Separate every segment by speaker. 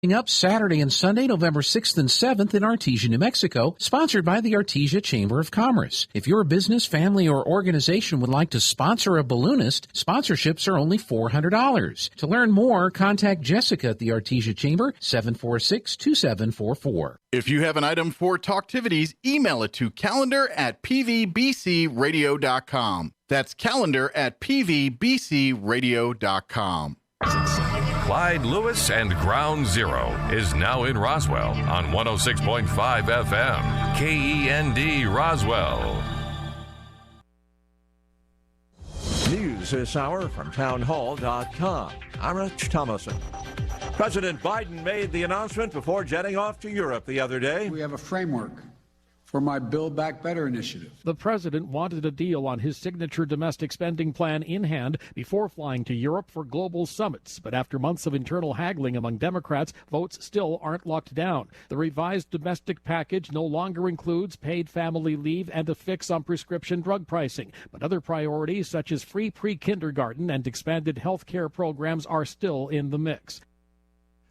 Speaker 1: Up Saturday and Sunday, November 6th and 7th in Artesia, New Mexico, sponsored by the Artesia Chamber of Commerce. If your business, family, or organization would like to sponsor a balloonist, sponsorships are only $400. To learn more, contact Jessica at the Artesia Chamber, 746-2744.
Speaker 2: If you have an item for Talktivities, email it to calendar@pvbcradio.com. That's calendar@pvbcradio.com.
Speaker 3: Clyde Lewis and Ground Zero is now in Roswell on 106.5 FM, KEND Roswell.
Speaker 4: News this hour from townhall.com. I'm Rich Thomason. President Biden made the announcement before jetting off to Europe the other day.
Speaker 5: We have a framework for my Build Back Better initiative.
Speaker 6: The president wanted a deal on his signature domestic spending plan in hand before flying to Europe for global summits. But after months of internal haggling among Democrats, votes still aren't locked down. The revised domestic package no longer includes paid family leave and a fix on prescription drug pricing. But other priorities such as free pre-kindergarten and expanded health care programs are still in the mix.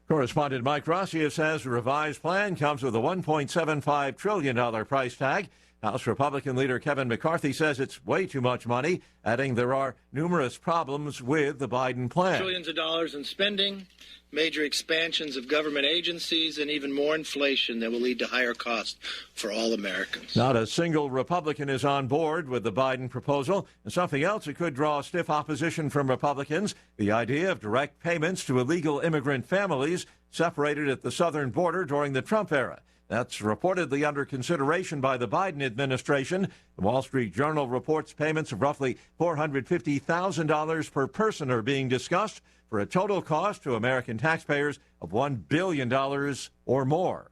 Speaker 4: Correspondent Mike Rossius says the revised plan comes with a $1.75 trillion price tag. House Republican leader Kevin McCarthy says it's way too much money, adding there are numerous problems with the Biden plan.
Speaker 7: Trillions of dollars in spending, major expansions of government agencies, and even more inflation that will lead to higher costs for all Americans.
Speaker 4: Not a single Republican is on board with the Biden proposal, and something else that could draw stiff opposition from Republicans, the idea of direct payments to illegal immigrant families separated at the southern border during the Trump era. That's reportedly under consideration by the Biden administration. The Wall Street Journal reports payments of roughly $450,000 per person are being discussed for a total cost to American taxpayers of $1 billion or more.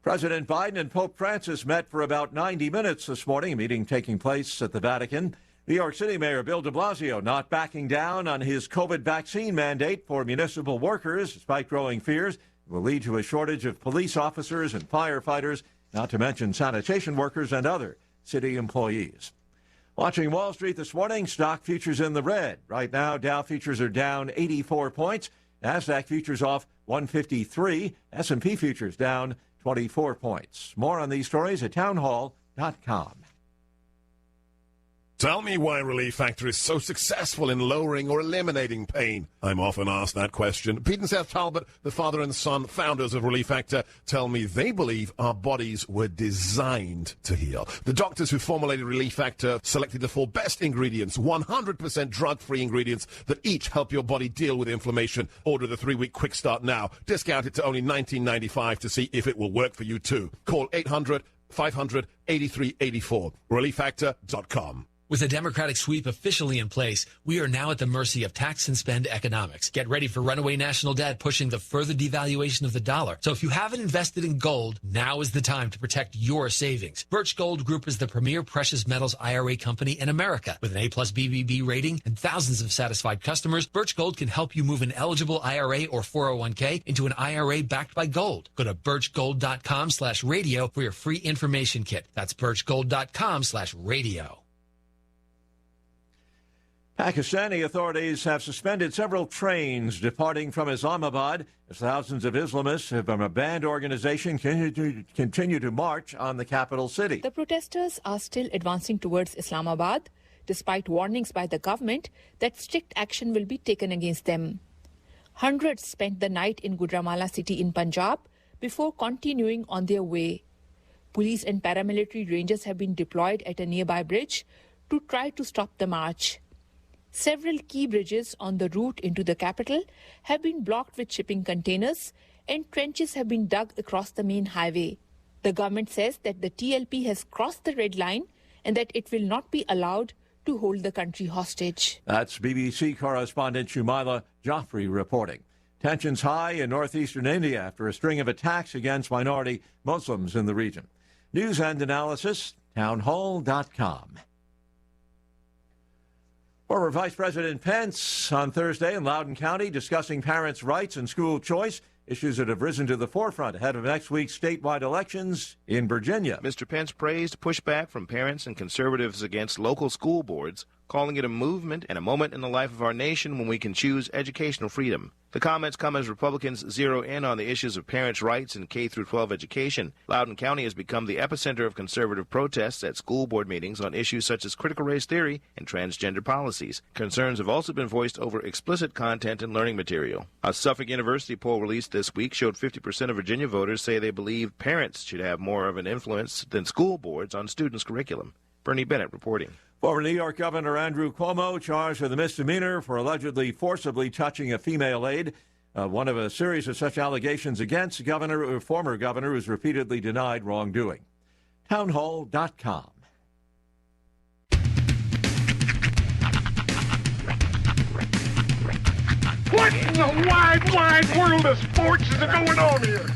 Speaker 4: President Biden and Pope Francis met for about 90 minutes this morning, a meeting taking place at the Vatican. New York City Mayor Bill de Blasio not backing down on his COVID vaccine mandate for municipal workers, despite growing fears it will lead to a shortage of police officers and firefighters, not to mention sanitation workers and other city employees. Watching Wall Street this morning, stock futures in the red. Right now, Dow futures are down 84 points. NASDAQ futures off 153. S&P futures down 24 points. More on these stories at townhall.com.
Speaker 8: Tell me why Relief Factor is so successful in lowering or eliminating pain. I'm often asked that question. Pete and Seth Talbot, the father and son founders of Relief Factor, tell me they believe our bodies were designed to heal. The doctors who formulated Relief Factor selected the 4 best ingredients, 100% drug-free ingredients that each help your body deal with inflammation. Order the 3-week quick start now. Discount it to only $19.95 to see if it will work for you too. Call 800-500-8384. ReliefFactor.com.
Speaker 9: With a Democratic sweep officially in place, we are now at the mercy of tax and spend economics. Get ready for runaway national debt pushing the further devaluation of the dollar. So if you haven't invested in gold, now is the time to protect your savings. Birch Gold Group is the premier precious metals IRA company in America. With an A+ BBB rating and thousands of satisfied customers, Birch Gold can help you move an eligible IRA or 401k into an IRA backed by gold. Go to birchgold.com/radio for your free information kit. That's birchgold.com/radio.
Speaker 4: Pakistani authorities have suspended several trains departing from Islamabad as thousands of Islamists from a banned organization continue to march on the capital city.
Speaker 10: The protesters are still advancing towards Islamabad, despite warnings by the government that strict action will be taken against them. Hundreds spent the night in Gujranwala city in Punjab before continuing on their way. Police and paramilitary rangers have been deployed at a nearby bridge to try to stop the march. Several key bridges on the route into the capital have been blocked with shipping containers, and trenches have been dug across the main highway. The government says that the TLP has crossed the red line and that it will not be allowed to hold the country hostage.
Speaker 4: That's BBC correspondent Shumaila Jaffrey reporting. Tensions high in northeastern India after a string of attacks against minority Muslims in the region. News and analysis, townhall.com. Former Vice President Pence on Thursday in Loudoun County discussing parents' rights and school choice, issues that have risen to the forefront ahead of next week's statewide elections in Virginia.
Speaker 11: Mr. Pence praised pushback from parents and conservatives against local school boards, calling it a movement and a moment in the life of our nation when we can choose educational freedom. The comments come as Republicans zero in on the issues of parents' rights in K-12 education. Loudoun County has become the epicenter of conservative protests at school board meetings on issues such as critical race theory and transgender policies. Concerns have also been voiced over explicit content and learning material. A Suffolk University poll released this week showed 50% of Virginia voters say they believe parents should have more of an influence than school boards on students' curriculum. Bernie Bennett reporting.
Speaker 4: Former New York Governor Andrew Cuomo charged with a misdemeanor for allegedly forcibly touching a female aide. One of a series of such allegations against former governor who's repeatedly denied wrongdoing. Townhall.com.
Speaker 12: What in the wide, wide world of sports is going on here?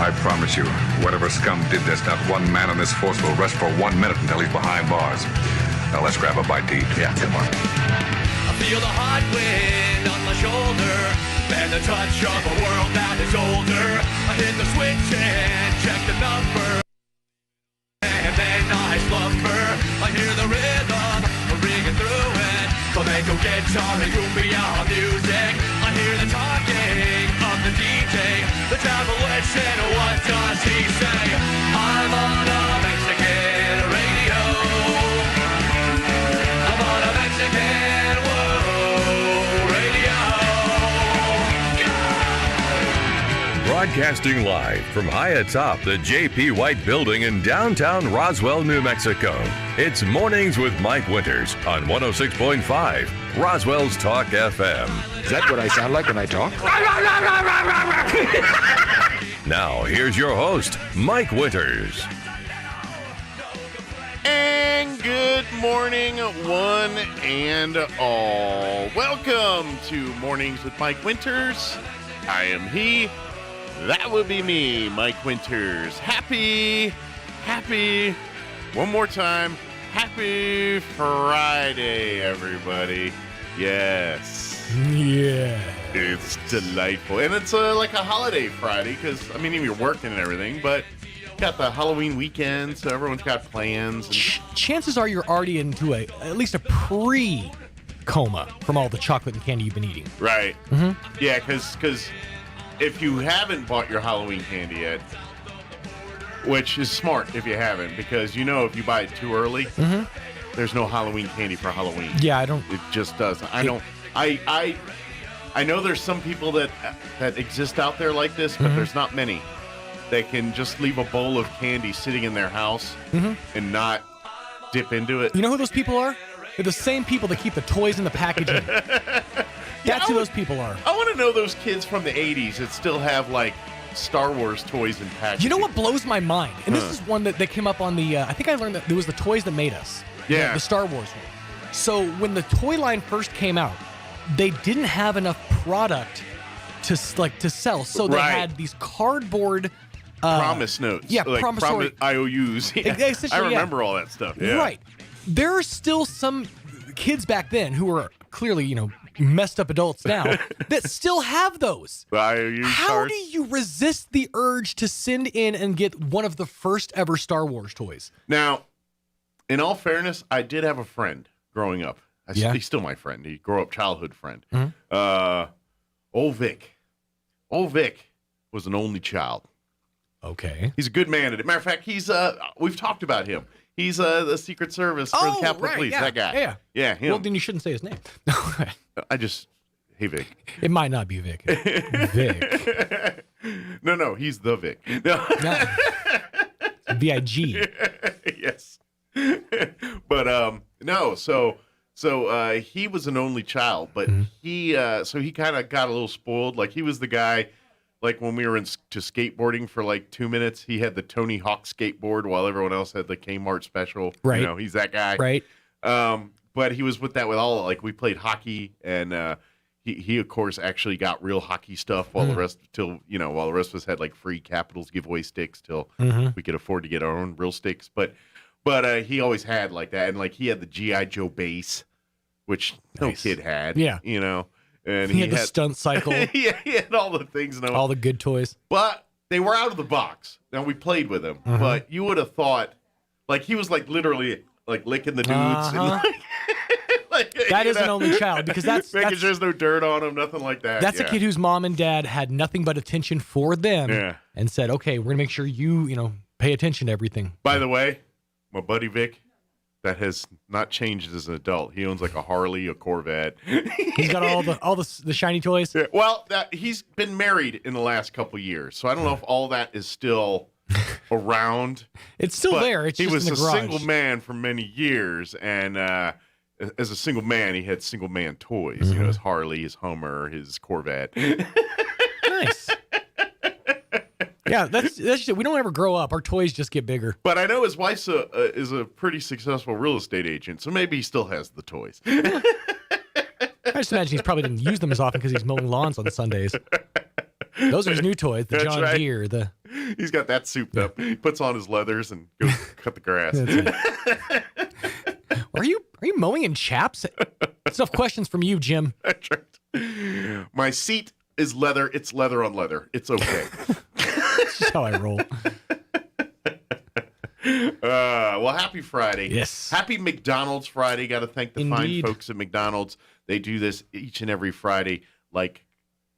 Speaker 13: I promise you, whatever scum did this, not one man on this force will rest for 1 minute until he's behind bars. Now let's grab a bite to eat. Yeah, come on.
Speaker 14: I feel the hot wind on my shoulder and the touch of a world that is older. I hit the switch and check the number, and then I slumber. I hear the rhythm ringing through it, flamenco guitar and cumbia music. I hear the talking of the DJ. The devil listen, what does he say? I'm on a Mexican radio. I'm on a Mexican radio. Yeah!
Speaker 3: Broadcasting live from high atop the J.P. White Building in downtown Roswell, New Mexico. It's Mornings with Mike Winters on 106.5 Roswell's Talk FM.
Speaker 13: Is that what I sound like when I talk?
Speaker 3: Now, here's your host, Mike Winters.
Speaker 2: And good morning, one and all. Welcome to Mornings with Mike Winters. I am he. That would be me, Mike Winters. Happy, one more time, happy Friday, everybody. Yes.
Speaker 15: Yeah.
Speaker 2: It's delightful. And it's like a holiday Friday because, I mean, you're working and everything, but got the Halloween weekend, so everyone's got plans. And
Speaker 15: chances are you're already into at least a pre-coma from all the chocolate and candy you've been eating.
Speaker 2: Right.
Speaker 15: Mm-hmm.
Speaker 2: Yeah, because if you haven't bought your Halloween candy yet, which is smart if you haven't, because you know if you buy it too early, there's no Halloween candy for Halloween.
Speaker 15: Yeah, I don't.
Speaker 2: It just doesn't. I know there's some people that exist out there like this, but there's not many. They can just leave a bowl of candy sitting in their house and not dip into it.
Speaker 15: You know who those people are? They're the same people that keep the toys in the packaging. That's who those people are.
Speaker 2: I want to know those kids from the 80s that still have, like, Star Wars toys in packaging.
Speaker 15: You know what blows my mind? And this is one that came up on the, I think I learned that there was the Toys That Made Us.
Speaker 2: Yeah.
Speaker 15: The Star Wars one. So when the toy line first came out, they didn't have enough product to sell. So they had these cardboard...
Speaker 2: promise notes.
Speaker 15: Yeah,
Speaker 2: like
Speaker 15: promissory
Speaker 2: IOUs. Yeah. I remember all that stuff. Yeah.
Speaker 15: Right. There are still some kids back then who are clearly, messed up adults now that still have those.
Speaker 2: IOU
Speaker 15: How
Speaker 2: cards?
Speaker 15: do you resist the urge to send in and get one of the first ever Star Wars toys?
Speaker 2: Now, in all fairness, I did have a friend growing up. He's still my friend. He grew up childhood friend. Old Vic. Old Vic was an only child.
Speaker 15: Okay.
Speaker 2: He's a good man. Matter of fact, we've talked about him. He's the Secret Service for the Capitol Police.
Speaker 15: Yeah,
Speaker 2: that guy. Yeah. Him.
Speaker 15: Well, then you shouldn't say his name.
Speaker 2: Hey, Vic.
Speaker 15: It might not be Vic. Vic.
Speaker 2: No, he's the Vic. No.
Speaker 15: V-I-G.
Speaker 2: Yes. But no. So he was an only child, but he kind of got a little spoiled. Like he was the guy. Like when we were into skateboarding for like 2 minutes, he had the Tony Hawk skateboard while everyone else had the Kmart special.
Speaker 15: Right.
Speaker 2: He's that guy.
Speaker 15: Right.
Speaker 2: But he was with like we played hockey, and he of course actually got real hockey stuff while the rest of us had like free Capitals giveaway sticks till we could afford to get our own real sticks. But he always had like that, and like he had the G.I. Joe base, which no kid had.
Speaker 15: Yeah.
Speaker 2: And
Speaker 15: he had the stunt cycle.
Speaker 2: Yeah, he had all the things.
Speaker 15: All the good toys.
Speaker 2: But they were out of the box. Now, we played with them. But you would have thought, Like he was like literally like licking the dudes. And,
Speaker 15: that is an only child because that's
Speaker 2: making sure there's no dirt on him, nothing like that.
Speaker 15: That's a kid whose mom and dad had nothing but attention for them and said, okay, we're going to make sure you pay attention to everything.
Speaker 2: By the way, my buddy Vic, that has not changed as an adult. He owns like a Harley, a Corvette.
Speaker 15: He's got all the shiny toys.
Speaker 2: Yeah, well, he's been married in the last couple of years, so I don't know if all that is still around.
Speaker 15: It's still there. It's
Speaker 2: he
Speaker 15: just
Speaker 2: was
Speaker 15: in the
Speaker 2: a
Speaker 15: garage.
Speaker 2: single man for many years, and as a single man, he had single man toys.
Speaker 15: Mm-hmm.
Speaker 2: You know, his Harley, his Hummer, his Corvette.
Speaker 15: Nice. Yeah, that's just it. We don't ever grow up. Our toys just get bigger.
Speaker 2: But I know his wife is a pretty successful real estate agent, so maybe he still has the toys.
Speaker 15: I just imagine he's probably didn't use them as often because he's mowing lawns on Sundays. Those are his new toys, the
Speaker 2: That's
Speaker 15: John
Speaker 2: right.
Speaker 15: Deere.
Speaker 2: He's got that souped up. He puts on his leathers and goes cut the grass.
Speaker 15: Are you mowing in chaps? Enough questions from you, Jim.
Speaker 2: That's right. My seat is leather. It's leather on leather. It's okay.
Speaker 15: That's just how I roll.
Speaker 2: Well, happy Friday.
Speaker 15: Yes.
Speaker 2: Happy McDonald's Friday. Got to thank the fine
Speaker 15: Indeed.
Speaker 2: folks at McDonald's. They do this each and every Friday like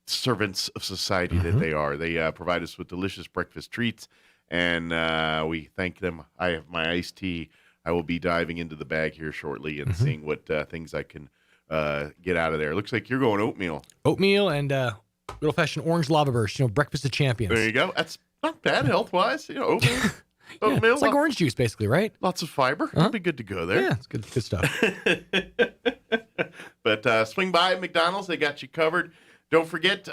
Speaker 2: servants of society that they are. They provide us with delicious breakfast treats, and we thank them. I have my iced tea. I will be diving into the bag here shortly and seeing what things I can get out of there. Looks like you're going oatmeal.
Speaker 15: Oatmeal and good old-fashioned orange lava burst, breakfast of champions.
Speaker 2: There you go. That's not bad health-wise. Oatmeal. Oatmeal.
Speaker 15: It's like orange juice, basically, right?
Speaker 2: Lots of fiber. It'll be good to go there.
Speaker 15: Yeah, it's good stuff.
Speaker 2: But swing by at McDonald's. They got you covered. Don't forget,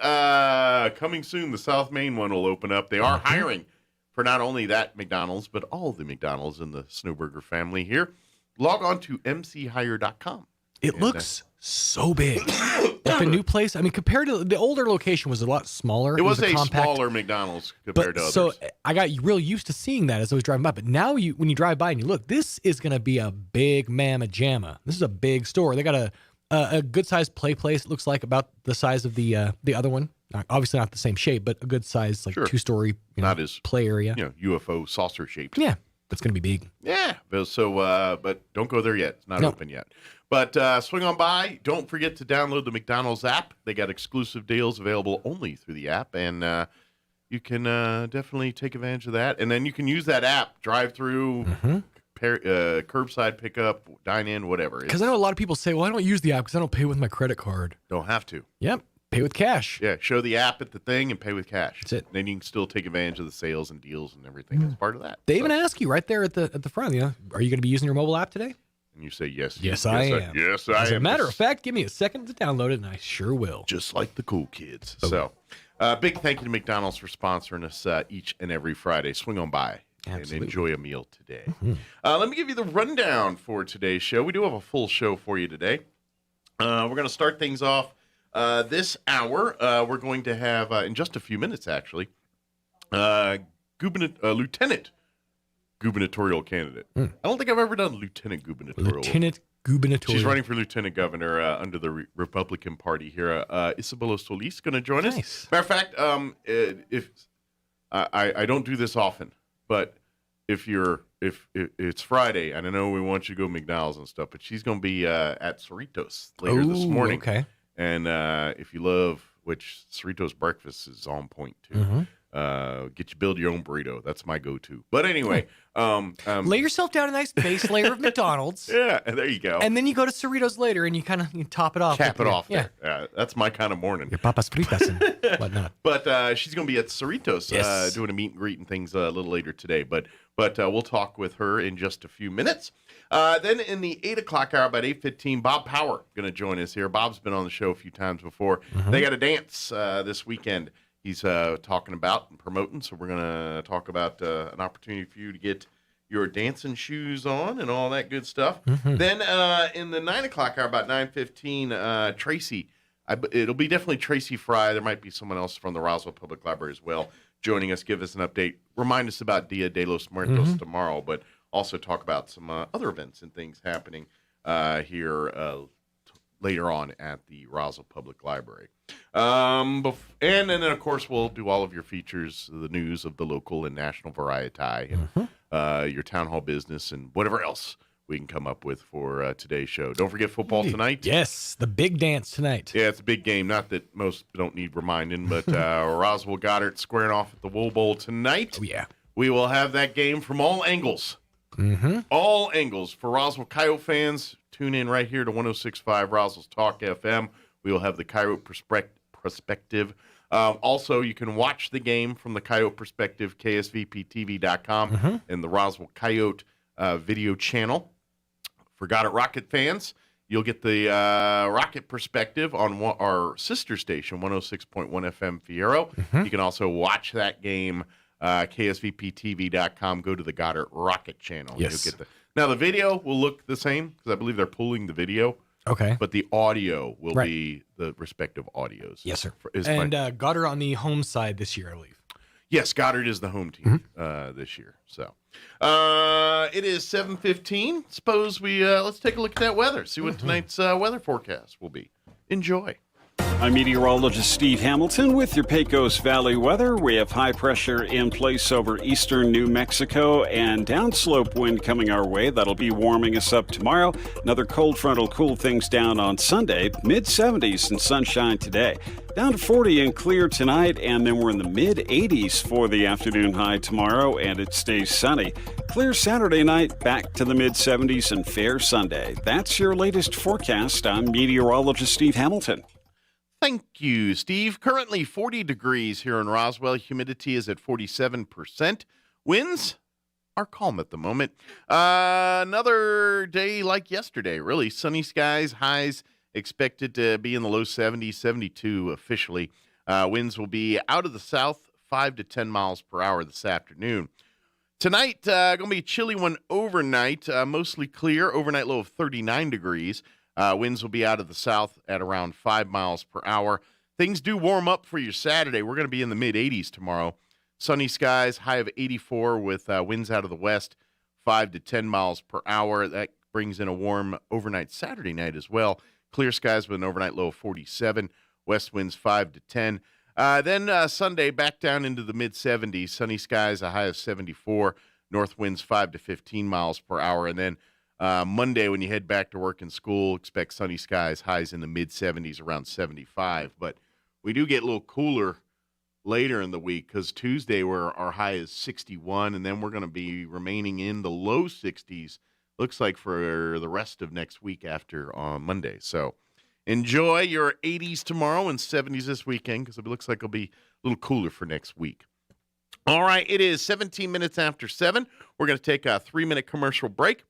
Speaker 2: coming soon, the South Main one will open up. They are hiring for not only that McDonald's, but all the McDonald's in the Snowburger family here. Log on to mchire.com.
Speaker 15: It looks so big. Like the new place, I mean, compared to the older location was a lot smaller.
Speaker 2: It was a
Speaker 15: compact,
Speaker 2: smaller McDonald's compared to others.
Speaker 15: So I got real used to seeing that as I was driving by. But now when you drive by and you look, this is going to be a big mamma jamma. This is a big store. They got a good-sized play place. It looks like about the size of the other one. Obviously not the same shape, but a good size, like two-story
Speaker 2: not as
Speaker 15: play area.
Speaker 2: UFO saucer shaped.
Speaker 15: Yeah, it's going to be big.
Speaker 2: Yeah. So, but don't go there yet. It's not open yet. But swing on by. Don't forget to download the McDonald's app. They got exclusive deals available only through the app, and you can definitely take advantage of that. And then you can use that app, drive through, curbside pickup, dine in, whatever.
Speaker 15: Because I know a lot of people say, well, I don't use the app because I don't pay with my credit card.
Speaker 2: Don't have to.
Speaker 15: Yep. Pay with cash.
Speaker 2: Yeah, show the app at the thing and pay with cash.
Speaker 15: That's it.
Speaker 2: Then you can still take advantage of the sales and deals and everything as part of that.
Speaker 15: They even ask you right there at the front, are you going to be using your mobile app today?
Speaker 2: And you say yes.
Speaker 15: Yes, I am.
Speaker 2: Yes, I am.
Speaker 15: As a matter of fact, give me a second to download it, and I sure will.
Speaker 2: Just like the cool kids. So, big thank you to McDonald's for sponsoring us each and every Friday. Swing on by and enjoy a meal today. Let me give you the rundown for today's show. We do have a full show for you today. We're going to start things off this hour. We're going to have, in just a few minutes, actually, Lieutenant Gubernatorial candidate. I don't think I've ever done Lieutenant Gubernatorial.
Speaker 15: Lieutenant Gubernatorial.
Speaker 2: She's running for Lieutenant Governor under the Republican Party here. Isabella Solis is going to join us. Matter of fact, if I don't do this often, but if it's Friday, and I know we want you to go to McDonald's and stuff, but she's going to be at Cerritos later this morning.
Speaker 15: Okay.
Speaker 2: And if you love, which Cerritos breakfast is on point too. Build your own burrito. That's my go-to. But anyway,
Speaker 15: lay yourself down a nice base layer of McDonald's.
Speaker 2: Yeah, there you go.
Speaker 15: And then you go to Cerritos later, and you kind of top it off.
Speaker 2: Cap it off.
Speaker 15: Yeah,
Speaker 2: there. That's my kind of morning.
Speaker 15: Your papas fritas and whatnot.
Speaker 2: But she's going to be at Cerritos doing a meet and greet and things a little later today. But we'll talk with her in just a few minutes. Then in the 8 o'clock hour, about 8:15, Bob Power going to join us here. Bob's been on the show a few times before. They got a dance this weekend. He's talking about and promoting, so we're going to talk about an opportunity for you to get your dancing shoes on and all that good stuff. Then in the 9 o'clock hour, about 9:15, Tracy, it'll be definitely Tracy Fry. There might be someone else from the Roswell Public Library as well joining us, give us an update, remind us about Dia de los Muertos tomorrow, but also talk about some other events and things happening here later on at the Roswell Public Library. And then, of course, we'll do all of your features, the news of the local and national variety, and your town hall business, and whatever else we can come up with for today's show. Don't forget football tonight.
Speaker 15: Yes, the big dance tonight.
Speaker 2: Yeah, it's a big game. Not that most don't need reminding, but Roswell Goddard squaring off at the Wool Bowl tonight.
Speaker 15: Oh, yeah.
Speaker 2: We will have that game from all angles.
Speaker 15: Mm-hmm.
Speaker 2: All angles. For Roswell Coyote fans, tune in right here to 106.5 Roswell's Talk FM. We will have the Coyote perspective. Also, you can watch the game from the Coyote perspective, ksvptv.com, and the Roswell Coyote video channel. For Goddard Rocket fans, you'll get the Rocket perspective on our sister station, 106.1 FM Fierro. You can also watch that game, ksvptv.com. Go to the Goddard Rocket channel.
Speaker 15: Yes.
Speaker 2: You'll get now, the video will look the same because I believe they're pulling the video.
Speaker 15: Okay.
Speaker 2: But the audio will be the respective audios.
Speaker 15: Yes, sir. And Goddard on the home side this year, I believe.
Speaker 2: Yes, Goddard is the home team this year. So it is 7:15. Suppose we let's take a look at that weather. See what tonight's weather forecast will be. Enjoy.
Speaker 16: I'm meteorologist Steve Hamilton with your Pecos Valley weather. We have high pressure in place over eastern New Mexico and downslope wind coming our way. That'll be warming us up tomorrow. Another cold front will cool things down on Sunday. Mid-70s and sunshine today. Down to 40 and clear tonight, and then we're in the mid-80s for the afternoon high tomorrow, and it stays sunny. Clear Saturday night, back to the mid-70s and fair Sunday. That's your latest forecast. I'm meteorologist Steve Hamilton.
Speaker 2: Thank you, Steve. Currently 40 degrees here in Roswell. Humidity is at 47%. Winds are calm at the moment. Another day like yesterday, really. Sunny skies, highs expected to be in the low 70s, 72 officially. Winds will be out of the south, 5 to 10 miles per hour this afternoon. Tonight, going to be a chilly one overnight, mostly clear. Overnight low of 39 degrees. Winds will be out of the south at around 5 miles per hour. Things do warm up for your Saturday. We're going to be in the mid-80s tomorrow. Sunny skies, high of 84 with winds out of the west, 5 to 10 miles per hour. That brings in a warm overnight Saturday night as well. Clear skies with an overnight low of 47. West winds 5 to 10. Then Sunday, back down into the mid-70s. Sunny skies, a high of 74. North winds 5 to 15 miles per hour. And then Monday, when you head back to work and school, expect sunny skies, highs in the mid-70s, around 75. But we do get a little cooler later in the week because Tuesday our high is 61, and then we're going to be remaining in the low 60s, looks like, for the rest of next week after on Monday. So enjoy your 80s tomorrow and 70s this weekend because it looks like it'll be a little cooler for next week. All right, it is 17 minutes after 7. We're going to take a 3-minute commercial break.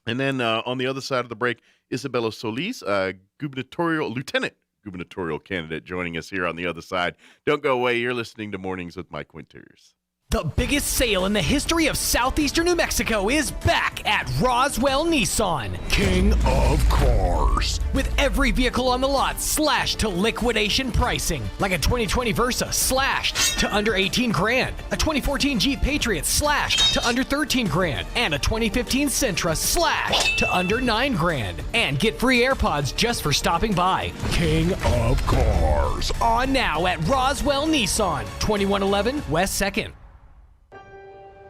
Speaker 2: And then on the other side of the break, Isabella Solis, lieutenant gubernatorial candidate, joining us here on the other side. Don't go away. You're listening to Mornings with Mike Winters.
Speaker 17: The biggest sale in the history of southeastern New Mexico is back at Roswell Nissan.
Speaker 12: King of cars.
Speaker 17: With every vehicle on the lot slashed to liquidation pricing. Like a 2020 Versa slashed to under 18 grand. A 2014 Jeep Patriot slashed to under 13 grand. And a 2015 Sentra slashed to under 9 grand. And get free AirPods just for stopping by.
Speaker 12: King of cars.
Speaker 17: On now at Roswell Nissan, 2111 West 2nd.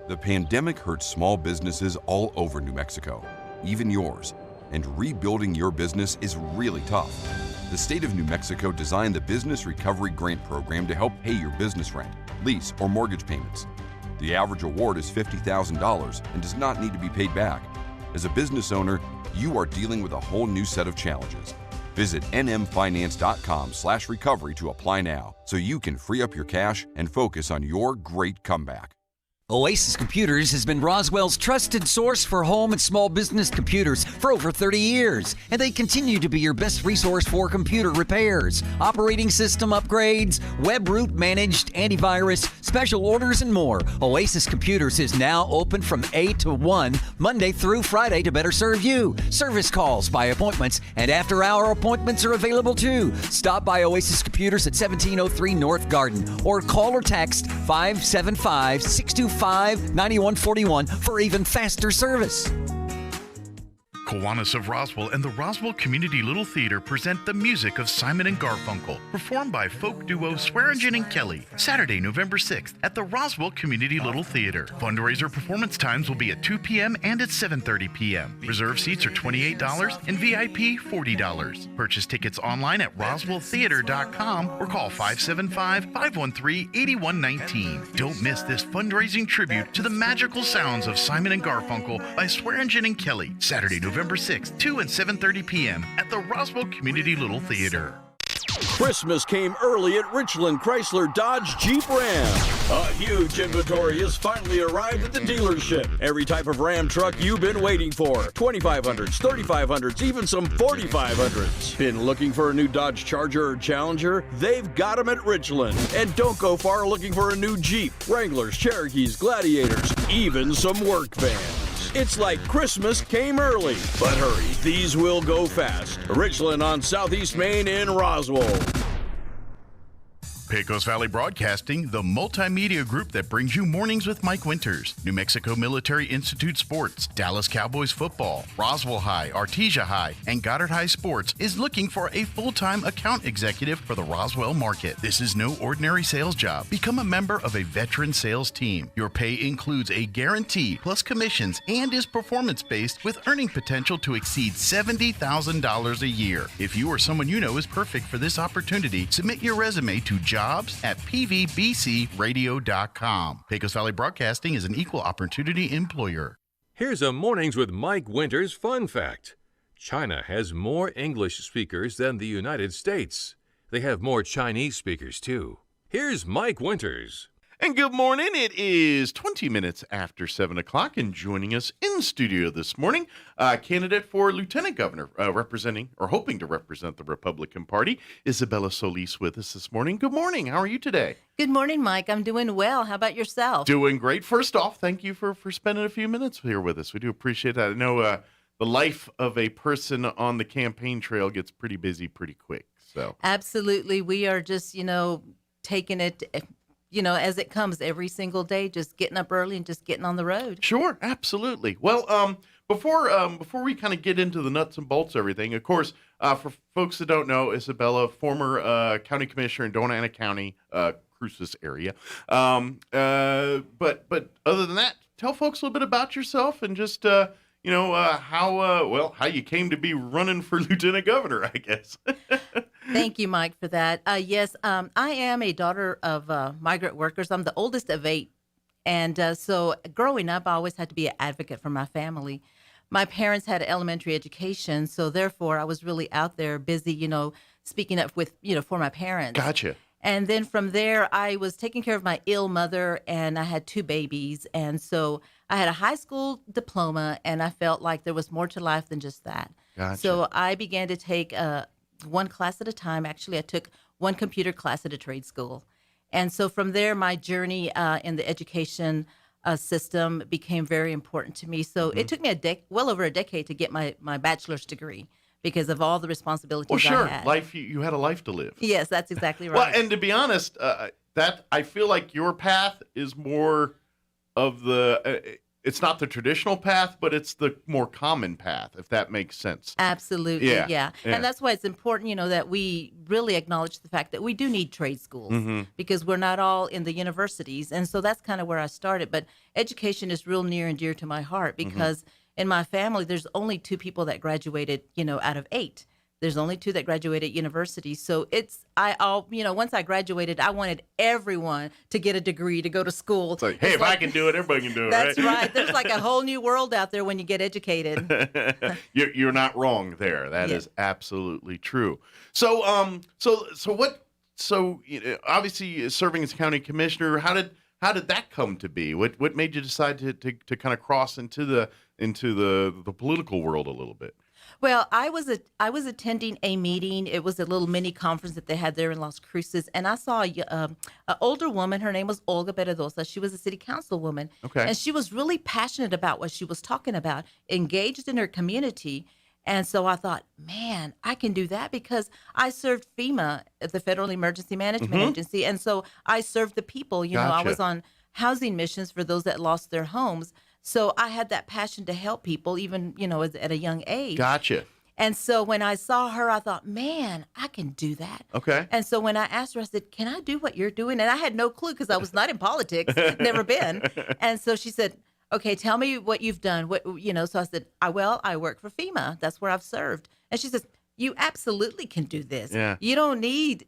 Speaker 18: The pandemic hurt small businesses all over New Mexico, even yours, and rebuilding your business is really tough. The state of New Mexico designed the Business Recovery Grant Program to help pay your business rent, lease, or mortgage payments. The average award is $50,000 and does not need to be paid back. As a business owner, you are dealing with a whole new set of challenges. Visit nmfinance.com/recovery to apply now so you can free up your cash and focus on your great comeback.
Speaker 19: Oasis Computers has been Roswell's trusted source for home and small business computers for over 30 years, and they continue to be your best resource for computer repairs, operating system upgrades, web root managed antivirus, special orders, and more. Oasis Computers is now open from 8 to 1, Monday through Friday to better serve you. Service calls by appointments and after-hour appointments are available too. Stop by Oasis Computers at 1703 North Garden or call or text 575-625-9141 for even faster service.
Speaker 20: Kiwanis of Roswell and the Roswell Community Little Theater present the music of Simon and Garfunkel, performed by folk duo Swearingen and Kelly, Saturday, November 6th at the Roswell Community Little Theater. Fundraiser performance times will be at 2 p.m. and at 7:30 p.m. Reserved seats are $28 and VIP $40. Purchase tickets online at roswelltheater.com or call 575-513-8119. Don't miss this fundraising tribute to the magical sounds of Simon and Garfunkel by Swearingen and Kelly, Saturday, November 6th, 2 and 7:30 p.m. at the Roswell Community Little Theater.
Speaker 21: Christmas came early at Richland Chrysler Dodge Jeep Ram. A huge inventory has finally arrived at the dealership. Every type of Ram truck you've been waiting for. 2500s, 3500s, even some 4500s. Been looking for a new Dodge Charger or Challenger? They've got them at Richland. And don't go far looking for a new Jeep, Wranglers, Cherokees, Gladiators, even some work vans. It's like Christmas came early. But hurry, these will go fast. Richland on Southeast Main in Roswell.
Speaker 20: Pecos Valley Broadcasting, the multimedia group that brings you Mornings with Mike Winters, New Mexico Military Institute Sports, Dallas Cowboys football, Roswell High, Artesia High, and Goddard High Sports, is looking for a full-time account executive for the Roswell market. This is no ordinary sales job. Become a member of a veteran sales team. Your pay includes a guarantee plus commissions and is performance-based with earning potential to exceed $70,000 a year. If you or someone you know is perfect for this opportunity, submit your resume to jobs@pvbcradio.com. Pecos Valley Broadcasting is an equal opportunity employer.
Speaker 22: Here's a Mornings with Mike Winters fun fact. China has more English speakers than the United States. They have more Chinese speakers, too. Here's Mike Winters.
Speaker 2: And good morning. It is 20 minutes after 7 o'clock, and joining us in studio this morning, candidate for lieutenant governor, representing or hoping to represent the Republican Party, Isabella Solis, with us this morning. Good morning. How are you today?
Speaker 23: Good morning, Mike. I'm doing well. How about yourself?
Speaker 2: Doing great. First off, thank you for spending a few minutes here with us. We do appreciate that. I know the life of a person on the campaign trail gets pretty busy pretty quick. So
Speaker 23: absolutely. We are just, taking it as it comes every single day, just getting up early and just getting on the road.
Speaker 2: Sure, absolutely. Well, before we kind of get into the nuts and bolts of everything, of course, for folks that don't know, Isabella, former county commissioner in Doña Ana County, Cruces area. But other than that, tell folks a little bit about yourself and just how you came to be running for lieutenant governor, I guess.
Speaker 23: Thank you, Mike, for that. Yes, I am a daughter of migrant workers. I'm the oldest of 8. And so growing up, I always had to be an advocate for my family. My parents had an elementary education, so therefore I was really out there busy, speaking up with, for my parents.
Speaker 2: Gotcha.
Speaker 23: And then from there, I was taking care of my ill mother, and I had 2 babies. And so I had a high school diploma, and I felt like there was more to life than just that.
Speaker 2: Gotcha.
Speaker 23: So I began to take one class at a time. Actually, I took one computer class at a trade school. And so from there, my journey in the education system became very important to me. So it took me well over a decade to get my bachelor's degree because of all the responsibilities I had.
Speaker 2: Life, you had a life to live.
Speaker 23: Yes, that's exactly right.
Speaker 2: Well, and to be honest, that I feel like your path is more of the it's not the traditional path, but it's the more common path, if that makes sense.
Speaker 23: Absolutely, yeah. And that's why it's important, that we really acknowledge the fact that we do need trade schools because we're not all in the universities. And so that's kind of where I started. But education is real near and dear to my heart because in my family, there's only 2 people that graduated, out of 8. There's only 2 that graduated university. So once I graduated, I wanted everyone to get a degree, to go to school.
Speaker 2: It's like, hey, if I can do it, everybody can do it,
Speaker 23: That's right. There's like a whole new world out there when you get educated.
Speaker 2: You're not wrong there. That is absolutely true. So, obviously serving as county commissioner, how did that come to be? What made you decide to kind of cross into the political world a little bit?
Speaker 23: Well, I was attending a meeting. It was a little mini conference that they had there in Las Cruces, and I saw an older woman. Her name was Olga Beredosa. She was a city councilwoman, and she was really passionate about what she was talking about, engaged in her community. And so I thought, man, I can do that because I served FEMA at the Federal Emergency Management Agency, and so I served the people. I was on housing missions for those that lost their homes. So I had that passion to help people, even, at a young age.
Speaker 2: Gotcha.
Speaker 23: And so when I saw her, I thought, man, I can do that.
Speaker 2: Okay.
Speaker 23: And so when I asked her, I said, can I do what you're doing? And I had no clue because I was not in politics, never been. And so she said, okay, tell me what you've done. So I said, I work for FEMA. That's where I've served. And she says, you absolutely can do this.
Speaker 2: Yeah.
Speaker 23: You don't need,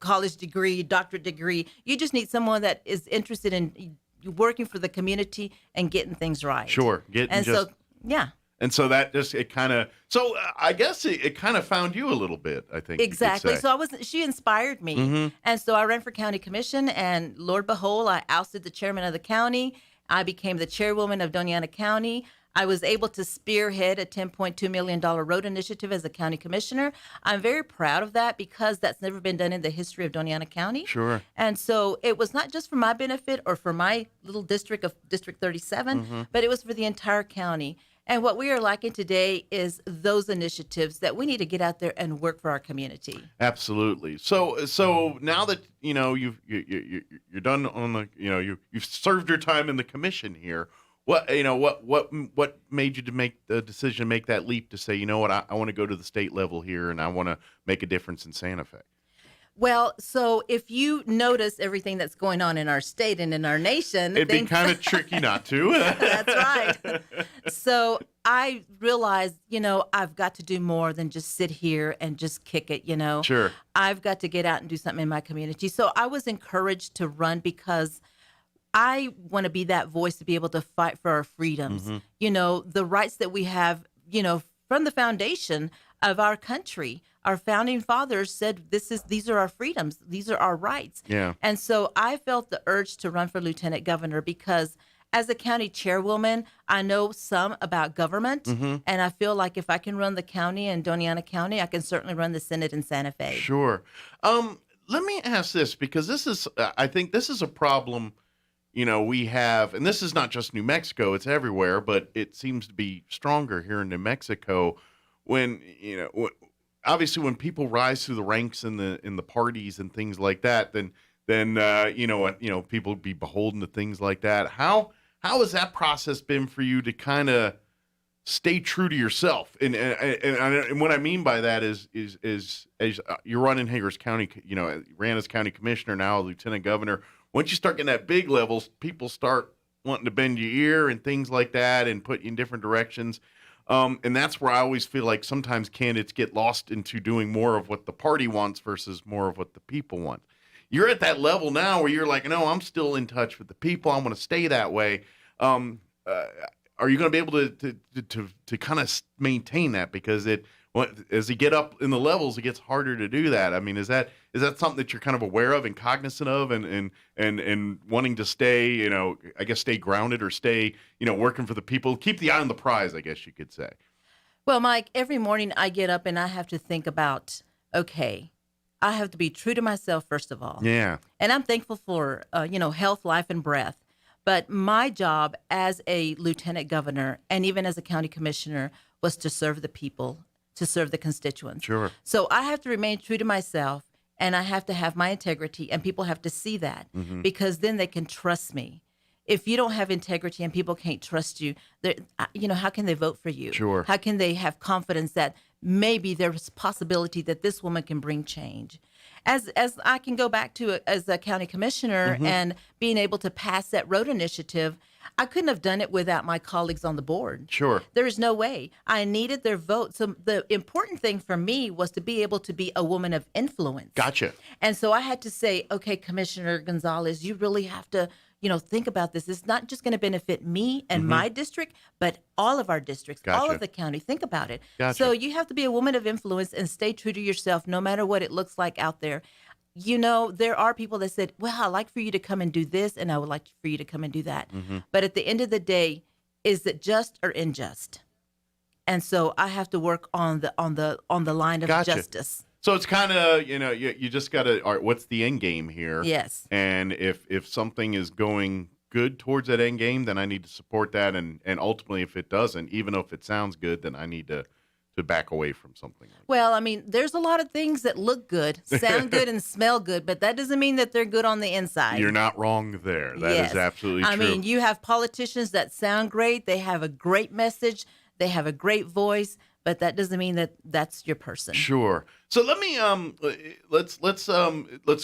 Speaker 23: college degree, doctorate degree. You just need someone that is interested in working for the community and getting things right.
Speaker 2: Sure.
Speaker 23: Yeah.
Speaker 2: And so that just, I guess it kind of found you a little bit, I think.
Speaker 23: Exactly. So she inspired me.
Speaker 2: Mm-hmm.
Speaker 23: And so I ran for county commission, and Lord behold, I ousted the chairman of the county. I became the chairwoman of Doñana County. I was able to spearhead a $10.2 million road initiative as a county commissioner. I'm very proud of that because that's never been done in the history of Doñana County.
Speaker 2: Sure.
Speaker 23: And so it was not just for my benefit or for my little district of District 37, but it was for the entire county. And what we are lacking today is those initiatives that we need to get out there and work for our community.
Speaker 2: Absolutely. So now that you're done on the you've served your time in the commission here. What made you to make the decision, make that leap to say, you know what, I want to go to the state level here and I want to make a difference in Santa Fe?
Speaker 23: Well, so if you notice everything that's going on in our state and in our nation,
Speaker 2: it'd be kind of tricky not to.
Speaker 23: That's right. So I realized, I've got to do more than just sit here and just kick it,
Speaker 2: Sure.
Speaker 23: I've got to get out and do something in my community. So I was encouraged to run because I want to be that voice to be able to fight for our freedoms, the rights that we have, from the foundation of our country. Our founding fathers said these are our freedoms, these are our rights.
Speaker 2: Yeah.
Speaker 23: And so I felt the urge to run for lieutenant governor because as a county chairwoman, I know some about government, and I feel like if I can run the county in Doñana County, I can certainly run the Senate in Santa Fe.
Speaker 2: Sure. Let me ask this, because I think this is a problem we have, and this is not just New Mexico, it's everywhere, but it seems to be stronger here in New Mexico when, obviously when people rise through the ranks in the parties and things like that, then people be beholden to things like that. How has that process been for you to kind of stay true to yourself? And what I mean by that is you're running Hager's County, ran as county commissioner, now a lieutenant governor. Once you start getting at big levels, people start wanting to bend your ear and things like that and put you in different directions. And that's where I always feel like sometimes candidates get lost into doing more of what the party wants versus more of what the people want. You're at that level now where you're like, no, I'm still in touch with the people. I'm going to stay that way. Are you going to be able to kind of maintain that? Because as you get up in the levels, it gets harder to do that. I mean, is that something that you're kind of aware of and cognizant of, and wanting to stay, I guess stay grounded or stay, working for the people, keep the eye on the prize, I guess you could say.
Speaker 23: Well, Mike, every morning I get up and I have to think about, okay, I have to be true to myself, first of all.
Speaker 2: Yeah.
Speaker 23: And I'm thankful for, health, life, and breath. But my job as a lieutenant governor and even as a county commissioner was to serve the people, to serve the constituents.
Speaker 2: Sure.
Speaker 23: So I have to remain true to myself, and I have to have my integrity, and people have to see that because then they can trust me. If you don't have integrity and people can't trust you, how can they vote for you?
Speaker 2: Sure.
Speaker 23: How can they have confidence that maybe there's a possibility that this woman can bring change? As I can go back to as a county commissioner and being able to pass that road initiative, I couldn't have done it without my colleagues on the board.
Speaker 2: Sure.
Speaker 23: There is no way. I needed their vote. So the important thing for me was to be able to be a woman of influence.
Speaker 2: Gotcha.
Speaker 23: And so I had to say, okay, Commissioner Gonzalez, you really have to, think about this. It's not just going to benefit me and my district, but all of our districts, all of the county. Think about it.
Speaker 2: Gotcha.
Speaker 23: So you have to be a woman of influence and stay true to yourself no matter what it looks like out there. There are people that said, well, I'd like for you to come and do this, and I would like for you to come and do that. But at the end of the day, is it just or unjust? And so I have to work on the line of justice.
Speaker 2: So it's kind of, you just got to, all right, what's the end game here?
Speaker 23: Yes.
Speaker 2: And if something is going good towards that end game, then I need to support that. And ultimately, if it doesn't, even if it sounds good, then I need to back away from something.
Speaker 23: Well, I mean, there's a lot of things that look good, sound good, and smell good, but that doesn't mean that they're good on the inside.
Speaker 2: You're not wrong there. That is absolutely true.
Speaker 23: I mean, you have politicians that sound great. They have a great message. They have a great voice, but that doesn't mean that that's your person.
Speaker 2: Sure. So let me let's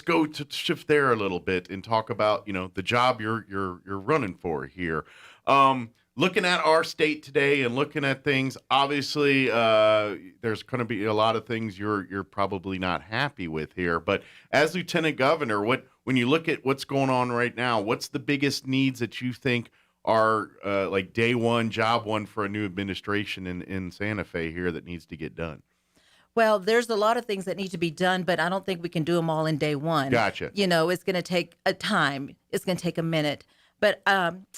Speaker 2: go to shift there a little bit and talk about, the job you're running for here. Looking at our state today and looking at things, obviously, there's going to be a lot of things you're probably not happy with here. But as Lieutenant Governor, when you look at what's going on right now, what's the biggest needs that you think are like day one, job one for a new administration in Santa Fe here that needs to get done?
Speaker 23: Well, there's a lot of things that need to be done, but I don't think we can do them all in day one.
Speaker 2: Gotcha.
Speaker 23: It's going to take a time. It's going to take a minute. But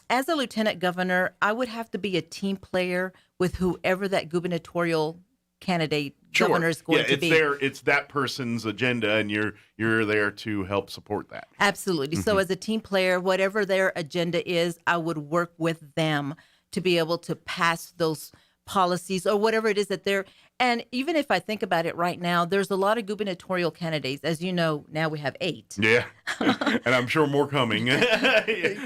Speaker 23: as a lieutenant governor, I would have to be a team player with whoever that gubernatorial candidate governor is going to be.
Speaker 2: It's that person's agenda, and you're there to help support that.
Speaker 23: Absolutely. So as a team player, whatever their agenda is, I would work with them to be able to pass those policies or whatever it is that they're. And even if I think about it right now, there's a lot of gubernatorial candidates. As you know, now we have 8.
Speaker 2: Yeah. And I'm sure more coming.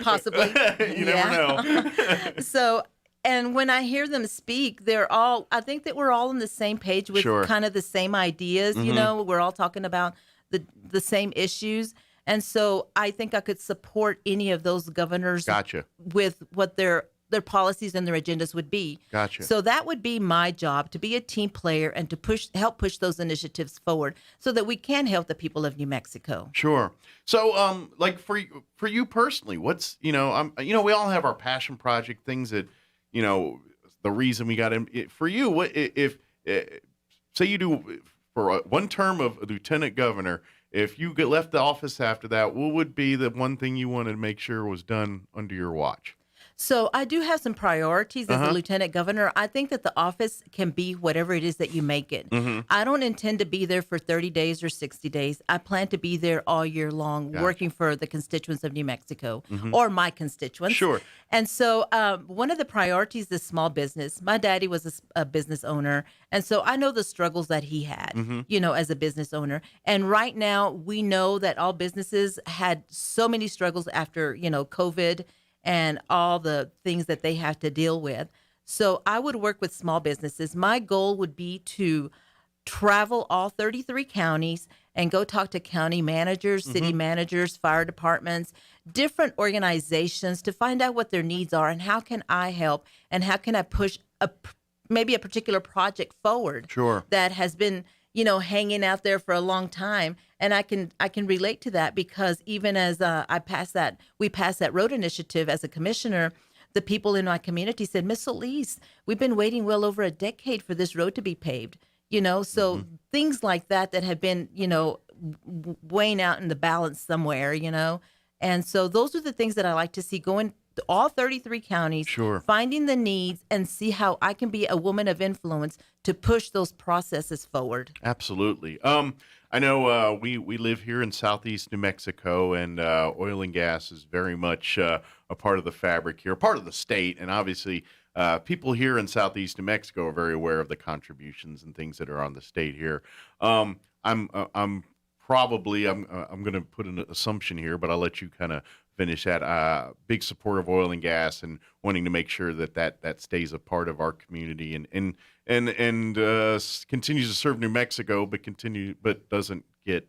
Speaker 23: Possibly.
Speaker 2: You never know.
Speaker 23: So, and when I hear them speak, I think that we're all on the same page with kind of the same ideas.
Speaker 2: Mm-hmm.
Speaker 23: We're all talking about the same issues. And so I think I could support any of those governors with what their policies and their agendas would be.
Speaker 2: Gotcha.
Speaker 23: So that would be my job, to be a team player and to help push those initiatives forward so that we can help the people of New Mexico.
Speaker 2: Sure. So, like for you personally, what's we all have our passion project things that the reason we got in. For you, what if say you do for one term of lieutenant governor? If you get left the office after that, what would be the one thing you wanted to make sure was done under your watch?
Speaker 23: So I do have some priorities as a lieutenant governor. I think that the office can be whatever it is that you make it. Mm-hmm. I don't intend to be there for 30 days or 60 days. I plan to be there all year long, working for the constituents of New Mexico or my constituents.
Speaker 2: Sure.
Speaker 23: And so one of the priorities is small business. My daddy was a business owner, and so I know the struggles that he had, as a business owner. And right now, we know that all businesses had so many struggles after, COVID and all the things that they have to deal with. So I would work with small businesses. My goal would be to travel all 33 counties and go talk to county managers, city managers, fire departments, different organizations to find out what their needs are and how can I help and how can I push maybe a particular project forward that has been hanging out there for a long time. And I can relate to that because even as we passed that road initiative as a commissioner, the people in my community said, Miss Solis, we've been waiting well over a decade for this road to be paved. So things like that have been, weighing out in the balance somewhere, And so those are the things that I like to see going to all 33 counties, finding the needs and see how I can be a woman of influence to push those processes forward.
Speaker 2: Absolutely. I know we live here in southeast New Mexico, and oil and gas is very much a part of the fabric here, part of the state, and obviously people here in southeast New Mexico are very aware of the contributions and things that are on the state here. I'm going to put an assumption here, but I'll let you kind of finish that. Big supporter of oil and gas and wanting to make sure that stays a part of our community and continues to serve New Mexico, but doesn't get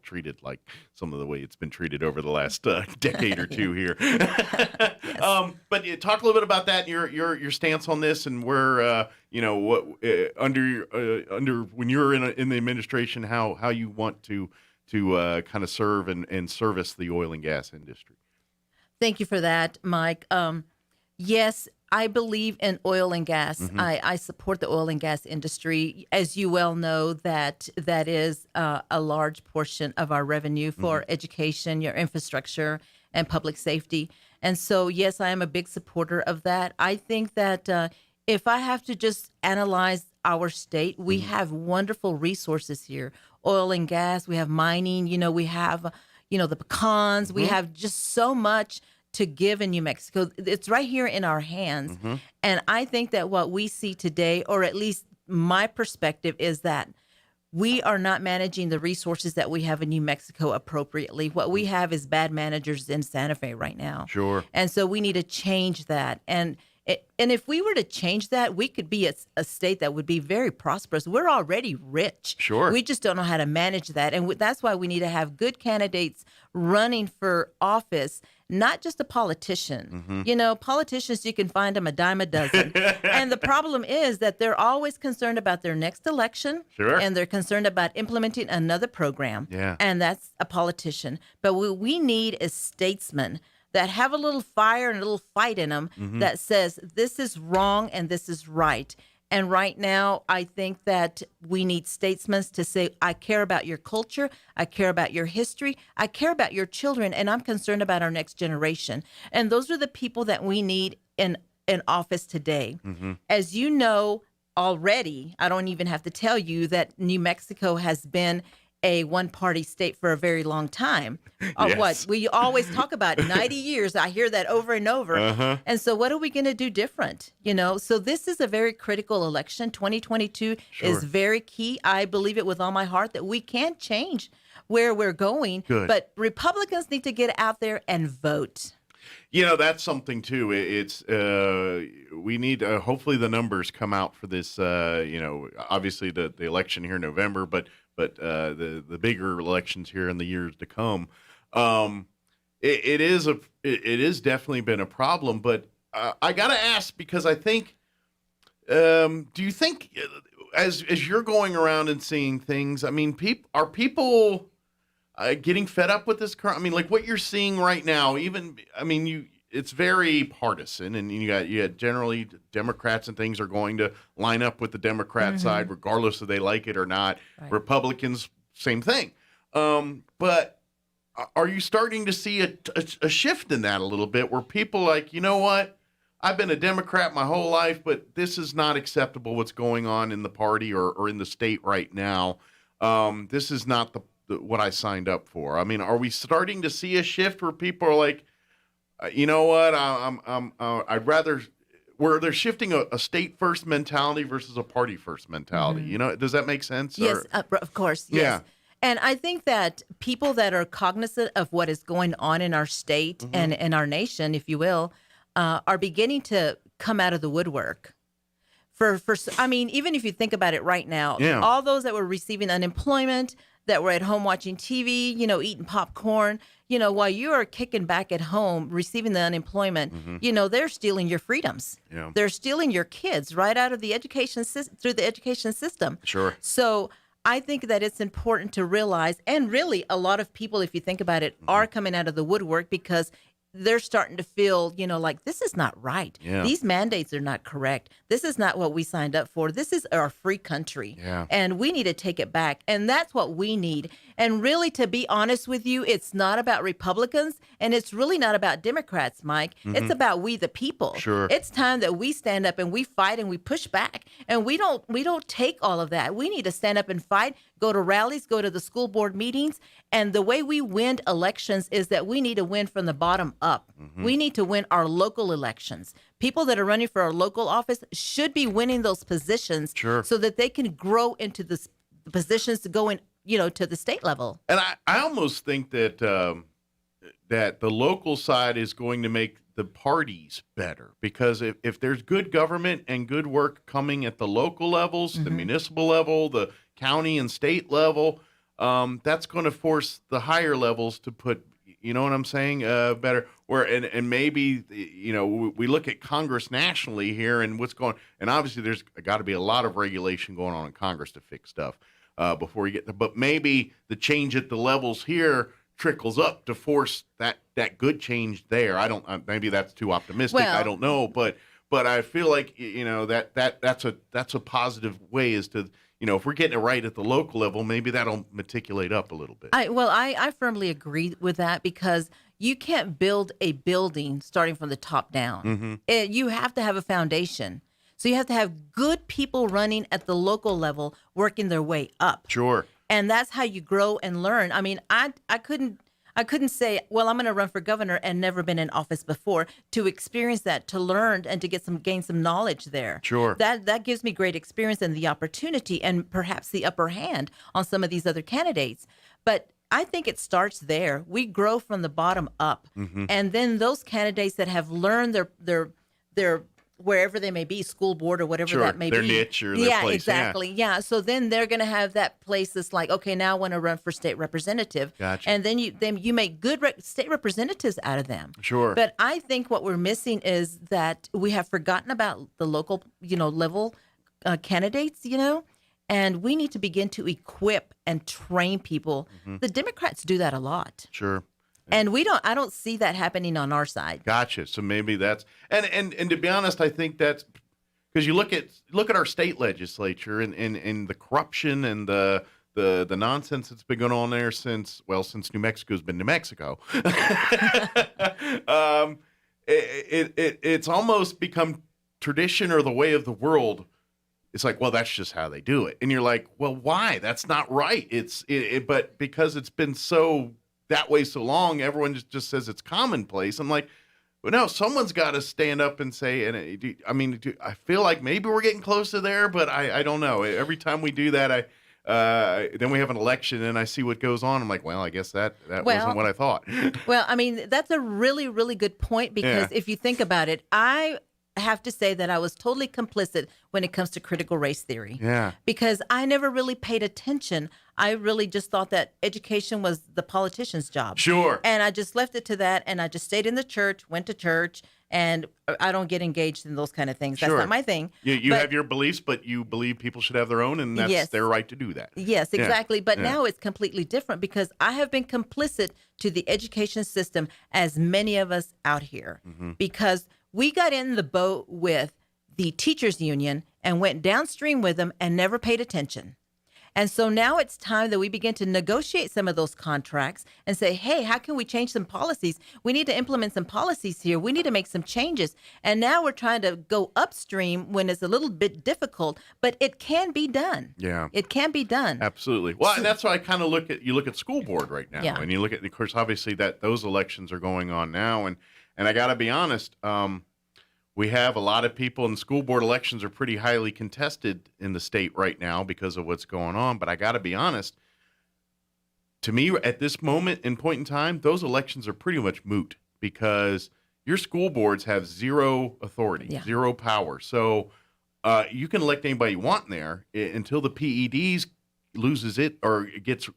Speaker 2: treated like some of the way it's been treated over the last decade or two here. But talk a little bit about that, and your stance on this, and where under when you're in the administration, how you want to kind of serve and service the oil and gas industry.
Speaker 23: Thank you for that, Mike. Yes, I believe in oil and gas. I support the oil and gas industry. As you well know, that is a large portion of our revenue for education, your infrastructure, and public safety. And so, yes, I am a big supporter of that. I think that if I have to just analyze our state, we have wonderful resources here. Oil and gas, we have mining, we have, the pecans, we have just so much to give in New Mexico. It's right here in our hands. And I think that what we see today, or at least my perspective is that we are not managing the resources that we have in New Mexico appropriately. What we have is bad managers in Santa Fe right now.
Speaker 2: Sure.
Speaker 23: And so we need to change that. And if we were to change that, we could be a state that would be very prosperous. We're already rich.
Speaker 2: Sure.
Speaker 23: We just don't know how to manage that. And that's why we need to have good candidates running for office, not just a politician.
Speaker 2: Mm-hmm.
Speaker 23: You know, politicians, you can find them a dime a dozen. And the problem is that they're always concerned about their next election.
Speaker 2: Sure.
Speaker 23: And they're concerned about implementing another program.
Speaker 2: Yeah.
Speaker 23: And that's a politician. But what we need is statesmen that have a little fire and a little fight in them that says this is wrong and this is right. And right now, I think that we need statesmen to say, I care about your culture, I care about your history, I care about your children, and I'm concerned about our next generation. And those are the people that we need in office today. As you know already, I don't even have to tell you that New Mexico has been a one-party state for a very long time.
Speaker 2: Yes.
Speaker 23: What we always talk about, 90 years. I hear that over and over. And so what are we going to do different? You know, so this is a very critical election. 2022 is very key. I believe it with all my heart that we can change where we're going.
Speaker 2: Good.
Speaker 23: But Republicans need to get out there and vote.
Speaker 2: You know, that's something too. It's we need hopefully the numbers come out for this. You know, obviously the election here in November, but the bigger elections here in the years to come. It is definitely been a problem. But I gotta ask, because I think, do you think as you're going around and seeing things, I mean, are people getting fed up with this current? I mean, like what you're seeing right now, it's very partisan, and you got generally Democrats and things are going to line up with the Democrat side, regardless if they like it or not. Right. Republicans, same thing. But are you starting to see a shift in that a little bit, where people like, you know what? I've been a Democrat my whole life, but this is not acceptable what's going on in the party or in the state right now. This is not what I signed up for. I mean, are we starting to see a shift where people are like, you know what? I'd rather, where they're shifting a state first mentality versus a party first mentality. You know, does that make sense?
Speaker 23: Yes, of course. Yes.
Speaker 2: Yeah.
Speaker 23: And I think that people that are cognizant of what is going on in our state and in our nation, if you will, are beginning to come out of the woodwork. I mean, even if you think about it right now, all those that were receiving unemployment, that were at home watching TV, you know, eating popcorn, you know, while you are kicking back at home, receiving the unemployment, you know, they're stealing your freedoms.
Speaker 2: Yeah.
Speaker 23: They're stealing your kids right out of the education through the education system.
Speaker 2: Sure.
Speaker 23: So I think that it's important to realize, and really a lot of people, if you think about it, are coming out of the woodwork because they're starting to feel, you know, like this is not right.
Speaker 2: Yeah.
Speaker 23: These mandates are not correct. This is not what we signed up for. This is our free country.
Speaker 2: Yeah.
Speaker 23: And we need to take it back. And that's what we need. And really, to be honest with you, it's not about Republicans and it's really not about Democrats, Mike. It's about we the people.
Speaker 2: Sure.
Speaker 23: It's time that we stand up and we fight and we push back. And we don't take all of that. We need to stand up and fight, go to rallies, go to the school board meetings. And the way we win elections is that we need to win from the bottom up. We need to win our local elections. People that are running for our local office should be winning those positions so that they can grow into the positions to go in, you know, to the state level.
Speaker 2: And I almost think that that the local side is going to make the parties better, because if there's good government and good work coming at the local levels, the municipal level, the county and state level, that's going to force the higher levels to put, you know what I'm saying, better. And maybe, you know, we look at Congress nationally here and what's going, and obviously there's got to be a lot of regulation going on in Congress to fix stuff before you get there. But maybe the change at the levels here trickles up to force that good change there. Maybe that's too optimistic.
Speaker 23: Well,
Speaker 2: I don't know, but I feel like, you know, that's a positive way, is to, you know, if we're getting it right at the local level, maybe that'll matriculate up a little bit.
Speaker 23: I firmly agree with that, because you can't build a building starting from the top down. You have to have a foundation. So you have to have good people running at the local level, working their way up.
Speaker 2: Sure.
Speaker 23: And that's how you grow and learn. I mean, I I couldn't say, well, I'm going to run for governor and never been in office before. To experience that, to learn, and to gain some knowledge there.
Speaker 2: Sure.
Speaker 23: That gives me great experience and the opportunity and perhaps the upper hand on some of these other candidates. But I think it starts there. We grow from the bottom up. And then those candidates that have learned their wherever they may be, school board or whatever that may
Speaker 2: their
Speaker 23: be.
Speaker 2: niche or their place.
Speaker 23: Exactly. Yeah. So then they're going to have that place that's like, okay, now I want to run for state representative.
Speaker 2: Gotcha.
Speaker 23: And then you make good state representatives out of them.
Speaker 2: Sure.
Speaker 23: But I think what we're missing is that we have forgotten about the local, level candidates, and we need to begin to equip and train people. The Democrats do that a lot.
Speaker 2: Sure.
Speaker 23: And I don't see that happening on our side.
Speaker 2: Gotcha. So maybe that's and to be honest, I think that's because you look at our state legislature and the corruption and the nonsense that's been going on there since New Mexico's been New Mexico. It's almost become tradition or the way of the world. It's like, well, that's just how they do it, and you're like, well, why? That's not right. But because it's been so that way so long, everyone just says it's commonplace. I'm like, well, no, someone's got to stand up and say, and I feel like maybe we're getting close to there, but I don't know. Every time we do that, then we have an election and I see what goes on. I'm like, well, I guess that wasn't what I thought.
Speaker 23: Well, that's a really, really good point because if you think about it, I have to say that I was totally complicit when it comes to critical race theory.
Speaker 2: Yeah.
Speaker 23: Because I never really paid attention. I really just thought that education was the politician's job.
Speaker 2: Sure.
Speaker 23: And I just left it to that, and I just stayed in the church, went to church, and I don't get engaged in those kind of things. That's not my thing.
Speaker 2: You have your beliefs, but you believe people should have their own, and that's their right to do that.
Speaker 23: Yes, exactly. But now it's completely different because I have been complicit to the education system, as many of us out here, because we got in the boat with the teachers union and went downstream with them and never paid attention. And so now it's time that we begin to negotiate some of those contracts and say, hey, how can we change some policies? We need to implement some policies here. We need to make some changes. And now we're trying to go upstream when it's a little bit difficult, but it can be done.
Speaker 2: Yeah.
Speaker 23: It can be done.
Speaker 2: Absolutely. Well, and that's why I kind of look at school board right now.
Speaker 23: Yeah.
Speaker 2: And you look at, of course, obviously that those elections are going on now. And I got to be honest, we have a lot of people, and school board elections are pretty highly contested in the state right now because of what's going on. But I got to be honest, to me, at this point in time, those elections are pretty much moot because your school boards have zero authority, zero power. So you can elect anybody you want in there until the PEDs loses it or gets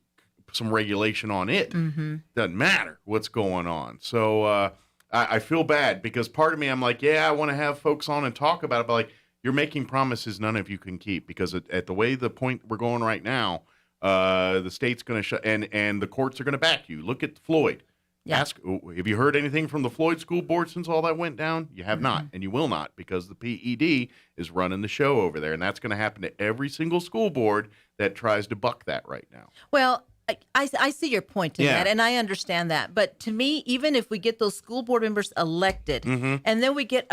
Speaker 2: some regulation on it. Doesn't matter what's going on. So I feel bad because part of me, I'm like, yeah, I want to have folks on and talk about it, but like, you're making promises none of you can keep because at the way the point we're going right now, the state's going to shut and the courts are going to back you. Look at Floyd. Yeah. Ask, have you heard anything from the Floyd School Board since all that went down? You have not, and you will not because the PED is running the show over there, and that's going to happen to every single school board that tries to buck that right now.
Speaker 23: Well, I see your point in that, and I understand that. But to me, even if we get those school board members elected, and then we get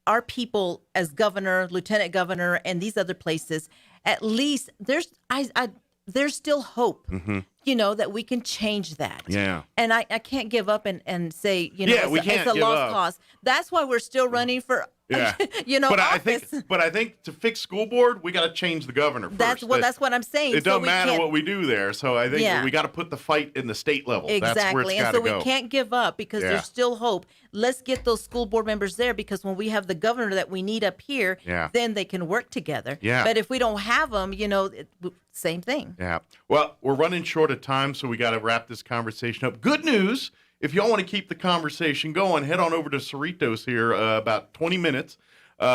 Speaker 23: our people as governor, lieutenant governor, and these other places, at least there's still hope, that we can change that.
Speaker 2: Yeah.
Speaker 23: And I can't give up and say, it's a lost cause. That's why we're still running for.
Speaker 2: Yeah, but I think to fix school board, we got to change the governor first.
Speaker 23: That's what I'm saying.
Speaker 2: It doesn't matter what we do there. So I think we got to put the fight in the state level.
Speaker 23: Exactly,
Speaker 2: that's where it's
Speaker 23: and so
Speaker 2: go.
Speaker 23: we can't give up because there's still hope. Let's get those school board members there because when we have the governor that we need up here, then they can work together.
Speaker 2: Yeah.
Speaker 23: But if we don't have them, same thing.
Speaker 2: Yeah. Well, we're running short of time, so we got to wrap this conversation up. Good news. If y'all want to keep the conversation going, head on over to Cerritos here about 20 minutes. We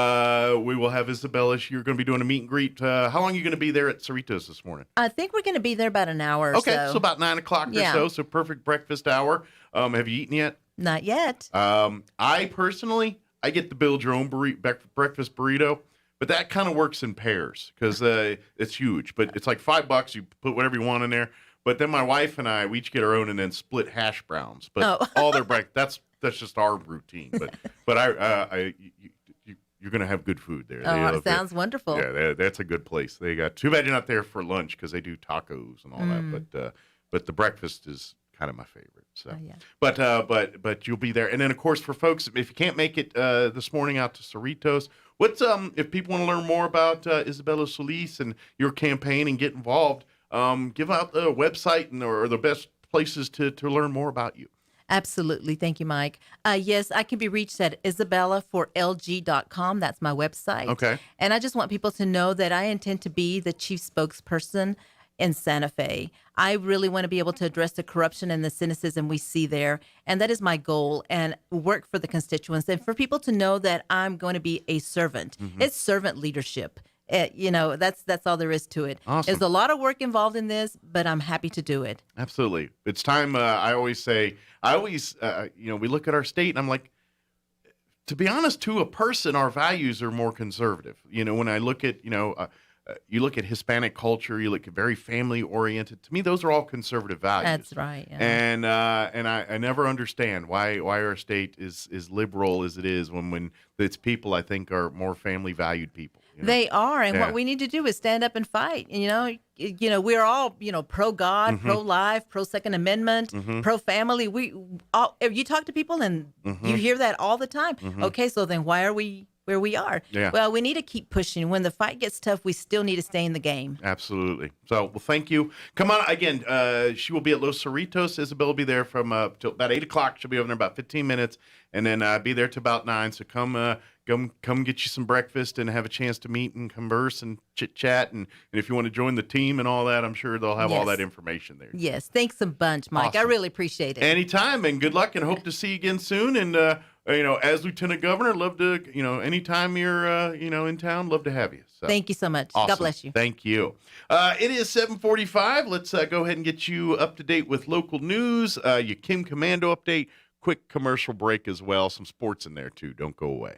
Speaker 2: will have Isabella. You're going to be doing a meet and greet. How long are you going to be there at Cerritos this morning?
Speaker 23: I think we're going to be there about an hour or so.
Speaker 2: Okay, so about 9 o'clock or so. So perfect breakfast hour. Have you eaten yet?
Speaker 23: Not yet.
Speaker 2: I personally, I get the build your own breakfast burrito, but that kind of works in pairs because it's huge. But it's like $5. You put whatever you want in there. But then my wife and I, we each get our own and then split hash browns. But all their breakfast, that's just our routine. But you're going to have good food there.
Speaker 23: Oh, sounds wonderful.
Speaker 2: Yeah, that's a good place. They got too bad you're not there for lunch because they do tacos and all that. But the breakfast is kind of my favorite. So,
Speaker 23: yeah.
Speaker 2: But you'll be there. And then, of course, for folks, if you can't make it this morning out to Cerritos, what's if people want to learn more about Isabella Solis and your campaign and get involved, give out the website or the best places to learn more about you.
Speaker 23: Absolutely. Thank you, Mike. Yes, I can be reached at isabellaforlg.com. That's my website.
Speaker 2: Okay.
Speaker 23: And I just want people to know that I intend to be the chief spokesperson in Santa Fe. I really want to be able to address the corruption and the cynicism we see there. And that is my goal, and work for the constituents. And for people to know that I'm going to be a servant.
Speaker 2: Mm-hmm.
Speaker 23: It's servant leadership. That's all there is to it.
Speaker 2: Awesome.
Speaker 23: There's a lot of work involved in this, but I'm happy to do it.
Speaker 2: Absolutely. It's time. I always say, we look at our state and I'm like, to be honest, to a person, our values are more conservative. When I look at, you look at Hispanic culture, you look at very family oriented. To me, those are all conservative values.
Speaker 23: That's right. Yeah.
Speaker 2: And I never understand why our state is liberal as it is when its people, I think, are more family valued people.
Speaker 23: They are, and what we need to do is stand up and fight. We're all, pro God,
Speaker 2: Mm-hmm.
Speaker 23: pro life, pro Second Amendment,
Speaker 2: Mhm.
Speaker 23: pro family. If you talk to people and
Speaker 2: Mhm.
Speaker 23: you hear that all the time.
Speaker 2: Mhm.
Speaker 23: Okay, so then why are we where we are?
Speaker 2: Yeah.
Speaker 23: Well, we need to keep pushing. When the fight gets tough, we still need to stay in the game.
Speaker 2: Absolutely. So, well, thank you. Come on again. She will be at Los Cerritos. Isabel will be there from till about 8:00. She'll be over there about 15 minutes, and then be there till about 9. So come get you some breakfast and have a chance to meet and converse and chit chat. And if you want to join the team and all that, I'm sure they'll have all
Speaker 23: Yes.
Speaker 2: that information there.
Speaker 23: Yes, thanks a bunch, Mike. I
Speaker 2: Awesome.
Speaker 23: really appreciate it.
Speaker 2: Anytime, and good luck, and hope to see you again soon. And as Lieutenant Governor, love to anytime you're in town, love to have you. So.
Speaker 23: Thank you so much.
Speaker 2: Awesome.
Speaker 23: God bless you.
Speaker 2: Thank you. It is 7:45. Let's go ahead and get you up to date with local news. Your Kim Commando update. Quick commercial break as well. Some sports in there too. Don't go away.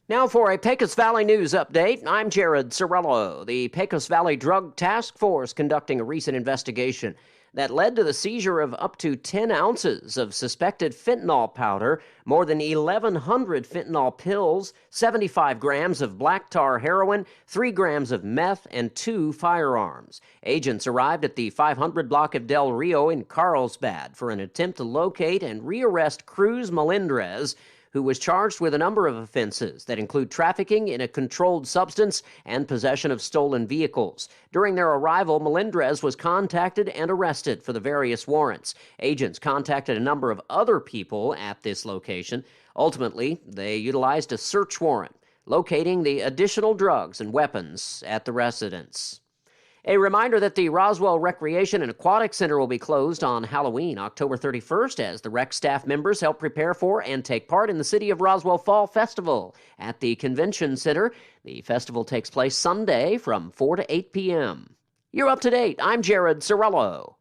Speaker 1: Now for a Pecos Valley News update, I'm Jared Cirillo. The Pecos Valley Drug Task Force conducting a recent investigation that led to the seizure of up to 10 ounces of suspected fentanyl powder, more than 1,100 fentanyl pills, 75 grams of black tar heroin, 3 grams of meth, and 2 firearms. Agents arrived at the 500 block of Del Rio in Carlsbad for an attempt to locate and rearrest Cruz Melendrez, who was charged with a number of offenses that include trafficking in a controlled substance and possession of stolen vehicles. During their arrival, Melendrez was contacted and arrested for the various warrants. Agents contacted a number of other people at this location. Ultimately, they utilized a search warrant, locating the additional drugs and weapons at the residence. A reminder that the Roswell Recreation and Aquatic Center will be closed on Halloween, October 31st, as the rec staff members help prepare for and take part in the City of Roswell Fall Festival at the Convention Center. The festival takes place Sunday from 4 to 8 p.m. You're up to date. I'm Jared Cirillo.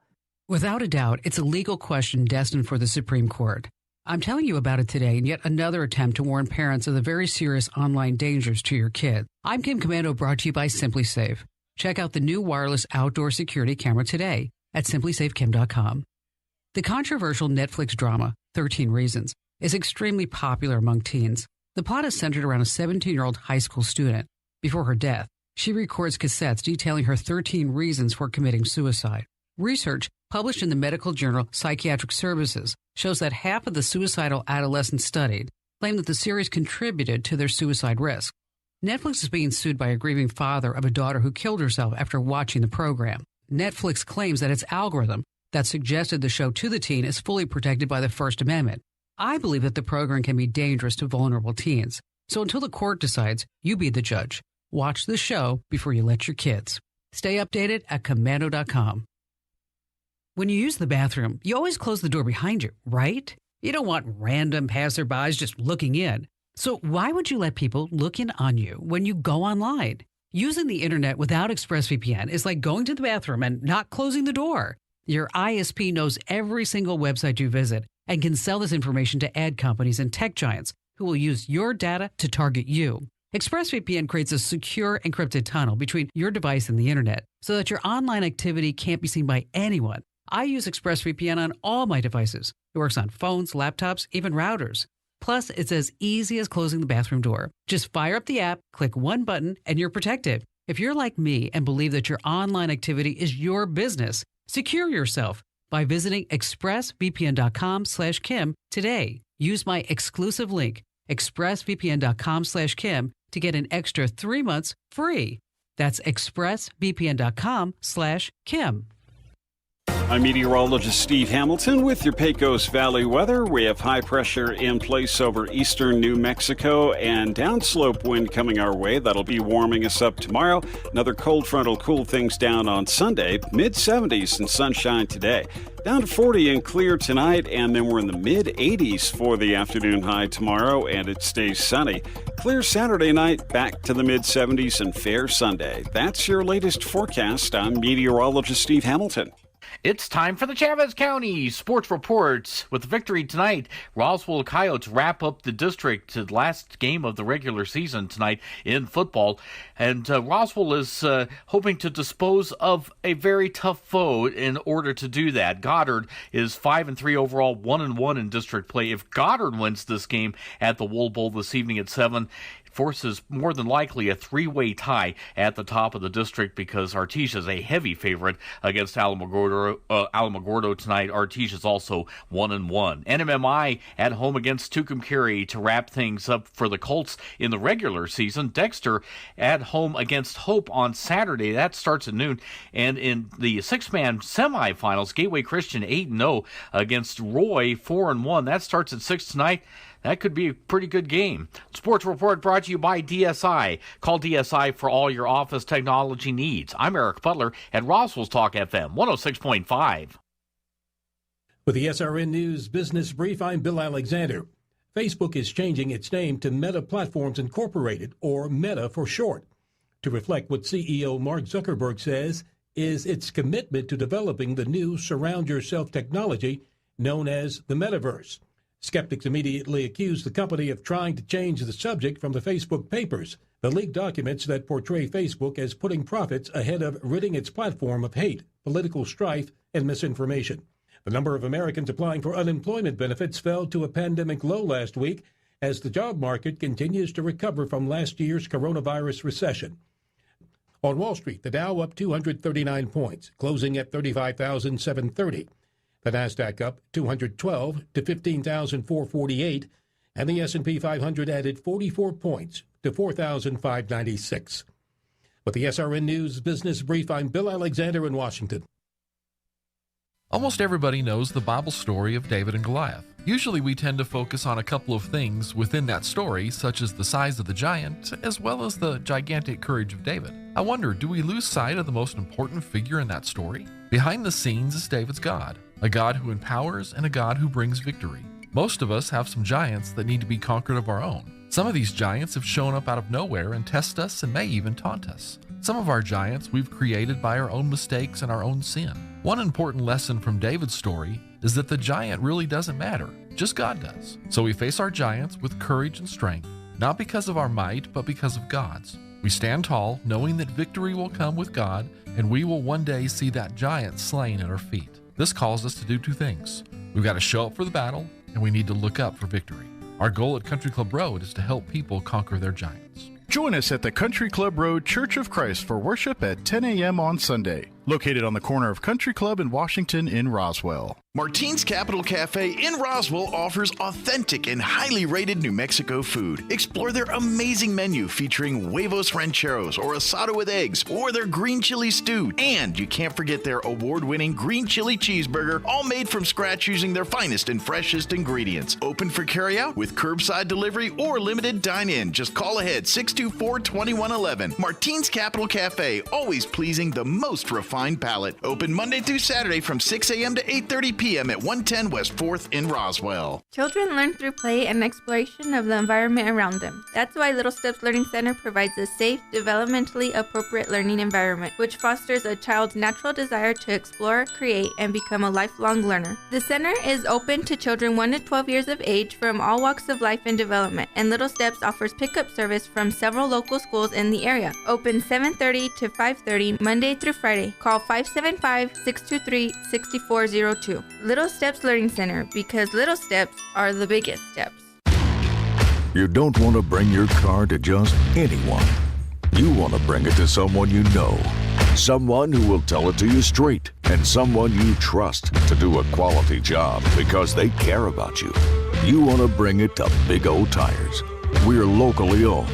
Speaker 5: Without a doubt, it's a legal question destined for the Supreme Court. I'm telling you about it today in yet another attempt to warn parents of the very serious online dangers to your kid. I'm Kim Commando, brought to you by SimpliSafe. Check out the new wireless outdoor security camera today at simplysafekim.com. The controversial Netflix drama, 13 Reasons, is extremely popular among teens. The plot is centered around a 17-year-old high school student. Before her death, she records cassettes detailing her 13 reasons for committing suicide. Research published in the medical journal Psychiatric Services shows that half of the suicidal adolescents studied claim that the series contributed to their suicide risk. Netflix is being sued by a grieving father of a daughter who killed herself after watching the program. Netflix claims that its algorithm that suggested the show to the teen is fully protected by the First Amendment. I believe that the program can be dangerous to vulnerable teens. So until the court decides, you be the judge. Watch the show before you let your kids. Stay updated at commando.com. When you use the bathroom, you always close the door behind you, right? You don't want random passerbys just looking in. So why would you let people look in on you when you go online? Using the internet without ExpressVPN is like going to the bathroom and not closing the door. Your ISP knows every single website you visit and can sell this information to ad companies and tech giants who will use your data to target you. ExpressVPN creates a secure encrypted tunnel between your device and the internet so that your online activity can't be seen by anyone. I use ExpressVPN on all my devices. It works on phones, laptops, even routers. Plus, it's as easy as closing the bathroom door. Just fire up the app, click one button, and you're protected. If you're like me and believe that your online activity is your business, secure yourself by visiting expressvpn.com/Kim today. Use my exclusive link, expressvpn.com/Kim, to get an extra 3 months free. That's expressvpn.com/Kim.
Speaker 16: I'm meteorologist Steve Hamilton with your Pecos Valley weather. We have high pressure in place over eastern New Mexico and downslope wind coming our way. That'll be warming us up tomorrow. Another cold front will cool things down on Sunday. Mid-70s and sunshine today. Down to 40 and clear tonight, and then we're in the mid-80s for the afternoon high tomorrow, and it stays sunny. Clear Saturday night, back to the mid-70s and fair Sunday. That's your latest forecast. I'm meteorologist Steve Hamilton.
Speaker 6: It's time for the Chavez County Sports Reports. With the victory tonight, Roswell Coyotes wrap up the district last game of the regular season tonight in football. And Roswell is hoping to dispose of a very tough foe in order to do that. Goddard is 5-3 overall, 1-1 in district play. If Goddard wins this game at the Wool Bowl this evening at 7, forces more than likely a three-way tie at the top of the district because Artesia is a heavy favorite against Alamogordo tonight. Artesia is also 1-1. NMMI at home against Tucumcari to wrap things up for the Colts in the regular season. Dexter at home against Hope on Saturday. That starts at noon. And in the six-man semifinals, Gateway Christian 8-0 against Roy 4-1. That starts at 6 tonight. That could be a pretty good game. Sports Report brought to you by DSI. Call DSI for all your office technology needs. I'm Eric Butler at Roswell Talk FM 106.5.
Speaker 7: With the SRN News Business Brief, I'm Bill Alexander. Facebook is changing its name to Meta Platforms Incorporated, or Meta for short, to reflect what CEO Mark Zuckerberg says is its commitment to developing the new surround yourself technology known as the metaverse. Skeptics immediately accused the company of trying to change the subject from the Facebook papers, the leaked documents that portray Facebook as putting profits ahead of ridding its platform of hate, political strife, and misinformation. The number of Americans applying for unemployment benefits fell to a pandemic low last week as the job market continues to recover from last year's coronavirus recession. On Wall Street, the Dow up 239 points, closing at 35,730. The Nasdaq up 212 to 15,448, and the S&P 500 added 44 points to 4,596. With the SRN News Business Brief, I'm Bill Alexander in Washington.
Speaker 8: Almost everybody knows the Bible story of David and Goliath. Usually we tend to focus on a couple of things within that story, such as the size of the giant, as well as the gigantic courage of David. I wonder, do we lose sight of the most important figure in that story? Behind the scenes is David's God, a God who empowers and a God who brings victory. Most of us have some giants that need to be conquered of our own. Some of these giants have shown up out of nowhere and test us and may even taunt us. Some of our giants we've created by our own mistakes and our own sin. One important lesson from David's story is that the giant really doesn't matter, just God does. So we face our giants with courage and strength, not because of our might, but because of God's. We stand tall, knowing that victory will come with God, and we will one day see that giant slain at our feet. This calls us to do two things. We've got to show up for the battle, and we need to look up for victory. Our goal at Country Club Road is to help people conquer their giants.
Speaker 20: Join us at the Country Club Road Church of Christ for worship at 10 a.m. on Sunday. Located on the corner of Country Club and Washington in Roswell. Martine's Capital Cafe in Roswell offers authentic and highly rated New Mexico food. Explore their amazing menu featuring huevos rancheros or asado with eggs or their green chili stew. And you can't forget their award-winning green chili cheeseburger, all made from scratch using their finest and freshest ingredients. Open for carryout with curbside delivery or limited dine-in. Just call ahead 624-2111. Martine's Capital Cafe, always pleasing the most refined palate. Open Monday through Saturday from 6 a.m. to 8:30 p.m. at 110 West 4th in Roswell.
Speaker 24: Children learn through play and exploration of the environment around them. That's why Little Steps Learning Center provides a safe, developmentally appropriate learning environment, which fosters a child's natural desire to explore, create, and become a lifelong learner. The center is open to children 1 to 12 years of age from all walks of life and development, and Little Steps offers pickup service from several local schools in the area. Open 7:30 to 5:30 Monday through Friday. Call 575-623-6402. Little Steps Learning Center, because little steps are the biggest steps.
Speaker 25: You don't want to bring your car to just anyone. You want to bring it to someone you know. Someone who will tell it to you straight, and someone you trust to do a quality job because they care about you. You want to bring it to Big O Tires. We're locally owned,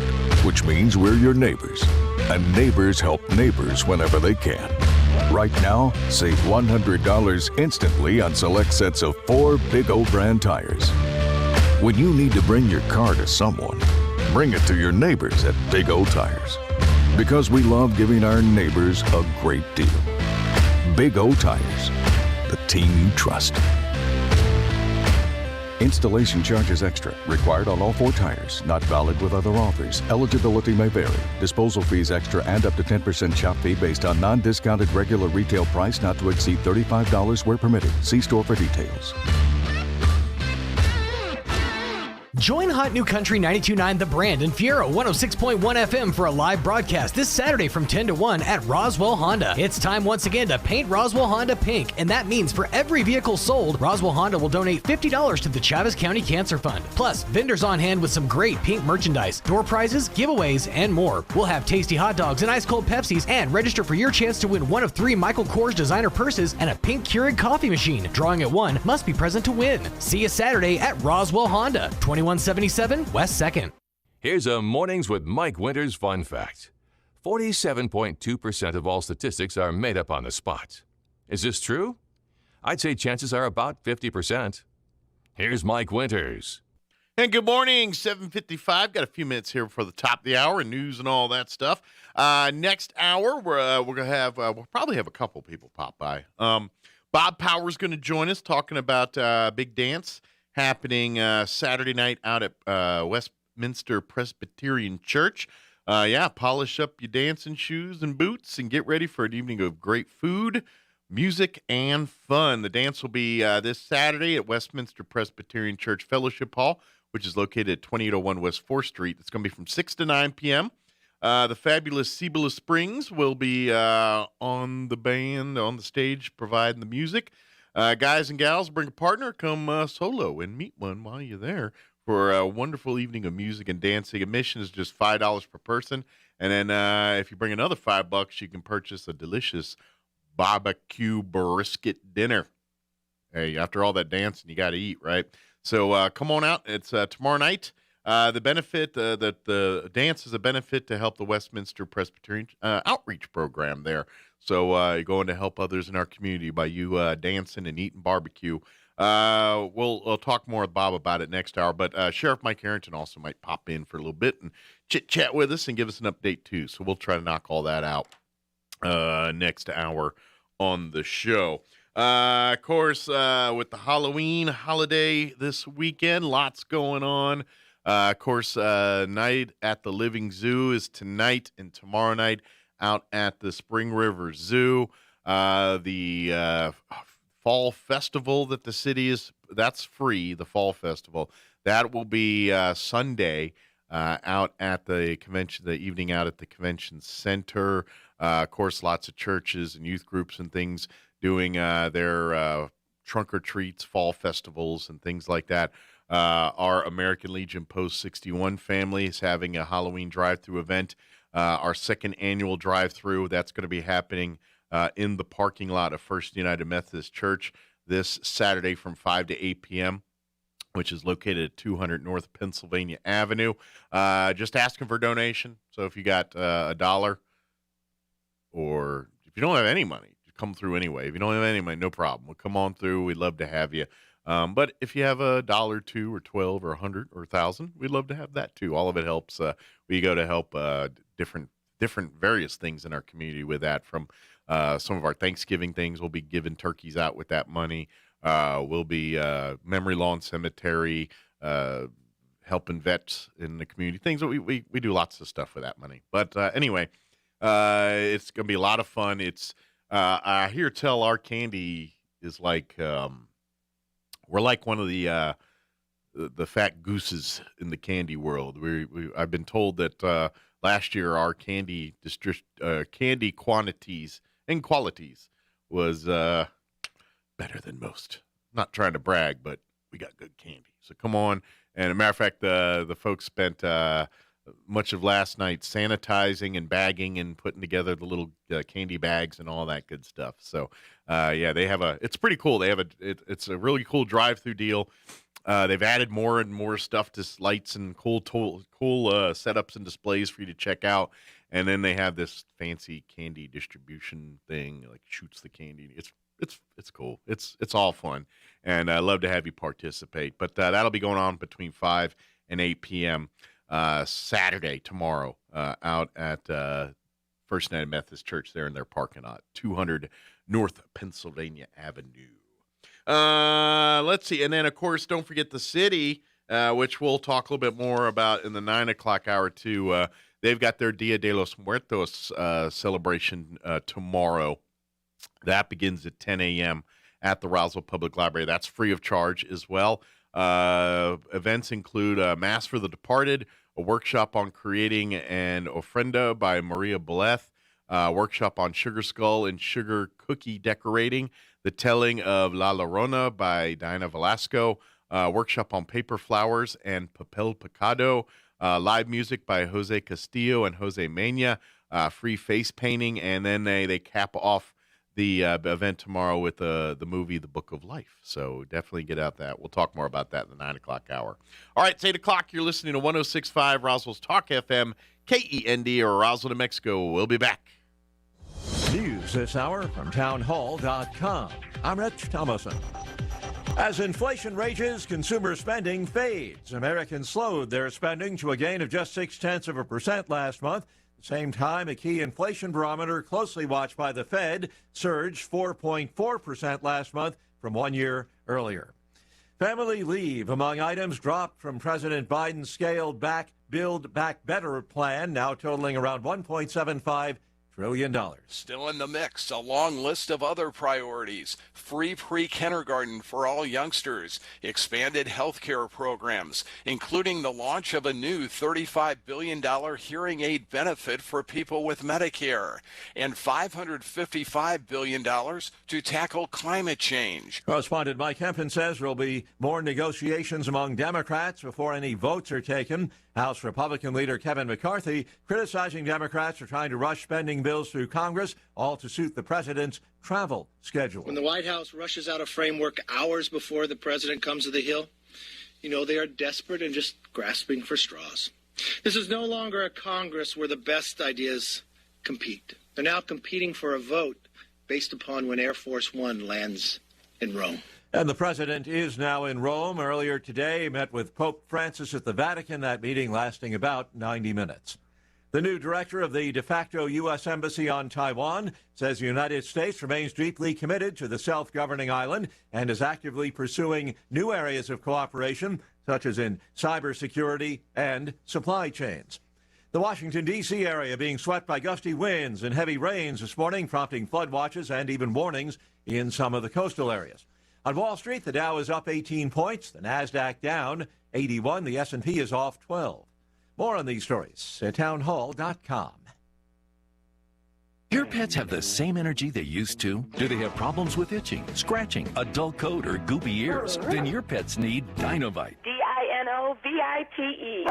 Speaker 25: which means we're your neighbors. And neighbors help neighbors whenever they can. Right now, save $100 instantly on select sets of 4 Big O brand tires. When you need to bring your car to someone, bring it to your neighbors at Big O Tires. Because we love giving our neighbors a great deal. Big O Tires, the team you trust. Installation charges extra. Required on all 4 tires. Not valid with other offers. Eligibility may vary. Disposal fees extra and up to 10% shop fee based on non-discounted regular retail price not to exceed $35 where permitted. See store for details.
Speaker 17: Join Hot New Country 92.9 The Brand and Fiero 106.1 FM for a live broadcast this Saturday from 10 to 1 at Roswell Honda. It's time once again to paint Roswell Honda pink, and that means for every vehicle sold, Roswell Honda will donate $50 to the Chaves County Cancer Fund. Plus, vendors on hand with some great pink merchandise, door prizes, giveaways, and more. We'll have tasty hot dogs and ice-cold Pepsis, and register for your chance to win one of 3 Michael Kors designer purses and a pink Keurig coffee machine. Drawing at 1 must be present to win. See you Saturday at Roswell Honda, 2177 West 2nd.
Speaker 22: Here's a Mornings with Mike Winters fun fact. 47.2% of all statistics are made up on the spot. Is this true? I'd say chances are about 50%. Here's Mike Winters.
Speaker 2: And good morning, 7:55. Got a few minutes here before the top of the hour and news and all that stuff. Next hour, we're gonna have we'll probably have a couple people pop by. Bob Power's going to join us talking about big dance happening Saturday night out at Westminster Presbyterian Church. Polish up your dancing shoes and boots and get ready for an evening of great food, music, and fun. The dance will be this Saturday at Westminster Presbyterian Church Fellowship Hall, which is located at 2801 West 4th Street. It's going to be from 6 to 9 p.m. The fabulous Cibola Springs will be on the stage, providing the music. Guys and gals, bring a partner, come solo and meet one while you're there for a wonderful evening of music and dancing. Admission is just $5 per person. And then if you bring another $5, you can purchase a delicious barbecue brisket dinner. Hey, after all that dancing, you got to eat, right? So come on out. It's tomorrow night. The benefit that the dance is a benefit to help the Westminster Presbyterian outreach program there. So you're going to help others in our community by you dancing and eating barbecue. We'll talk more with Bob about it next hour, but Sheriff Mike Harrington also might pop in for a little bit and chit-chat with us and give us an update too. So we'll try to knock all that out next hour on the show. Of course, with the Halloween holiday this weekend, lots going on. Of course, night at the Living Zoo is tonight and tomorrow night out at the Spring River Zoo. The Fall Festival that the city that's free, the Fall Festival. That will be Sunday out at the convention, the evening out at the convention center. Of course, lots of churches and youth groups and things doing their trunk or treats, fall festivals, and things like that. Our American Legion Post 61 family is having a Halloween drive-through event. Our second annual drive-through, that's going to be happening in the parking lot of First United Methodist Church this Saturday from 5 to 8 p.m., which is located at 200 North Pennsylvania Avenue. Just asking for a donation. So if you got $1 or if you don't have any money, come through anyway. If you don't have any money, no problem. We'll come on through. We'd love to have you. But if you have $1, $2, or $12, or $100, or $1,000, we'd love to have that too. All of it helps. We go to help different various things in our community with that. From some of our Thanksgiving things, we'll be giving turkeys out with that money. We'll be Memory Lawn Cemetery, helping vets in the community. Things that we do lots of stuff with that money. But anyway, it's gonna be a lot of fun. It's I hear tell our candy is like. We're like one of the fat gooses in the candy world. I've been told that last year our candy quantities and qualities was better than most. Not trying to brag, but we got good candy. So come on. And as a matter of fact, the folks spent much of last night sanitizing and bagging and putting together the little candy bags and all that good stuff. So, they have it's pretty cool. They have it's a really cool drive-through deal. They've added more and more stuff to lights and cool setups and displays for you to check out. And then they have this fancy candy distribution thing, like shoots the candy. It's cool. It's all fun, and I love to have you participate. But that'll be going on between 5 and 8 p.m. Saturday, tomorrow, out at First United Methodist Church there in their parking lot, 200 North Pennsylvania Avenue. Let's see. And then, of course, don't forget the city, which we'll talk a little bit more about in the 9 o'clock hour, too. They've got their Dia de los Muertos celebration tomorrow. That begins at 10 a.m. at the Roswell Public Library. That's free of charge as well. Events include a Mass for the Departed, a workshop on creating an ofrenda by Maria Beleth, a workshop on sugar skull and sugar cookie decorating, the telling of La Llorona by Diana Velasco, a workshop on paper flowers and papel picado, live music by Jose Castillo and Jose Mena, free face painting, and then they cap off the event tomorrow with the movie The Book of Life. So definitely get out that. We'll talk more about that in the 9 o'clock hour. All right, it's 8 o'clock. You're listening to 106.5 Roswell's Talk FM, KEND, or Roswell, New Mexico. We'll be back.
Speaker 4: News this hour from townhall.com. I'm Rich Thomason. As inflation rages, consumer spending fades. Americans slowed their spending to a gain of just 0.6% last month. At the same time, a key inflation barometer closely watched by the Fed surged 4.4% last month from 1 year earlier. Family leave among items dropped from President Biden's scaled back Build Back Better plan, now totaling around $1.75 trillion.
Speaker 9: Still in the mix, a long list of other priorities: free pre-kindergarten for all youngsters, expanded health care programs, including the launch of a new $35 billion hearing aid benefit for people with Medicare, and $555 billion to tackle climate change.
Speaker 4: Correspondent Mike Hempen says there will be more negotiations among Democrats before any votes are taken. House Republican leader Kevin McCarthy criticizing Democrats for trying to rush spending bills through Congress, all to suit the president's travel schedule.
Speaker 10: When the White House rushes out a framework hours before the president comes to the Hill, they are desperate and just grasping for straws. This is no longer a Congress where the best ideas compete. They're now competing for a vote based upon when Air Force One lands in Rome.
Speaker 4: And the president is now in Rome. Earlier today, he met with Pope Francis at the Vatican, that meeting lasting about 90 minutes. The new director of the de facto U.S. Embassy on Taiwan says the United States remains deeply committed to the self-governing island and is actively pursuing new areas of cooperation, such as in cybersecurity and supply chains. The Washington, D.C. area being swept by gusty winds and heavy rains this morning, prompting flood watches and even warnings in some of the coastal areas. On Wall Street, the Dow is up 18 points, the Nasdaq down 81, the S&P is off 12. More on these stories at townhall.com.
Speaker 11: Your pets have the same energy they used to? Do they have problems with itching, scratching, a dull coat, or goopy ears? Then your pets need Dinovite.
Speaker 14: DINOVITE.com.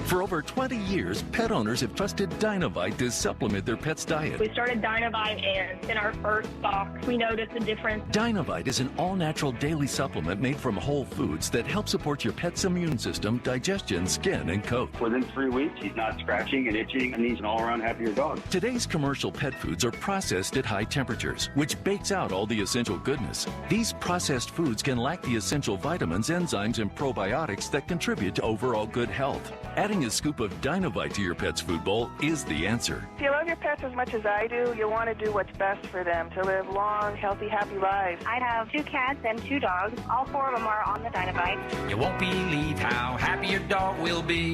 Speaker 11: For over 20 years, pet owners have trusted Dinovite to supplement their pet's diet.
Speaker 14: We started Dinovite, and in our first box, we noticed a difference.
Speaker 11: Dinovite is an all-natural daily supplement made from whole foods that help support your pet's immune system, digestion, skin, and coat.
Speaker 26: Within 3 weeks, he's not scratching and itching, and he's an all-around happier dog.
Speaker 11: Today's commercial pet foods are processed at high temperatures, which bakes out all the essential goodness. These processed foods can lack the essential vitamins, enzymes, and probiotics that contribute to overall good health. Adding a scoop of Dinovite to your pet's food bowl is the answer.
Speaker 14: If you love your pets as much as I do, you'll want to do what's best for them to live long, healthy, happy lives.
Speaker 27: I have 2 cats and 2 dogs. All 4 of them are on the Dinovite.
Speaker 28: You won't believe how happy your dog will be.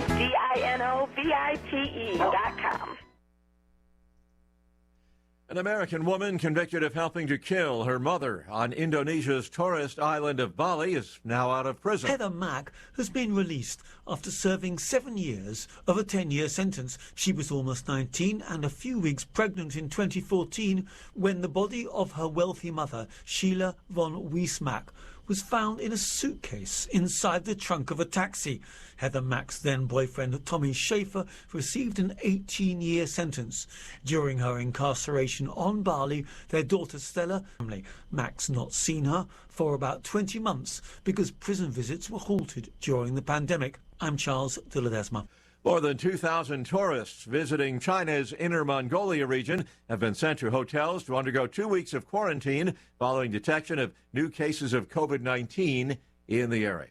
Speaker 14: DINOVITE.com.
Speaker 4: An American woman convicted of helping to kill her mother on Indonesia's tourist island of Bali is now out of prison.
Speaker 29: Heather Mack has been released after serving 7 years of a 10-year sentence. She was almost 19 and a few weeks pregnant in 2014 when the body of her wealthy mother, Sheila von Wiesmack, was found in a suitcase inside the trunk of a taxi. Heather Mack's then-boyfriend Tommy Schaefer received an 18-year sentence. During her incarceration on Bali, their daughter Stella, Mack's not seen her for about 20 months because prison visits were halted during the pandemic. I'm Charles de Ledesma.
Speaker 4: More than 2,000 tourists visiting China's Inner Mongolia region have been sent to hotels to undergo 2 weeks of quarantine following detection of new cases of COVID-19 in the area.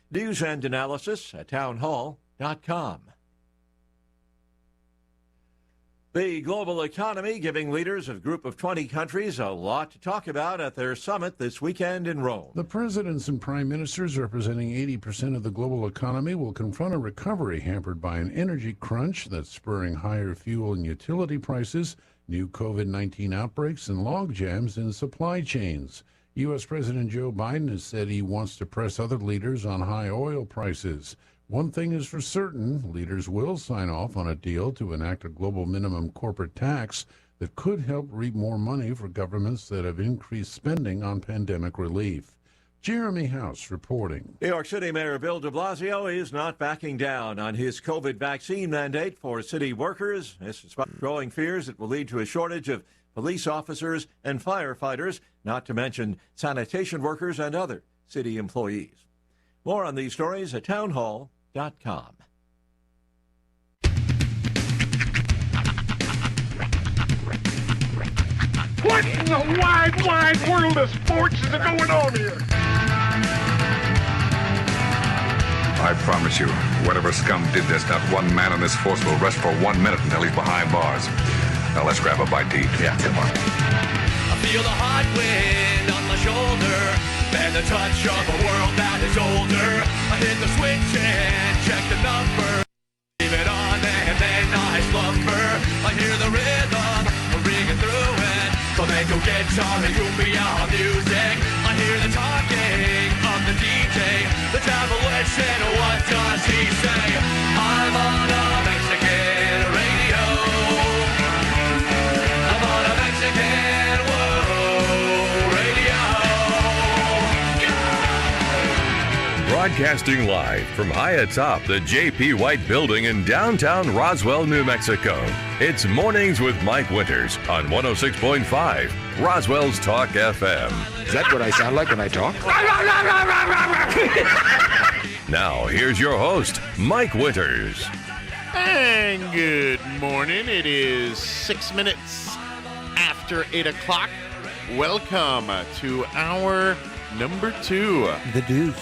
Speaker 4: News and analysis at townhall.com. The global economy giving leaders of a group of 20 countries a lot to talk about at their summit this weekend in Rome.
Speaker 1: The presidents and prime ministers representing 80% of the global economy will confront a recovery hampered by an energy crunch that's spurring higher fuel and utility prices, new COVID-19 outbreaks, and log jams in supply chains. U.S. President Joe Biden has said he wants to press other leaders on high oil prices. One thing is for certain, leaders will sign off on a deal to enact a global minimum corporate tax that could help reap more money for governments that have increased spending on pandemic relief. Jeremy House reporting.
Speaker 4: New York City Mayor Bill de Blasio is not backing down on his COVID vaccine mandate for city workers. This is growing fears it will lead to a shortage of police officers and firefighters, not to mention sanitation workers and other city employees. More on these stories at townhall.com.
Speaker 3: What in the wide, wide world of sports is going on here?
Speaker 12: I promise you, whatever scum did this, not one man in this force will rest for 1 minute until he's behind bars. Now let's grab a bite to eat. Yeah, come on.
Speaker 13: I feel the hot wind on my shoulder and the touch of a world that is older. I hit the switch and check the number. Leave it on and then I slumber. I hear the rhythm ringing through it. Flamenco guitar and cumbia music. I hear the talking of the DJ. The demolition, what does he say? I'm on a Mexican radio. I'm on a Mexican radio.
Speaker 22: Broadcasting live from high atop the J.P. White Building in downtown Roswell, New Mexico. It's Mornings with Mike Winters on 106.5 Roswell's Talk FM.
Speaker 15: Is that what I sound like when I talk?
Speaker 22: Now, here's your host, Mike Winters.
Speaker 2: And good morning. It is 6 minutes after 8 o'clock. Welcome to hour number 2.
Speaker 18: The Deuce.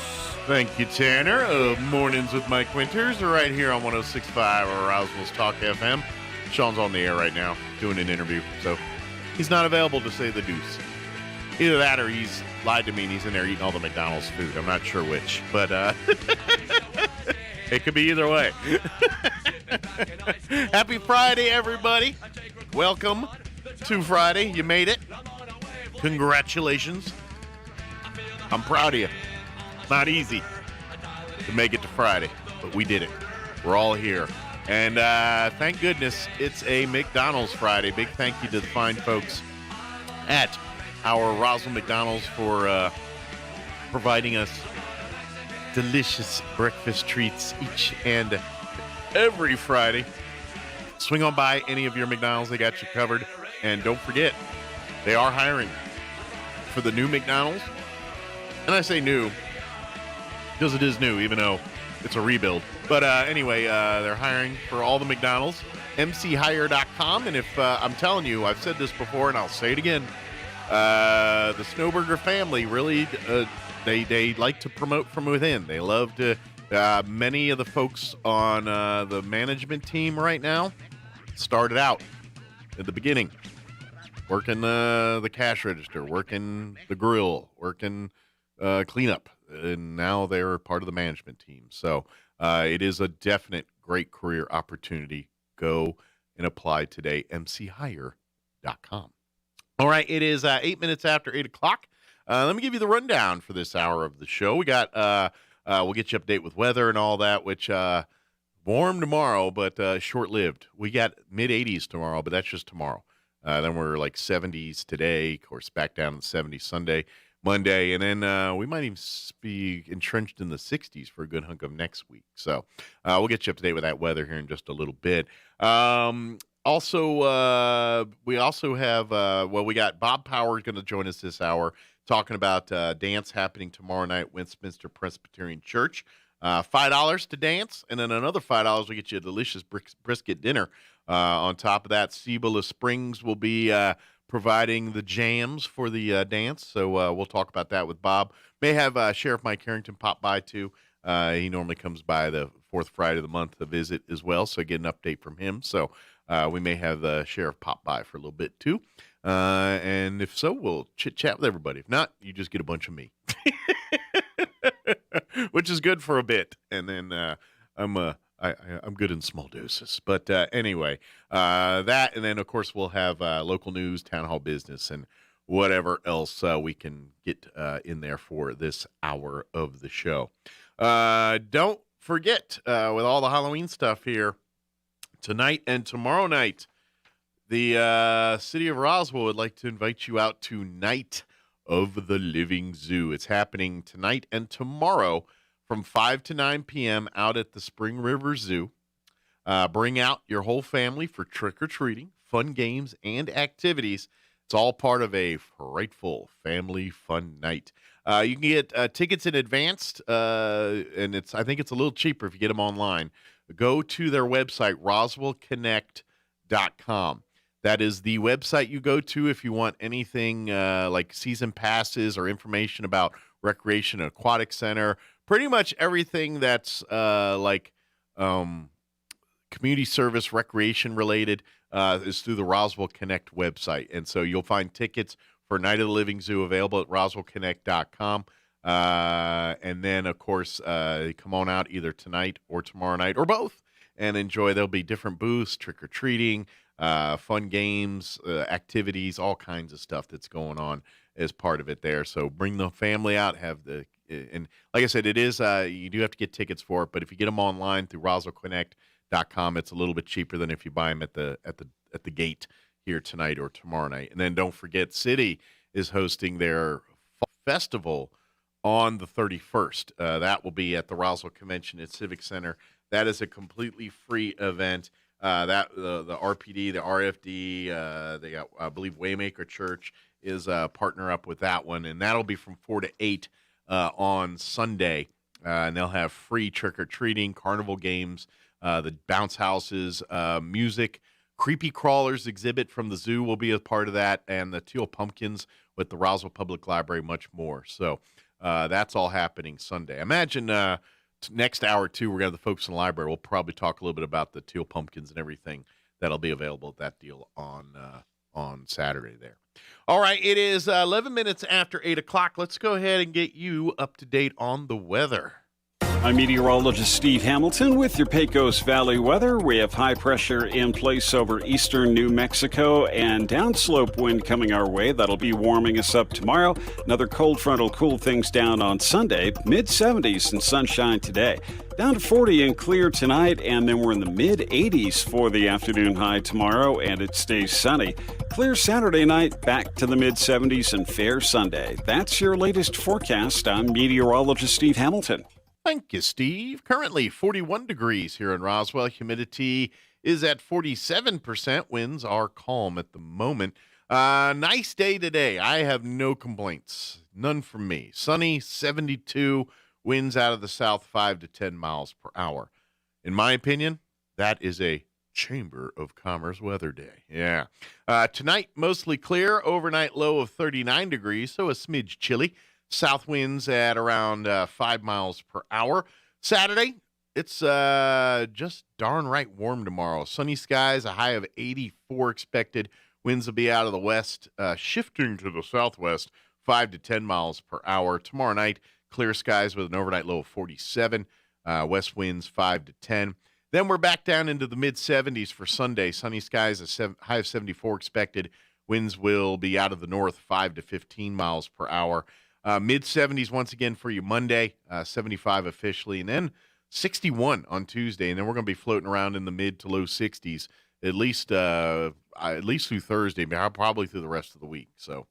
Speaker 2: Thank you, Tanner, of Mornings with Mike Winters, right here on 106.5 Roswell's Talk FM. Sean's on the air right now doing an interview, so he's not available to say the deuce. Either that or he's lied to me and he's in there eating all the McDonald's food. I'm not sure which, but it could be either way. Happy Friday, everybody. Welcome to Friday. You made it. Congratulations. I'm proud of you. Not easy to make it to Friday, but we did it. We're all here. And thank goodness it's a McDonald's Friday. Big thank you to the fine folks at our Roswell McDonald's for providing us delicious breakfast treats each and every Friday. Swing on by any of your McDonald's. They got you covered. And don't forget, they are hiring for the new McDonald's. And I say new because it is new, even though it's a rebuild. But anyway, they're hiring for all the McDonald's. mchire.com. And if I'm telling you, I've said this before and I'll say it again, the Snowburger family really, they like to promote from within. They love to, many of the folks on the management team right now started out at the beginning, working the cash register, working the grill, working cleanup. And now they're part of the management team. So it is a definite great career opportunity. Go and apply today, mchire.com. All right, it is 8 minutes after 8 o'clock. Let me give you the rundown for this hour of the show. We got, we'll get you update with weather and all that, which warm tomorrow, but short-lived. We got mid-80s tomorrow, but that's just tomorrow. Then we're like 70s today, of course, back down to the 70s Sunday. Monday. And then we might even be entrenched in the 60s for a good hunk of next week. So we'll get you up to date with that weather here in just a little bit. Also, we also have, we got Bob Power going to join us this hour talking about dance happening tomorrow night at Westminster Presbyterian Church. $5 to dance, and then another $5 will get you a delicious brisket dinner. On top of that, Cibola Springs will be providing the jams for the dance, so we'll talk about that with Bob. May have Sheriff Mike Harrington pop by, too. He normally comes by the fourth Friday of the month to visit as well, so get an update from him. So we may have the sheriff pop by for a little bit, too. And if so, we'll chit-chat with everybody. If not, you just get a bunch of me. Which is good for a bit. And then I'm good in small doses. But anyway, that, and then, of course, we'll have local news, town hall business, and whatever else we can get in there for this hour of the show. Don't forget, with all the Halloween stuff here, tonight and tomorrow night, the city of Roswell would like to invite you out to Night of the Living Zoo. It's happening tonight and tomorrow from 5 to 9 p.m. out at the Spring River Zoo. Bring out your whole family for trick-or-treating, fun games, and activities. It's all part of a frightful family fun night. You can get tickets in advance, and I think it's a little cheaper if you get them online. Go to their website, roswellconnect.com. That is the website you go to if you want anything like season passes or information about Recreation and Aquatic Center. Pretty much everything that's community service, recreation related is through the Roswell Connect website. And so you'll find tickets for Night of the Living Zoo available at roswellconnect.com. And then, of course, come on out either tonight or tomorrow night or both and enjoy. There'll be different booths, trick-or-treating, fun games, activities, all kinds of stuff that's going on as part of it there. So bring the family out, and like I said, it is, you do have to get tickets for it, but if you get them online through roswellconnect.com, it's a little bit cheaper than if you buy them at the gate here tonight or tomorrow night. And then don't forget, City is hosting their festival on the 31st. That will be at the Roswell Convention and Civic Center. That is a completely free event. That the RPD, the RFD, they got, I believe, Waymaker Church is partner up with that one, and that'll be from 4 to 8 on Sunday. And they'll have free trick-or-treating, carnival games, the bounce houses, music. Creepy Crawlers exhibit from the zoo will be a part of that, and the Teal Pumpkins with the Roswell Public Library, much more. So that's all happening Sunday. Imagine next hour, too, we're going to have the folks in the library. We'll probably talk a little bit about the Teal Pumpkins and everything that'll be available at that deal on Saturday there. All right, it is 11 minutes after 8 o'clock. Let's go ahead and get you up to date on the weather.
Speaker 5: I'm meteorologist Steve Hamilton with your Pecos Valley weather. We have high pressure in place over eastern New Mexico and downslope wind coming our way. That'll be warming us up tomorrow. Another cold front will cool things down on Sunday. Mid-70s and sunshine today. Down to 40 and clear tonight, and then we're in the mid-80s for the afternoon high tomorrow, and it stays sunny. Clear Saturday night, back to the mid-70s and fair Sunday. That's your latest forecast. I'm meteorologist Steve Hamilton.
Speaker 2: Thank you, Steve. Currently 41 degrees here in Roswell. Humidity is at 47%. Winds are calm at the moment. Nice day today. I have no complaints. None from me. Sunny, 72. Winds out of the south, 5 to 10 miles per hour. In my opinion, that is a Chamber of Commerce weather day. Yeah. Tonight, mostly clear. Overnight low of 39 degrees, so a smidge chilly. South winds at around 5 miles per hour. Saturday, it's just darn right warm tomorrow. Sunny skies, a high of 84 expected. Winds will be out of the west, shifting to the southwest, 5 to 10 miles per hour. Tomorrow night, clear skies with an overnight low of 47. West winds 5 to 10. Then we're back down into the mid-70s for Sunday. Sunny skies, a high of 74 expected. Winds will be out of the north, 5 to 15 miles per hour. Mid-70s once again for you Monday, 75 officially, and then 61 on Tuesday. And then we're going to be floating around in the mid to low 60s at least through Thursday, probably through the rest of the week. So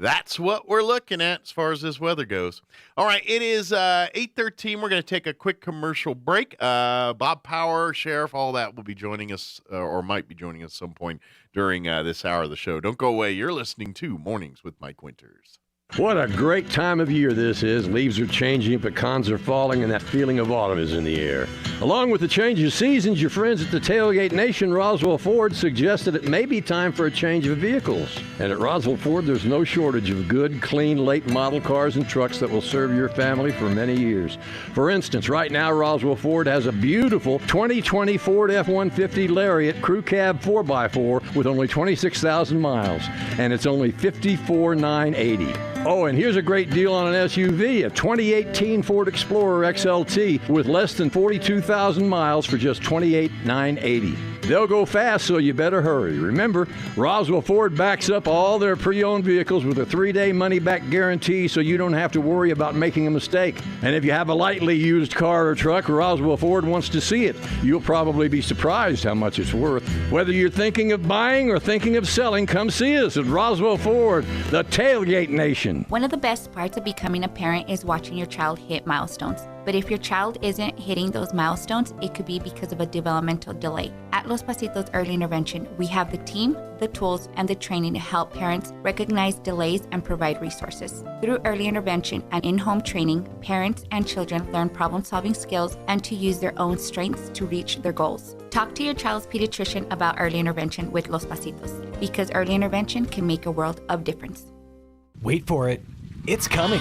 Speaker 2: That's what we're looking at as far as this weather goes. All right, it is 8:13. We're going to take a quick commercial break. Bob Power, Sheriff, all that will be joining us or might be joining us some point during this hour of the show. Don't go away. You're listening to Mornings with Mike Winters.
Speaker 6: What a great time of year this is. Leaves are changing, pecans are falling, and that feeling of autumn is in the air. Along with the change of seasons, your friends at the Tailgate Nation Roswell Ford suggested it may be time for a change of vehicles. And at Roswell Ford, there's no shortage of good, clean, late model cars and trucks that will serve your family for many years. For instance, right now, Roswell Ford has a beautiful 2020 Ford F-150 Lariat Crew Cab 4x4 with only 26,000 miles, and it's only $54,980. Oh, and here's a great deal on an SUV, a 2018 Ford Explorer XLT with less than 42,000 miles for just $28,980. They'll go fast, so you better hurry. Remember, Roswell Ford backs up all their pre-owned vehicles with a 3-day money-back guarantee, so you don't have to worry about making a mistake. And if you have a lightly used car or truck, Roswell Ford wants to see it. You'll probably be surprised how much it's worth. Whether you're thinking of buying or thinking of selling, come see us at Roswell Ford, the Tailgate Nation.
Speaker 7: One of the best parts of becoming a parent is watching your child hit milestones. But if your child isn't hitting those milestones, it could be because of a developmental delay. At Los Pasitos Early Intervention, we have the team, the tools, and the training to help parents recognize delays and provide resources. Through early intervention and in-home training, parents and children learn problem-solving skills and to use their own strengths to reach their goals. Talk to your child's pediatrician about early intervention with Los Pasitos, because early intervention can make a world of difference.
Speaker 17: Wait for it. It's coming.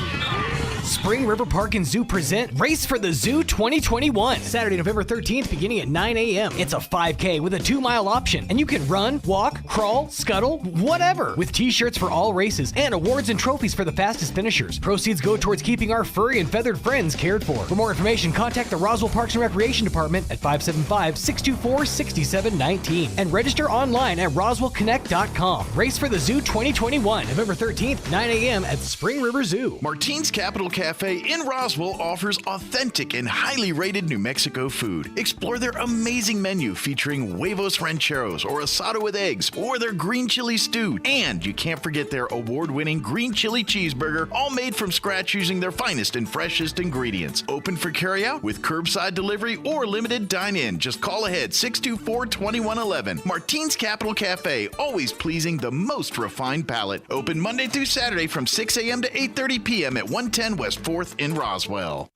Speaker 17: Spring River Park and Zoo present Race for the Zoo 2021. Saturday, November 13th, beginning at 9 a.m. It's a 5K with a 2-mile option, and you can run, walk, crawl, scuttle, whatever, with t-shirts for all races and awards and trophies for the fastest finishers. Proceeds go towards keeping our furry and feathered friends cared for. For more information, contact the Roswell Parks and Recreation Department at 575-624-6719 and register online at roswellconnect.com. Race for the Zoo 2021, November 13th, 9 a.m. at Spring River Zoo.
Speaker 8: Martine's Capital Cafe in Roswell offers authentic and highly rated New Mexico food. Explore their amazing menu featuring huevos rancheros or asado with eggs or their green chili stew. And you can't forget their award-winning green chili cheeseburger, all made from scratch using their finest and freshest ingredients. Open for carryout with curbside delivery or limited dine-in. Just call ahead 624-2111. Martine's Capital Cafe, always pleasing the most refined palate. Open Monday through Saturday from 6 a.m. to 8:30 p.m. at 110 West 4th in Roswell.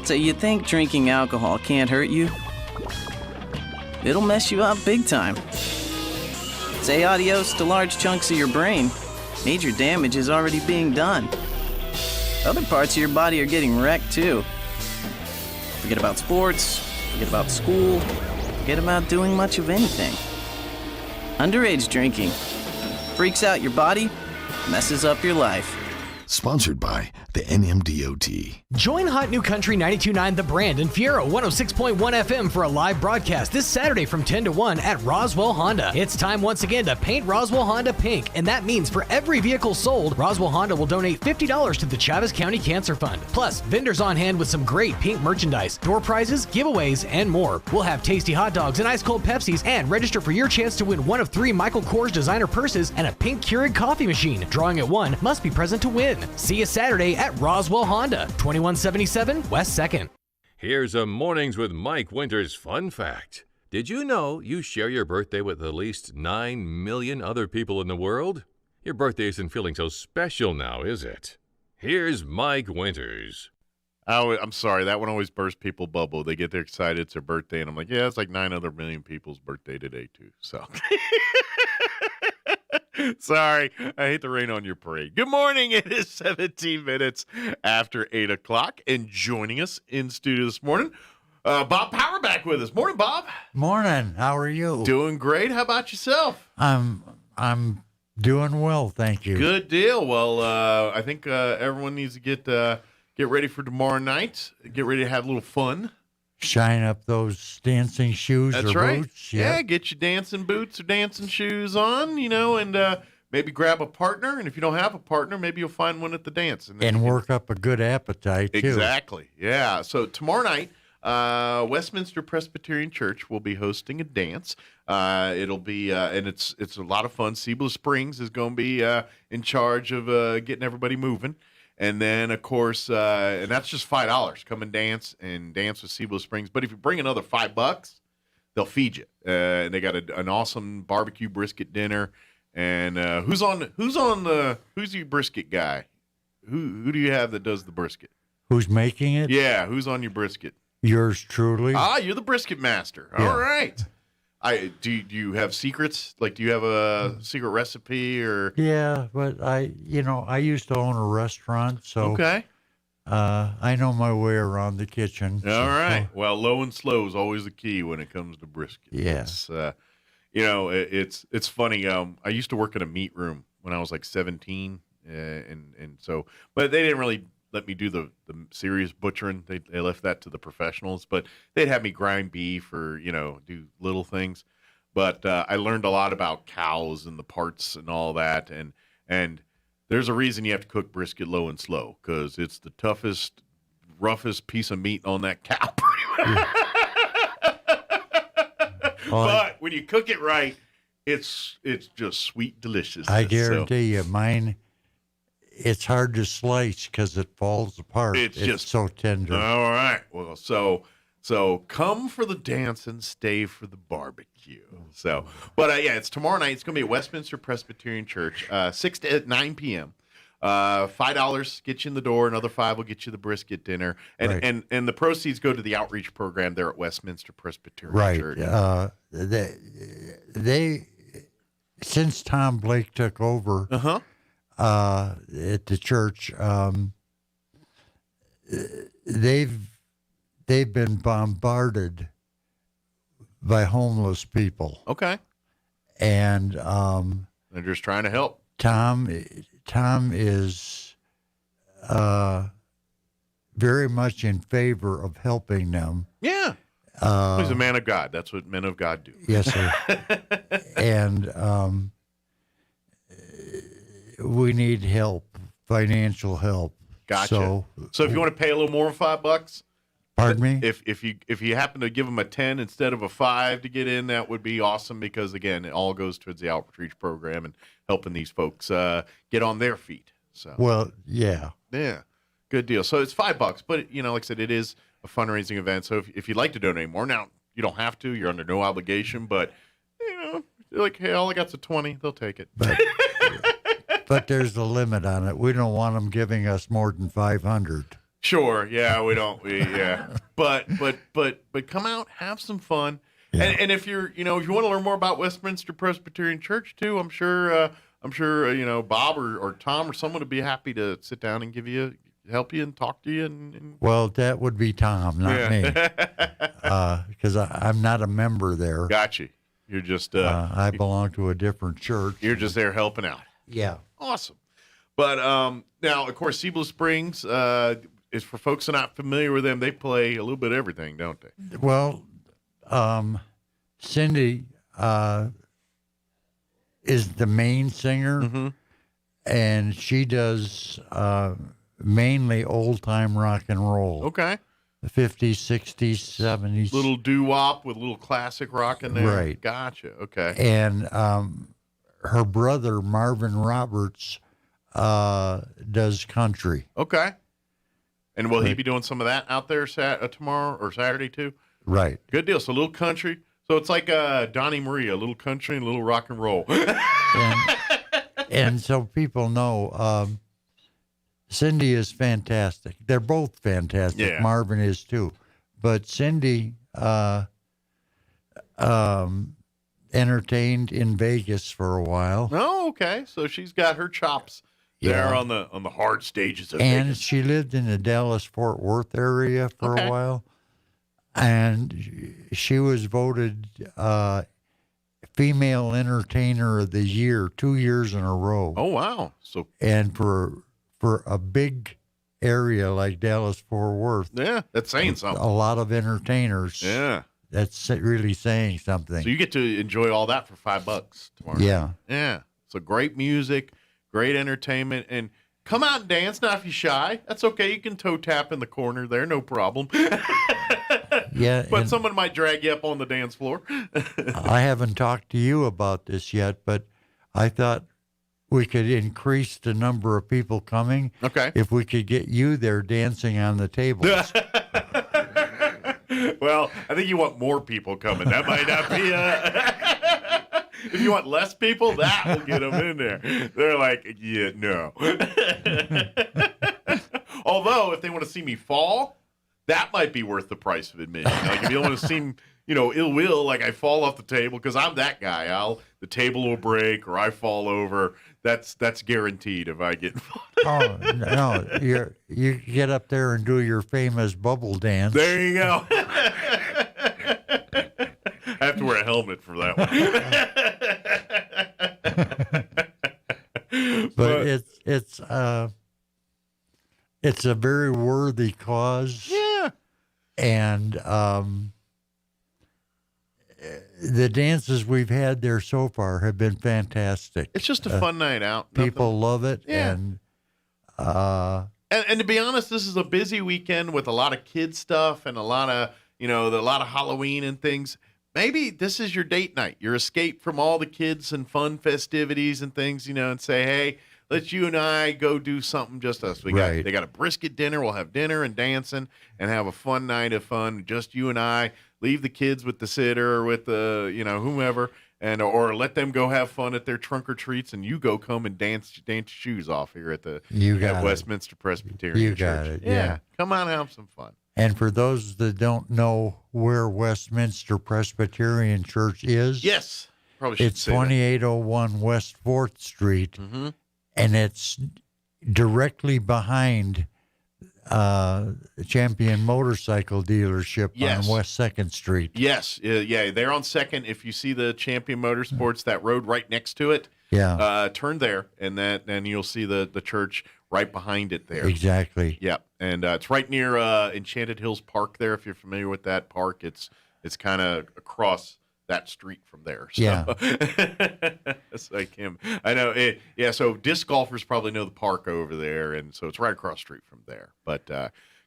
Speaker 16: So you think drinking alcohol can't hurt you? It'll mess you up big time. Say adios to large chunks of your brain. Major damage is already being done. Other parts of your body are getting wrecked too. Forget about sports, forget about school, forget about doing much of anything. Underage drinking freaks out your body, messes up your life.
Speaker 18: Sponsored by the NMDOT.
Speaker 17: Join Hot New Country 92.9 The Brand and Fiero 106.1 FM for a live broadcast this Saturday from 10 to 1 at Roswell Honda. It's time once again to paint Roswell Honda pink, and that means for every vehicle sold, Roswell Honda will donate $50 to the Chavez County Cancer Fund. Plus, vendors on hand with some great pink merchandise, door prizes, giveaways, and more. We'll have tasty hot dogs and ice-cold Pepsis, and register for your chance to win one of 3 Michael Kors designer purses and a pink Keurig coffee machine. Drawing at 1 must be present to win. See you Saturday at Roswell Honda, 2177 West 2nd.
Speaker 22: Here's a Mornings with Mike Winters fun fact. Did you know you share your birthday with at least 9 million other people in the world? Your birthday isn't feeling so special now, is it? Here's Mike Winters.
Speaker 2: Oh, I'm sorry. That one always bursts people's bubble. They get there excited. It's their birthday. And I'm like, yeah, it's like 9 other million people's birthday today, too. So... Sorry, I hate to rain on your parade. Good morning. It is 17 minutes after 8 o'clock, and joining us in studio this morning, Bob Power back with us. Morning, Bob.
Speaker 19: Morning. How are you?
Speaker 2: Doing great. How about yourself?
Speaker 19: I'm doing well, thank you.
Speaker 2: Good deal. Well, I think everyone needs to get ready for tomorrow night. Get ready to have a little fun.
Speaker 19: Shine up those dancing shoes
Speaker 2: That's
Speaker 19: or
Speaker 2: right.
Speaker 19: boots.
Speaker 2: Yeah, get your dancing boots or dancing shoes on, and maybe grab a partner. And if you don't have a partner, maybe you'll find one at the dance.
Speaker 19: And work up a good appetite, too.
Speaker 2: Exactly. Yeah. So tomorrow night, Westminster Presbyterian Church will be hosting a dance. It'll be and it's a lot of fun. Cibola Springs is going to be in charge of getting everybody moving. And then, of course, and that's just $5. Come and dance with Cibola Springs. But if you bring another $5, they'll feed you. And they got an awesome barbecue brisket dinner. And who's your brisket guy? Who do you have that does the brisket?
Speaker 19: Who's making it?
Speaker 2: Yeah, who's on your brisket?
Speaker 19: Yours truly.
Speaker 2: Ah, you're the brisket master.
Speaker 19: Yeah.
Speaker 2: All right. Do you have secrets? Like, do you have a secret recipe or?
Speaker 19: Yeah, but I used to own a restaurant, so
Speaker 2: okay.
Speaker 19: I know my way around the kitchen.
Speaker 2: All right. Well, low and slow is always the key when it comes to brisket.
Speaker 19: Yes.
Speaker 2: It's funny. I used to work in a meat room when I was like 17, and so, but they didn't really let me do the serious butchering. They left that to the professionals, but they'd have me grind beef or, do little things. But I learned a lot about cows and the parts and all that. And there's a reason you have to cook brisket low and slow, because it's the toughest, roughest piece of meat on that cow. But when you cook it right, it's just sweet deliciousness.
Speaker 19: I guarantee you, mine, it's hard to slice because it falls apart. It's just so tender.
Speaker 2: All right. Well, so come for the dance and stay for the barbecue. So, but it's tomorrow night. It's going to be at Westminster Presbyterian Church, 6 to 9 p.m. $5 get you in the door. Another $5 will get you the brisket dinner, and the proceeds go to the outreach program there at Westminster Presbyterian Church.
Speaker 19: Right. They since Tom Blake took over at the church, they've been bombarded by homeless people.
Speaker 2: Okay.
Speaker 19: And
Speaker 2: they're just trying to help.
Speaker 19: Tom is very much in favor of helping them.
Speaker 2: Yeah. He's a man of God. That's what men of God do.
Speaker 19: Yes, sir. And we need help, financial help.
Speaker 2: Gotcha. So if you want to pay a little more than $5,
Speaker 19: pardon me?
Speaker 2: If you happen to give them a 10 instead of a 5 to get in, that would be awesome, because again, it all goes towards the outreach program and helping these folks get on their feet. So
Speaker 19: yeah,
Speaker 2: good deal. So it's $5, but like I said, it is a fundraising event. So if you'd like to donate more, now you don't have to. You're under no obligation, but you're like, hey, all I got's a 20. They'll take it.
Speaker 19: But there's a limit on it. We don't want them giving us more than 500.
Speaker 2: Sure. Yeah, we don't. But come out, have some fun. Yeah. And if you're, if you want to learn more about Westminster Presbyterian Church too, I'm sure Bob or Tom or someone would be happy to sit down and help you and talk to you. And
Speaker 19: Well, that would be Tom, not me, because I'm not a member there.
Speaker 2: Gotcha. You're just.
Speaker 19: I belong to a different church.
Speaker 2: You're just there helping out.
Speaker 19: Yeah.
Speaker 2: Awesome. But now, of course, Cibola Springs is, for folks that are not familiar with them, they play a little bit of everything, don't they?
Speaker 19: Well, Cindy is the main singer, and she does mainly old-time rock and roll.
Speaker 2: Okay.
Speaker 19: The 50s, 60s, 70s.
Speaker 2: Little doo-wop with a little classic rock in there.
Speaker 19: Right.
Speaker 2: Gotcha. Okay.
Speaker 19: And her brother, Marvin Roberts, does country.
Speaker 2: Okay. And will he be doing some of that out there tomorrow or Saturday too?
Speaker 19: Right.
Speaker 2: Good deal. So a little country. So it's like Donnie Maria, a little country and a little rock and roll.
Speaker 19: and so people know Cindy is fantastic. They're both fantastic.
Speaker 2: Yeah.
Speaker 19: Marvin is too. But Cindy entertained in Vegas for a while.
Speaker 2: Oh, okay. So she's got her chops there on the hard stages of
Speaker 19: and
Speaker 2: Vegas.
Speaker 19: She lived in the Dallas-Fort Worth area for a while. And she was voted Female Entertainer of the Year 2 years in a row.
Speaker 2: Oh, wow.
Speaker 19: And for a big area like Dallas-Fort Worth.
Speaker 2: Yeah, that's saying something.
Speaker 19: A lot of entertainers.
Speaker 2: Yeah.
Speaker 19: That's really saying something.
Speaker 2: So you get to enjoy all that for $5 tomorrow.
Speaker 19: Yeah.
Speaker 2: Yeah. So great music, great entertainment, and come out and dance. Now, if you're shy, that's okay. You can toe tap in the corner there, no problem.
Speaker 19: Yeah,
Speaker 2: but someone might drag you up on the dance floor.
Speaker 19: I haven't talked to you about this yet, but I thought we could increase the number of people coming.
Speaker 2: Okay.
Speaker 19: If we could get you there dancing on the tables.
Speaker 2: Well, I think you want more people coming. That might not be if you want less people, that will get them in there. They're like, yeah, no. Although, if they want to see me fall, that might be worth the price of admission. Like, if you don't want to seem, ill will, like I fall off the table, because I'm that guy. The table will break or I fall over. That's guaranteed if I get.
Speaker 19: Oh no! You get up there and do your famous bubble dance.
Speaker 2: There you go. I have to wear a helmet for that one.
Speaker 19: But it's a very worthy cause.
Speaker 2: Yeah.
Speaker 19: And the dances we've had there so far have been fantastic.
Speaker 2: It's just a fun night out.
Speaker 19: People love it.
Speaker 2: Yeah.
Speaker 19: And
Speaker 2: to be honest, this is a busy weekend with a lot of kid stuff and a lot of Halloween and things. Maybe this is your date night, your escape from all the kids and fun festivities and things, and say, hey, let you and I go do something just us. They got a brisket dinner. We'll have dinner and dancing and have a fun night of fun. Just you and I. Leave the kids with the sitter or with the, whomever, or let them go have fun at their trunk or treats, and you go come and dance your shoes off here at Westminster Presbyterian Church.
Speaker 19: You got it. Yeah.
Speaker 2: Come on and have some fun.
Speaker 19: And for those that don't know where Westminster Presbyterian Church is,
Speaker 2: yes, probably should
Speaker 19: it's
Speaker 2: say
Speaker 19: 2801 West 4th Street, and it's directly behind Champion Motorcycle Dealership on West 2nd Street.
Speaker 2: Yes, yeah, they're on 2nd. If you see the Champion Motorsports, that road right next to it, turn there, and then you'll see the church right behind it there.
Speaker 19: Exactly.
Speaker 2: Yeah, and it's right near Enchanted Hills Park there. If you're familiar with that park, it's kind of across that street from there. So.
Speaker 19: Yeah.
Speaker 2: It's like him. I know. So disc golfers probably know the park over there, and so it's right across the street from there. But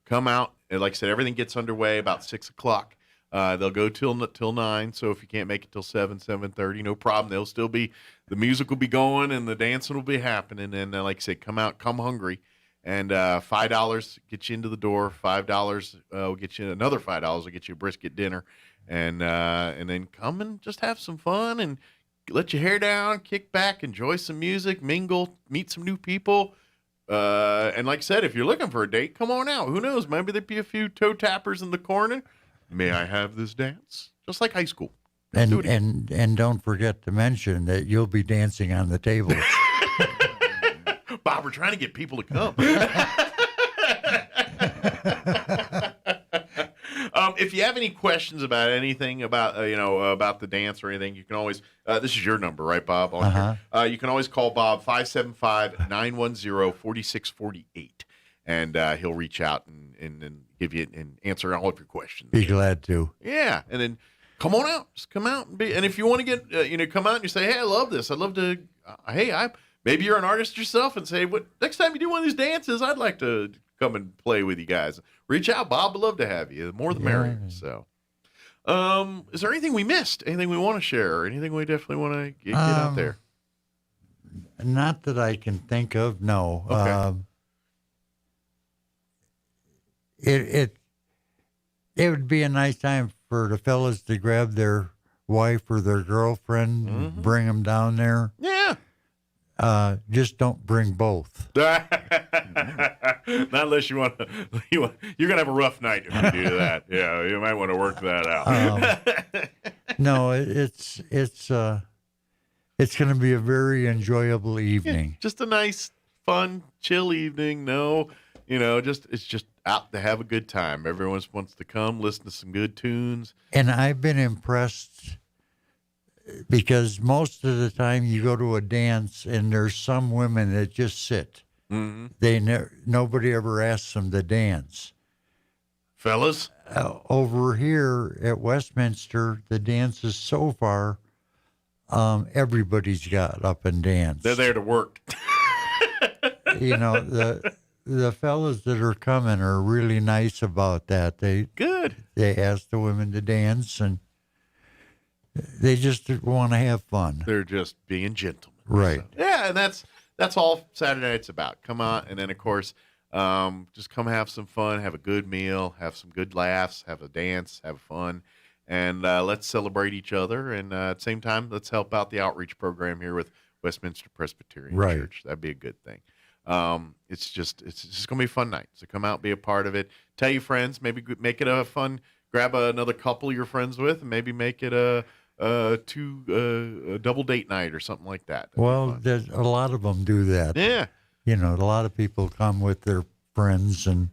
Speaker 2: come out, and like I said, everything gets underway about 6 o'clock. They'll go till 9. So if you can't make it till 7:30, no problem. They'll still be, the music will be going and the dancing will be happening. And like I said, come hungry. And $5 gets you into the door. $5 will get you another $5 will get you a brisket dinner. And then come and just have some fun and let your hair down, kick back, enjoy some music, mingle, meet some new people. And like I said, if you're looking for a date, come on out. Who knows? Maybe there'd be a few toe tappers in the corner. May I have this dance? Just like high school.
Speaker 19: And don't forget to mention that you'll be dancing on the tables.
Speaker 2: Bob, we're trying to get people to come. If you have any questions about anything about about the dance or anything, you can always this is your number, right, Bob? You can always call Bob 575-910-4648, and he'll reach out and give you and answer all of your questions.
Speaker 19: Be glad to.
Speaker 2: Yeah, and then come on out, just come out and be. And if you want to get come out and you say, hey, I love this. I'd love to. Maybe you're an artist yourself and say, what next time you do one of these dances, I'd like to come and play with you guys. Reach out, Bob. Would love to have you. The more the merrier. So, is there anything we missed? Anything we want to share? Or anything we definitely want to get out there?
Speaker 19: Not that I can think of. No.
Speaker 2: Okay.
Speaker 19: It would be a nice time for the fellas to grab their wife or their girlfriend, and bring them down there.
Speaker 2: Yeah.
Speaker 19: Just don't bring both.
Speaker 2: Not unless you want to. You're gonna have a rough night if you do that. Yeah, you might want to work that out.
Speaker 19: No, it's going to be a very enjoyable evening.
Speaker 2: Yeah, just a nice, fun, chill evening. No, it's just out to have a good time. Everyone wants to come, listen to some good tunes.
Speaker 19: And I've been impressed because most of the time you go to a dance and there's some women that just sit.
Speaker 2: Mm-hmm.
Speaker 19: Nobody ever asks them to dance.
Speaker 2: Fellas?
Speaker 19: Over here at Westminster, the dances so far, everybody's got up and danced.
Speaker 2: They're there to work.
Speaker 19: The the fellas that are coming are really nice about that. They ask the women to dance, and they just want to have fun.
Speaker 2: They're just being gentlemen.
Speaker 19: Right.
Speaker 2: So, yeah, and that's all Saturday night's about. Come on, and then of course, just come have some fun, have a good meal, have some good laughs, have a dance, have fun, and let's celebrate each other. And at the same time, let's help out the outreach program here with Westminster Presbyterian Church. That'd be a good thing. It's just gonna be a fun night. So come out, be a part of it. Tell your friends. Maybe make it a fun. Grab another couple you're friends with, and maybe make it a double date night or something like that.
Speaker 19: Well, there's a lot of them do that.
Speaker 2: Yeah.
Speaker 19: You know, a lot of people come with their friends, and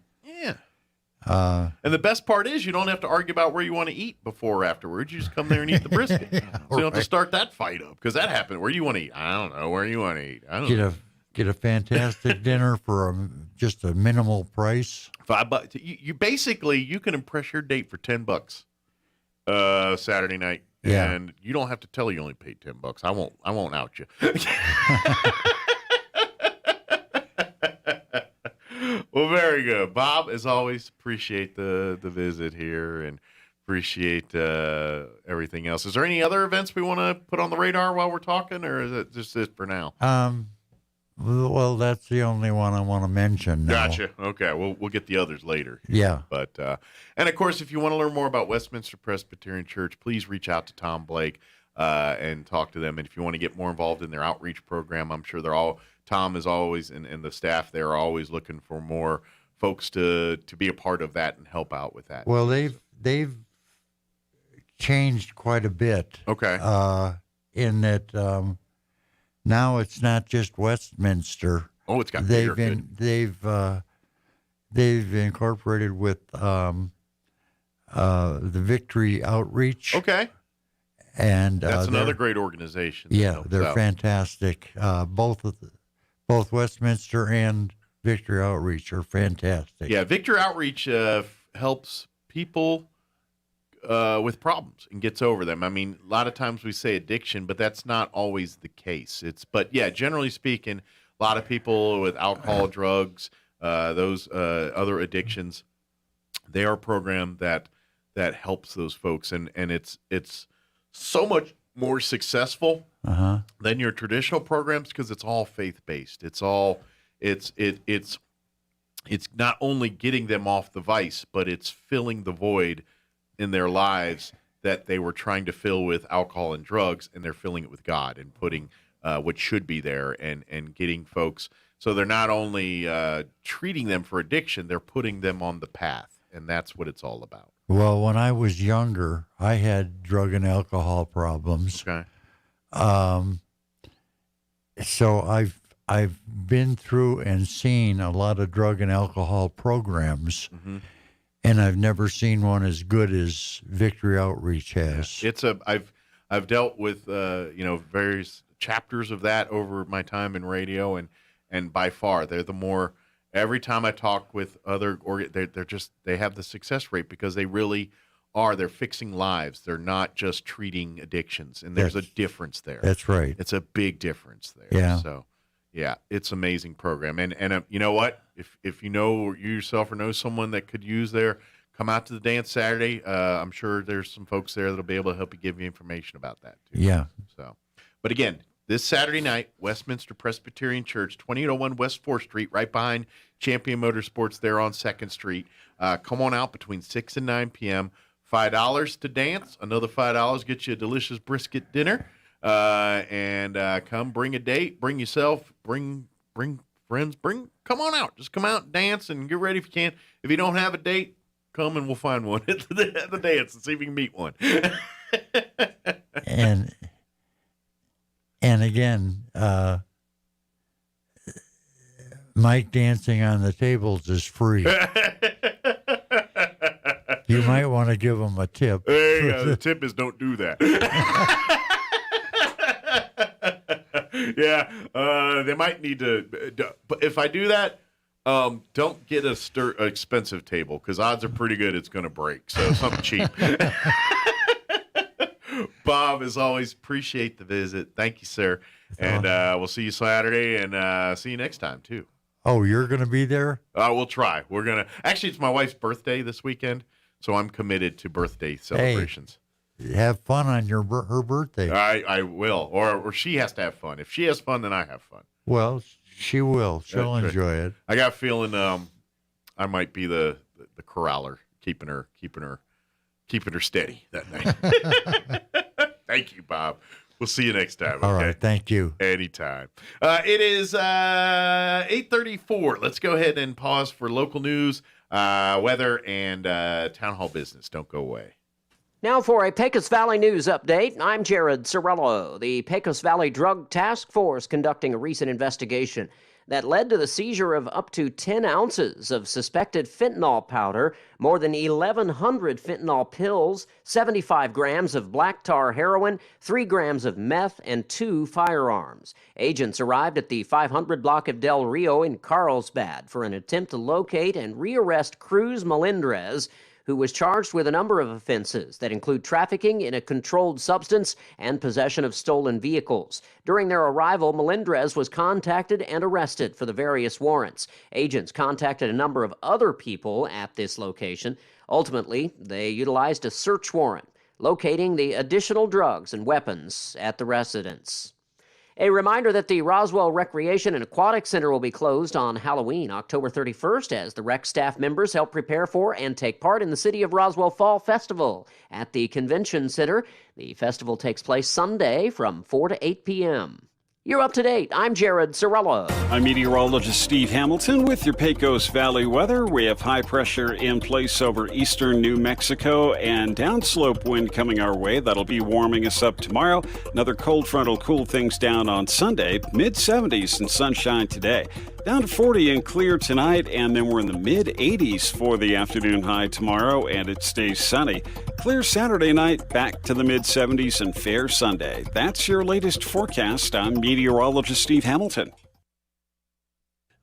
Speaker 2: and the best part is you don't have to argue about where you want to eat before or afterwards. You just come there and eat the brisket. So you don't have to start that fight up, because that happened. Where do you want to eat? I don't know. Where do you want to eat? I don't know.
Speaker 19: Get a fantastic dinner for just a minimal price.
Speaker 2: $5. You basically, you can impress your date for $10 Saturday night.
Speaker 19: Yeah.
Speaker 2: And you don't have to tell you only paid $10. I won't out you. Well, very good. Bob, as always, appreciate the visit here and appreciate everything else. Is there any other events we want to put on the radar while we're talking, or is it just it for now?
Speaker 19: Well, that's the only one I want to mention now.
Speaker 2: Gotcha. Okay. We'll get the others later.
Speaker 19: Yeah.
Speaker 2: But and of course, if you want to learn more about Westminster Presbyterian Church, please reach out to Tom Blake and talk to them. And if you want to get more involved in their outreach program, I'm sure Tom is always and the staff there are always looking for more folks to be a part of that and help out with that.
Speaker 19: Well, they've changed quite a bit.
Speaker 2: Okay.
Speaker 19: In that. Now it's not just Westminster.
Speaker 2: Oh, it's got bigger.
Speaker 19: They've incorporated with the Victory Outreach.
Speaker 2: Okay.
Speaker 19: And
Speaker 2: that's another great organization.
Speaker 19: Yeah, they're fantastic. Both Westminster and Victory Outreach are fantastic.
Speaker 2: Yeah, Victory Outreach helps people with problems and gets over them. I mean, a lot of times we say addiction, but that's not always the case. But yeah, generally speaking, a lot of people with alcohol, drugs, those other addictions, they are a program that helps those folks, and it's so much more successful than your traditional programs because it's all faith based. It's not only getting them off the vice, but it's filling the void in their lives that they were trying to fill with alcohol and drugs, and they're filling it with God and putting what should be there and getting folks. So they're not only treating them for addiction, they're putting them on the path, and that's what it's all about.
Speaker 19: Well, when I was younger, I had drug and alcohol problems.
Speaker 2: Okay.
Speaker 19: So I've been through and seen a lot of drug and alcohol programs.
Speaker 2: Mm-hmm.
Speaker 19: And I've never seen one as good as Victory Outreach has.
Speaker 2: I've dealt with various chapters of that over my time in radio, and by far they're the more. Every time I talk with other, they have the success rate because they really are. They're fixing lives. They're not just treating addictions, and there's a difference there.
Speaker 19: That's right.
Speaker 2: It's a big difference there.
Speaker 19: Yeah.
Speaker 2: So. Yeah, it's an amazing program, and you know what? If you know you yourself or know someone that could use come out to the dance Saturday. I'm sure there's some folks there that'll be able to help you give you information about that too.
Speaker 19: Yeah.
Speaker 2: So, but again, this Saturday night, Westminster Presbyterian Church, 2801 West 4th Street, right behind Champion Motorsports, there on 2nd Street. Come on out between 6 and 9 p.m. $5 to dance. Another $5 gets you a delicious brisket dinner. And come bring a date, bring yourself, bring friends, come on out. Just come out and dance and get ready if you can. If you don't have a date, come and we'll find one at the dance and see if we can meet one.
Speaker 19: and again, Mike dancing on the tables is free. You might want to give him a tip.
Speaker 2: There you go. The tip is don't do that. Yeah, they might need to. But if I do that, don't get a expensive table because odds are pretty good it's going to break. So something cheap. Bob, as always, appreciate the visit. Thank you, sir. And we'll see you Saturday and see you next time, too.
Speaker 19: Oh, you're going to be there?
Speaker 2: We'll try. Actually, it's my wife's birthday this weekend, so I'm committed to birthday celebrations.
Speaker 19: Hey, have fun on her birthday.
Speaker 2: I will, or she has to have fun. If she has fun, then I have fun.
Speaker 19: Well, she will. She'll enjoy it.
Speaker 2: I got a feeling I might be the corraller, keeping her steady that night. Thank you, Bob. We'll see you next time.
Speaker 19: All
Speaker 2: okay?
Speaker 19: right. Thank you.
Speaker 2: Anytime. It is 8:34. Let's go ahead and pause for local news, weather, and town hall business. Don't go away.
Speaker 9: Now for a Pecos Valley news update, I'm Jared Cirillo. The Pecos Valley Drug Task Force conducting a recent investigation that led to the seizure of up to 10 ounces of suspected fentanyl powder, more than 1,100 fentanyl pills, 75 grams of black tar heroin, 3 grams of meth, and 2 firearms. Agents arrived at the 500 block of Del Rio in Carlsbad for an attempt to locate and rearrest Cruz Melendrez, who was charged with a number of offenses that include trafficking in a controlled substance and possession of stolen vehicles. During their arrival, Melendrez was contacted and arrested for the various warrants. Agents contacted a number of other people at this location. Ultimately, they utilized a search warrant, locating the additional drugs and weapons at the residence. A reminder that the Roswell Recreation and Aquatic Center will be closed on Halloween, October 31st, as the rec staff members help prepare for and take part in the City of Roswell Fall Festival at the Convention Center. The festival takes place Sunday from 4 to 8 p.m. You're up to date. I'm Jared Cirillo.
Speaker 5: I'm meteorologist Steve Hamilton with your Pecos Valley weather. We have high pressure in place over eastern New Mexico and downslope wind coming our way. That'll be warming us up tomorrow. Another cold front will cool things down on Sunday. Mid-70s and sunshine today. Down to 40 and clear tonight, and then we're in the mid-80s for the afternoon high tomorrow, and it stays sunny. Clear Saturday night, back to the mid-70s and fair Sunday. That's your latest forecast. I'm meteorologist Steve Hamilton.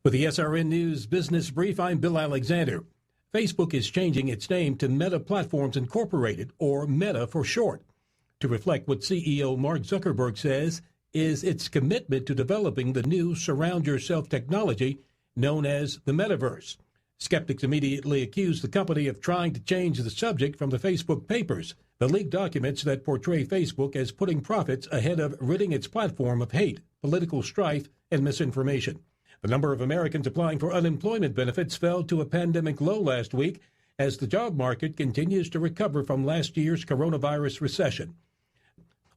Speaker 10: With the SRN News Business Brief, I'm Bill Alexander. Facebook is changing its name to Meta Platforms Incorporated, or Meta for short, to reflect what CEO Mark Zuckerberg says is its commitment to developing the new surround yourself technology known as the metaverse. Skeptics immediately accused the company of trying to change the subject from the Facebook papers, the leaked documents that portray Facebook as putting profits ahead of ridding its platform of hate, political strife, and misinformation. The number of Americans applying for unemployment benefits fell to a pandemic low last week as the job market continues to recover from last year's coronavirus recession.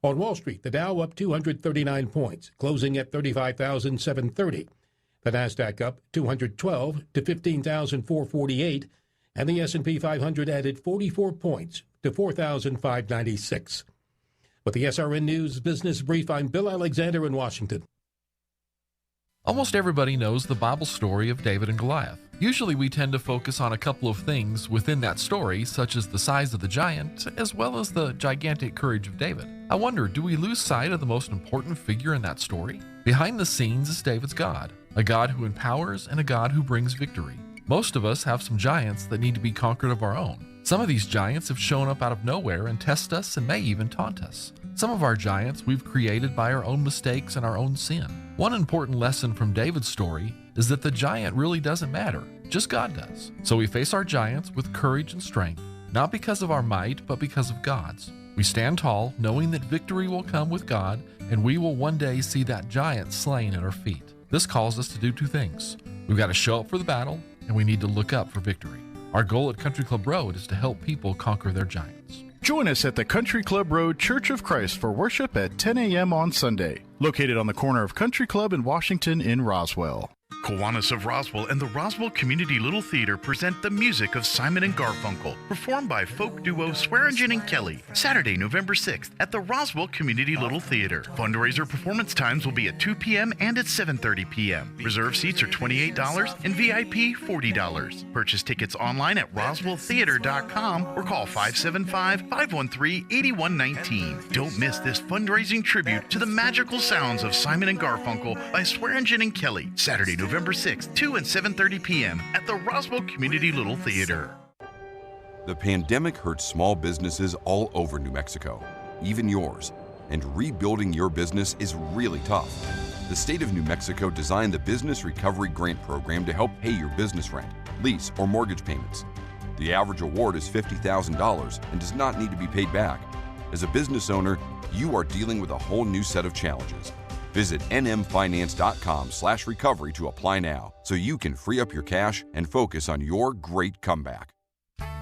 Speaker 10: On Wall Street, the Dow up 239 points, closing at 35,730. The Nasdaq up 212 to 15,448, and the S&P 500 added 44 points to 4,596. With the SRN News Business Brief, I'm Bill Alexander in Washington.
Speaker 11: Almost everybody knows the Bible story of David and Goliath. Usually we tend to focus on a couple of things within that story, such as the size of the giant, as well as the gigantic courage of David. I wonder, do we lose sight of the most important figure in that story? Behind the scenes is David's God, a God who empowers and a God who brings victory. Most of us have some giants that need to be conquered of our own. Some of these giants have shown up out of nowhere and test us and may even taunt us. Some of our giants we've created by our own mistakes and our own sin. One important lesson from David's story is that the giant really doesn't matter, just God does. So we face our giants with courage and strength, not because of our might, but because of God's. We stand tall, knowing that victory will come with God, and we will one day see that giant slain at our feet. This calls us to do two things. We've got to show up for the battle, and we need to look up for victory. Our goal at Country Club Road is to help people conquer their giants.
Speaker 20: Join us at the Country Club Road Church of Christ for worship at 10 a.m. on Sunday, located on the corner of Country Club and Washington in Roswell.
Speaker 8: Kiwanis of Roswell and the Roswell Community Little Theater present the music of Simon and Garfunkel, performed by folk duo Swearingen and Kelly, Saturday, November 6th at the Roswell Community Little Theater. Fundraiser performance times will be at 2 p.m. and at 7:30 p.m. Reserve seats are $28 and VIP $40. Purchase tickets online at roswelltheater.com or call 575-513-8119. Don't miss this fundraising tribute to the magical sounds of Simon and Garfunkel by Swearingen and Kelly, Saturday, November 6th, 2 and 7:30 p.m. at the Roswell Community Little Theater.
Speaker 21: The pandemic hurt small businesses all over New Mexico, even yours, and rebuilding your business is really tough. The state of New Mexico designed the Business Recovery Grant Program to help pay your business rent, lease, or mortgage payments. The average award is $50,000 and does not need to be paid back. As a business owner, you are dealing with a whole new set of challenges. Visit nmfinance.com/recovery to apply now so you can free up your cash and focus on your great comeback.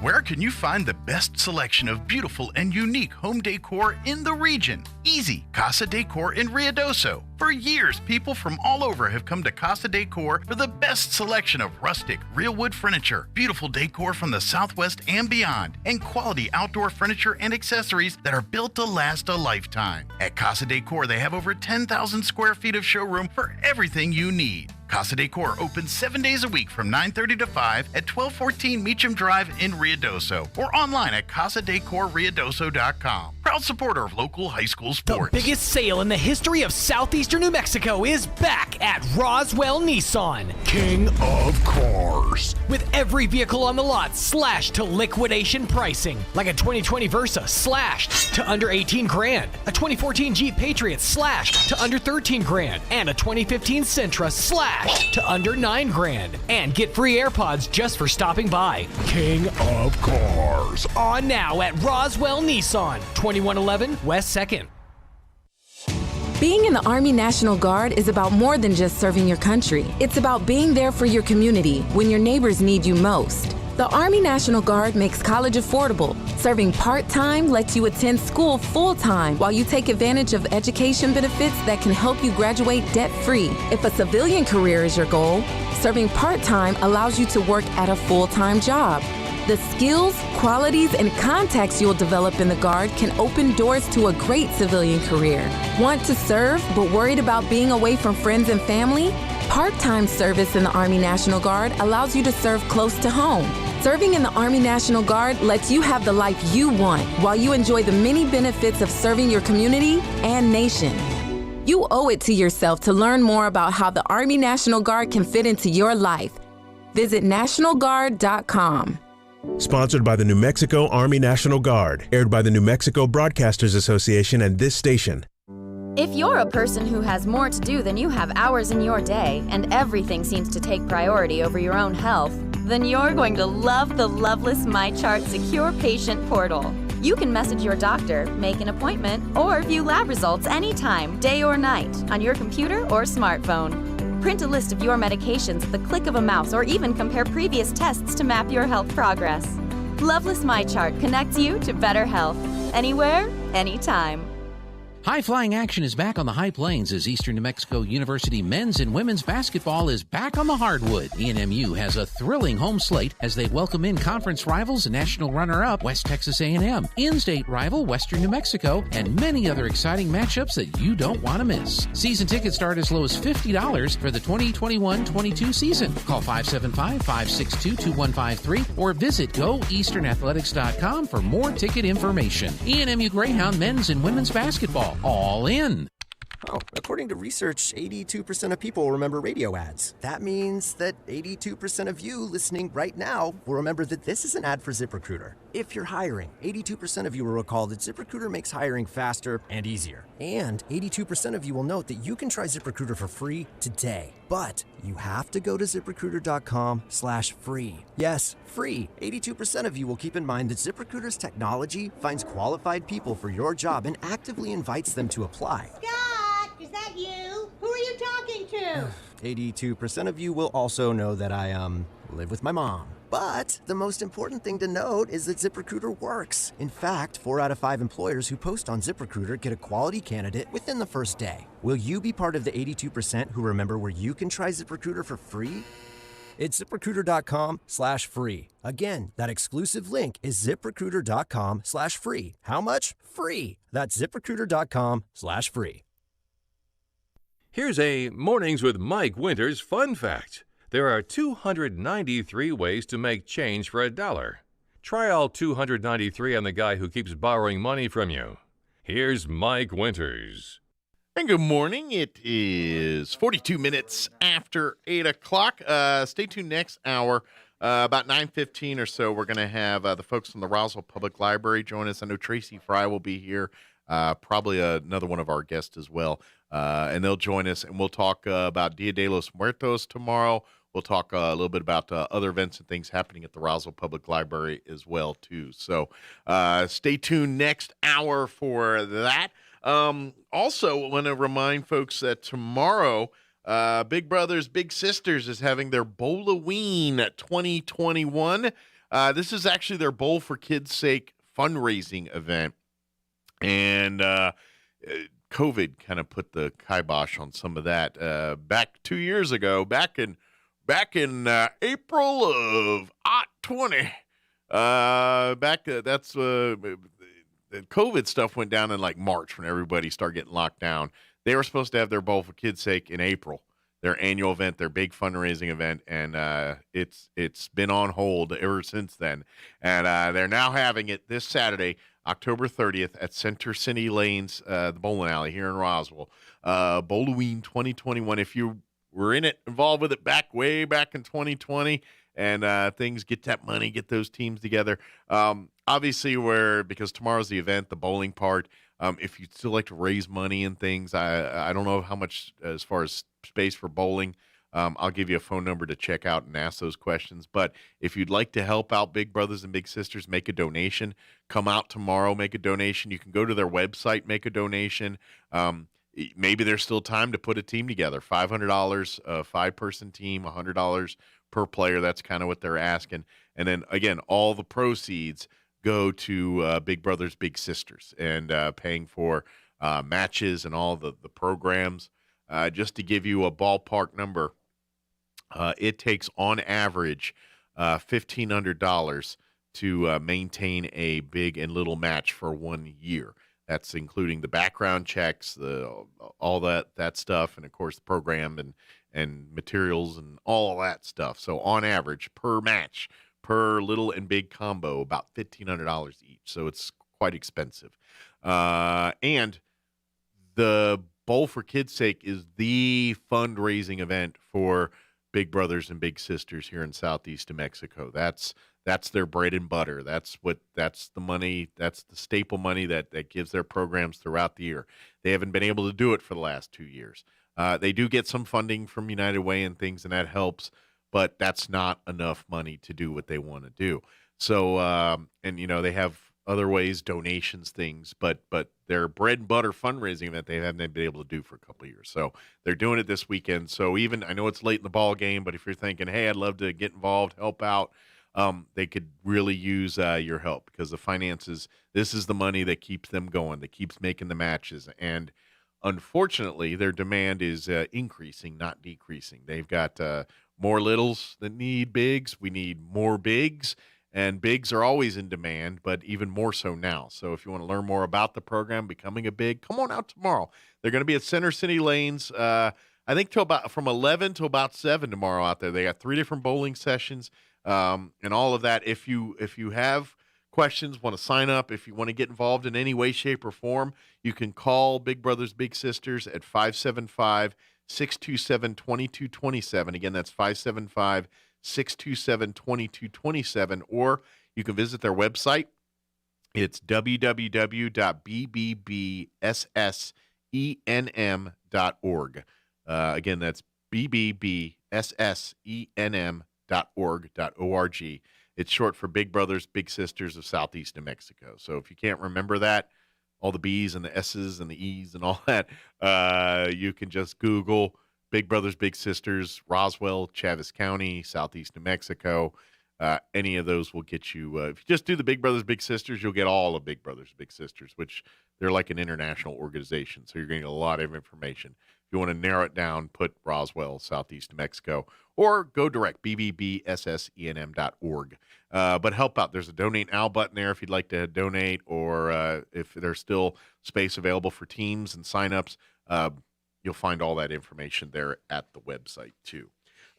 Speaker 8: Where can you find the best selection of beautiful and unique home decor in the region? Easy, Casa Decor in Ruidoso. For years, people from all over have come to Casa Decor for the best selection of rustic, real wood furniture, beautiful decor from the Southwest and beyond, and quality outdoor furniture and accessories that are built to last a lifetime. At Casa Decor, they have over 10,000 square feet of showroom for everything you need. Casa Decor opens 7 days a week from 9:30 to 5 at 1214 Meacham Drive in Ruidoso or online at casadecorruidoso.com. Proud supporter of local high school sports.
Speaker 17: The biggest sale in the history of southeastern New Mexico is back at Roswell Nissan, King of Cars. With every vehicle on the lot slashed to liquidation pricing, like a 2020 Versa slashed to under 18 grand, a 2014 Jeep Patriot slashed to under 13 grand, and a 2015 Sentra slashed to under 9 grand. And get free AirPods just for stopping by. King of Cars. On now at Roswell Nissan, 2111 West 2nd.
Speaker 1: Being in the Army National Guard is about more than just serving your country. It's about being there for your community when your neighbors need you most. The Army National Guard makes college affordable. Serving part-time lets you attend school full-time while you take advantage of education benefits that can help you graduate debt-free. If a civilian career is your goal, serving part-time allows you to work at a full-time job. The skills, qualities, and contacts you'll develop in the Guard can open doors to a great civilian career. Want to serve but worried about being away from friends and family? Part-time service in the Army National Guard allows you to serve close to home. Serving in the Army National Guard lets you have the life you want while you enjoy the many benefits of serving your community and nation. You owe it to yourself to learn more about how the Army National Guard can fit into your life. Visit NationalGuard.com.
Speaker 14: Sponsored by the New Mexico Army National Guard. Aired by the New Mexico Broadcasters Association and this station.
Speaker 23: If you're a person who has more to do than you have hours in your day, and everything seems to take priority over your own health, then you're going to love the Loveless MyChart Secure Patient Portal. You can message your doctor, make an appointment, or view lab results anytime, day or night, on your computer or smartphone. Print a list of your medications at the click of a mouse or even compare previous tests to map your health progress. Loveless MyChart connects you to better health. Anywhere, anytime.
Speaker 24: High-flying action is back on the High Plains as Eastern New Mexico University men's and women's basketball is back on the hardwood. ENMU has a thrilling home slate as they welcome in conference rivals and national runner-up West Texas A&M, in-state rival Western New Mexico, and many other exciting matchups that you don't want to miss. Season tickets start as low as $50 for the 2021-22 season. Call 575-562-2153 or visit goeasternathletics.com for more ticket information. ENMU Greyhound men's and women's basketball. All in.
Speaker 25: Oh, according to research, 82% of people remember radio ads. That means that 82% of you listening right now will remember that this is an ad for ZipRecruiter. If you're hiring, 82% of you will recall that ZipRecruiter makes hiring faster and easier. And 82% of you will note that you can try ZipRecruiter for free today. But you have to go to ZipRecruiter.com/free. Yes, free. 82% of you will keep in mind that ZipRecruiter's technology finds qualified people for your job and actively invites them to apply.
Speaker 26: Scott, is that you? Who are you talking to?
Speaker 25: 82% of you will also know that I, live with my mom. But the most important thing to note is that ZipRecruiter works. In fact, 4 out of 5 employers who post on ZipRecruiter get a quality candidate within the first day. Will you be part of the 82% who remember where you can try ZipRecruiter for free? It's ZipRecruiter.com/free. Again, that exclusive link is ZipRecruiter.com/free. How much? Free. That's ZipRecruiter.com/free.
Speaker 22: Here's a Mornings with Mike Winters fun fact. There are 293 ways to make change for $1. Try all 293 on the guy who keeps borrowing money from you. Here's Mike Winters.
Speaker 2: And good morning. It is 42 minutes after 8 o'clock. Stay tuned next hour. About 9:15 or so, we're going to have the folks from the Roswell Public Library join us. I know Tracy Fry will be here. probably another one of our guests as well. And they'll join us, and we'll talk about Dia de los Muertos tomorrow. We'll talk a little bit about other events and things happening at the Roswell Public Library as well, too. So stay tuned next hour for that. Also, I want to remind folks that tomorrow, Big Brothers Big Sisters is having their Bowloween 2021. This is actually their Bowl for Kids' Sake fundraising event. And COVID kind of put the kibosh on some of that. Back 2 years ago, back in April of 20, that's the COVID stuff went down in like March when everybody started getting locked down. They were supposed to have their Bowl for Kids' Sake in April, their annual event, their big fundraising event, and it's been on hold ever since then. And they're now having it this Saturday, October 30th at Center City Lanes, the bowling alley here in Roswell. Bowloween 2021. If you were involved with it way back in 2020, and things, get that money, get those teams together. Obviously, because tomorrow's the event, the bowling part. If you'd still like to raise money and things, I don't know how much as far as space for bowling. I'll give you a phone number to check out and ask those questions. But if you'd like to help out Big Brothers and Big Sisters, make a donation. Come out tomorrow, make a donation. You can go to their website, make a donation. Maybe there's still time to put a team together. $500, a 5-person team, $100 per player. That's kind of what they're asking. And then, again, all the proceeds go to Big Brothers Big Sisters and paying for matches and all the programs. Just to give you a ballpark number, it takes on average $1,500 to maintain a big and little match for 1 year. That's including the background checks, all that stuff, and of course the program and materials and all of that stuff. So on average, per match, per little and big combo, about $1,500 each. So it's quite expensive. And the Bowl for Kids' Sake is the fundraising event for Big Brothers and Big Sisters here in Southeast New Mexico. That's their bread and butter. That's the money. That's the staple money that gives their programs throughout the year. They haven't been able to do it for the last 2 years. They do get some funding from United Way and things, and that helps, but that's not enough money to do what they want to do. So, and they have other ways, donations, things, but their bread and butter fundraising event they haven't been able to do for a couple of years. So they're doing it this weekend. So even, I know it's late in the ball game, but if you're thinking, hey, I'd love to get involved, help out, they could really use your help, because the finances, this is the money that keeps them going, that keeps making the matches. And unfortunately, their demand is increasing, not decreasing. They've got more littles that need bigs. We need more bigs. And bigs are always in demand, but even more so now. So if you want to learn more about the program, becoming a big, come on out tomorrow. They're going to be at Center City Lanes, I think from 11 to about 7 tomorrow out there. They got 3 different bowling sessions and all of that. If you have questions, want to sign up, if you want to get involved in any way, shape, or form, you can call Big Brothers Big Sisters at 575-627-2227. Again, that's 575-627-2227, or you can visit their website. It's www.bbbssenm.org. Again, that's bbbssenm.org. It's short for Big Brothers Big Sisters of Southeast New Mexico. So if you can't remember that, all the B's and the S's and the E's and all that, you can just Google Big Brothers Big Sisters, Roswell, Chaves County, Southeast New Mexico. Any of those will get you. If you just do the Big Brothers Big Sisters, you'll get all of Big Brothers Big Sisters, which they're like an international organization. So you're getting a lot of information. If you want to narrow it down, put Roswell, Southeast New Mexico, or go direct, bbbssenm.org. But help out. There's a Donate Now button there if you'd like to donate, or if there's still space available for teams and signups. You'll find all that information there at the website, too.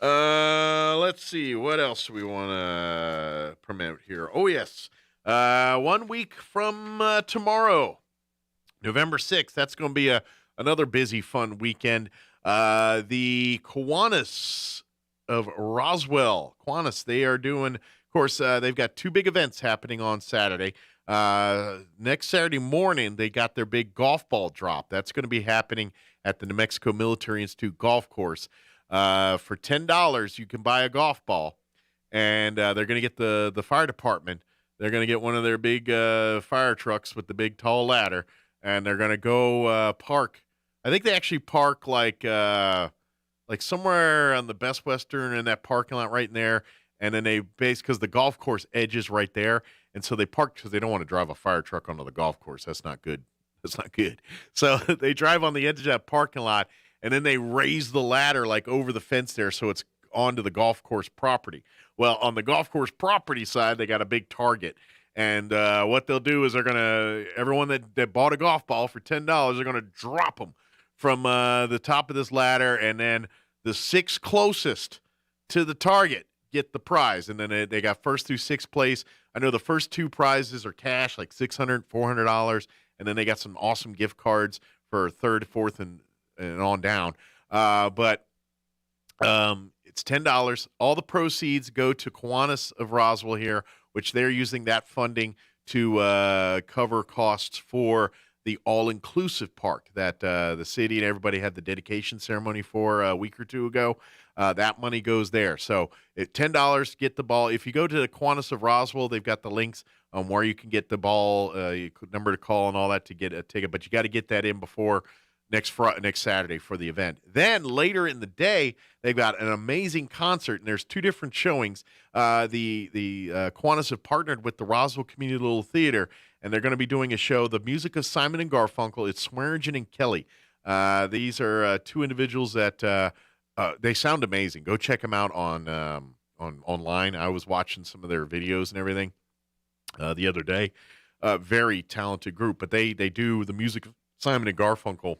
Speaker 2: Let's see. What else do we want to promote here? Oh, yes. 1 week from tomorrow, November 6th, that's going to be another busy, fun weekend. The Kiwanis of Roswell, they are doing course, they've got two big events happening on Saturday. Next Saturday morning, they got their big golf ball drop. That's going to be happening at the New Mexico Military Institute golf course. For $10, you can buy a golf ball, and they're going to get the fire department. They're going to get one of their big fire trucks with the big tall ladder, and they're going to go park. I think they actually park like somewhere on the Best Western in that parking lot right in there. And then they because the golf course edge is right there. And so they park because they don't want to drive a fire truck onto the golf course. That's not good. That's not good. So they drive on the edge of that parking lot, and then they raise the ladder like over the fence there so it's onto the golf course property. Well, on the golf course property side, they got a big target. And what they'll do is everyone that bought a golf ball for $10, they're going to drop them from the top of this ladder, and then the 6 closest to the target get the prize. And then they got first through 6th place. I know the first 2 prizes are cash, like $600, $400, and then they got some awesome gift cards for 3rd, 4th, and on down. But it's $10. All the proceeds go to Kiwanis of Roswell here, which they're using that funding to cover costs for the all-inclusive park that the city and everybody had the dedication ceremony for a week or 2 ago. That money goes there. So at $10, get the ball. If you go to the Kiwanis of Roswell, they've got the links on where you can get the ball, number to call and all that to get a ticket. But you got to get that in before next Saturday for the event. Then later in the day, they've got an amazing concert, and there's 2 different showings. The Kiwanis have partnered with the Roswell Community Little Theater, and they're going to be doing a show, The Music of Simon and Garfunkel. It's Swearingen and Kelly. These are 2 individuals that they sound amazing. Go check them out on online. I was watching some of their videos and everything the other day. Very talented group, but they do The Music of Simon and Garfunkel.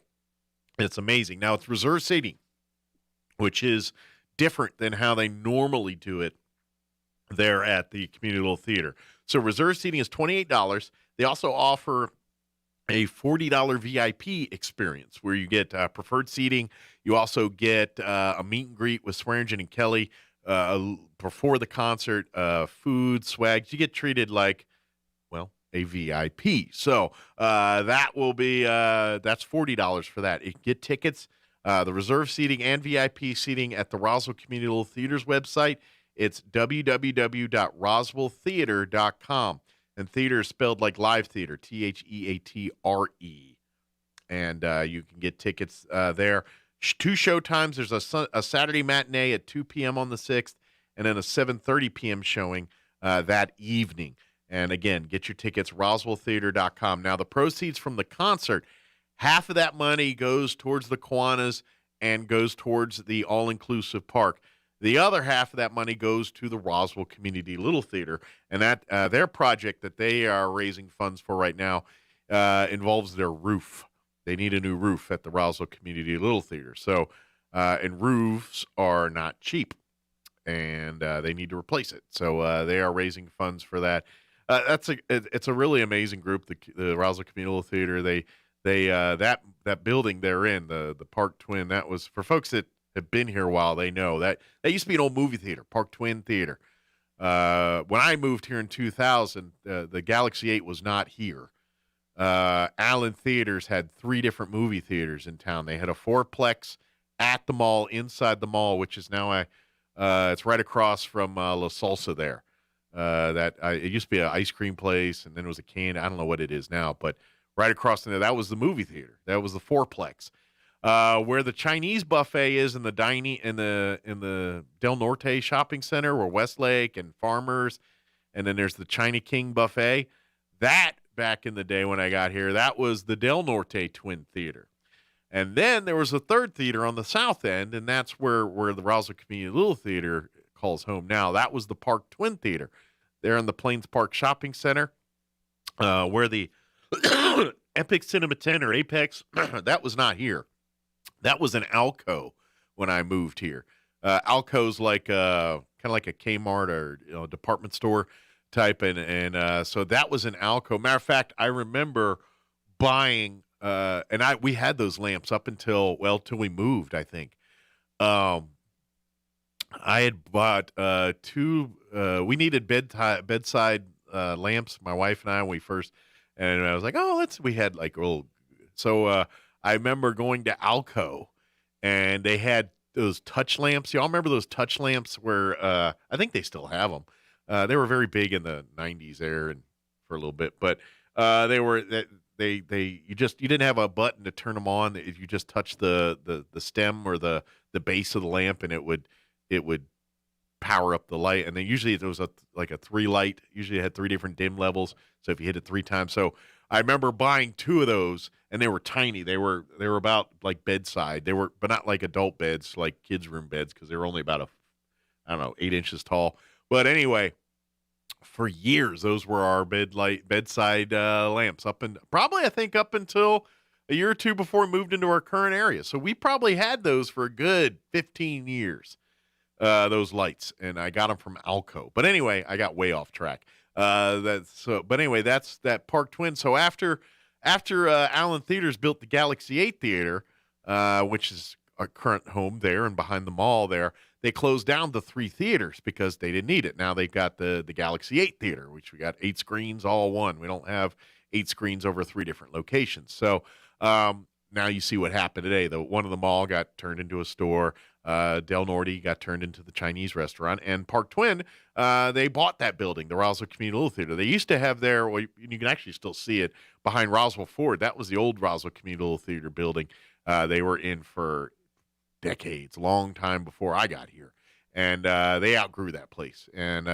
Speaker 2: It's amazing. Now, it's reserved seating, which is different than how they normally do it there at the Community Little Theater. So reserved seating is $28. They also offer a $40 VIP experience where you get preferred seating. You also get a meet and greet with Swearingen and Kelly before the concert, food, swags. You get treated like, well, a VIP. So that will be that's $40 for that. You can get tickets, the reserve seating and VIP seating at the Roswell Community Little Theater's website. It's www.roswelltheater.com. And theater is spelled like live theater, THEATRE. And you can get tickets there. 2 show times. There's a Saturday matinee at 2 p.m. on the 6th, and then a 7:30 p.m. showing that evening. And again, get your tickets, roswelltheater.com. Now, the proceeds from the concert, half of that money goes towards the Kiwanis and goes towards the all-inclusive park. The other half of that money goes to the Roswell Community Little Theater, and that their project that they are raising funds for right now involves their roof. They need a new roof at the Roswell Community Little Theater. So, and roofs are not cheap, and they need to replace it. So they are raising funds for that. It's a really amazing group, the Roswell Community Little Theater. They that building they're in, the Park Twin, that was for folks that have been here a while. They know that used to be an old movie theater, Park Twin Theater. When I moved here in 2000, the Galaxy 8 was not here. Allen Theaters had 3 different movie theaters in town. They had a 4-plex at the mall, inside the mall, which is now it's right across from La Salsa there. It used to be an ice cream place, and then it was a candy. I don't know what it is now, but right across from there, that was the movie theater. That was the 4-plex. Where the Chinese buffet is in the Del Norte shopping center, where Westlake and Farmers, and then there's the China King buffet. That back in the day when I got here, that was the Del Norte Twin Theater. And then there was a 3rd theater on the south end, and that's where the Roswell Community Little Theater calls home now. That was the Park Twin Theater. There in the Plains Park Shopping Center, where the Epic Cinema 10 or Apex, that was not here. That was an Alco when I moved here. Alco's like kind of like a Kmart or department store type, and so that was an Alco. Matter of fact, I remember buying, and we had those lamps up till we moved, I think. I had bought 2 we needed bedside lamps. My wife and I, when we first, and I was like, oh, we had like a little. So I remember going to Alco, and they had those touch lamps. Y'all remember those touch lamps where I think they still have them. They were very big in the 90s there and for a little bit, but they were you didn't have a button to turn them on. If you just touch the stem or the base of the lamp, and it would power up the light. And then usually there was like a 3 light. Usually it had 3 different dim levels. So if you hit it 3 times, so I remember buying 2 of those, and they were tiny. They were about like bedside. They were, but not like adult beds, like kids' room beds, because they were only about 8 inches tall. But anyway, for years those were our bedside lamps up until a year or 2 before we moved into our current area. So we probably had those for a good 15 years. Those lights, and I got them from Alco. But anyway, I got way off track. But anyway, that's that Park Twin. So after Allen Theaters built the Galaxy 8 Theater, which is our current home there and behind the mall there, they closed down the 3 theaters because they didn't need it. Now they've got the Galaxy 8 Theater, which we got 8 screens, all one. We don't have 8 screens over 3 different locations. So now you see what happened today. One of the mall got turned into a store. Del Norte got turned into the Chinese restaurant, and Park Twin, they bought that building, the Roswell Community Theater. They used to have there, well, you can actually still see it behind Roswell Ford. That was the old Roswell Community Theater building. They were in for decades, long time before I got here, and they outgrew that place. And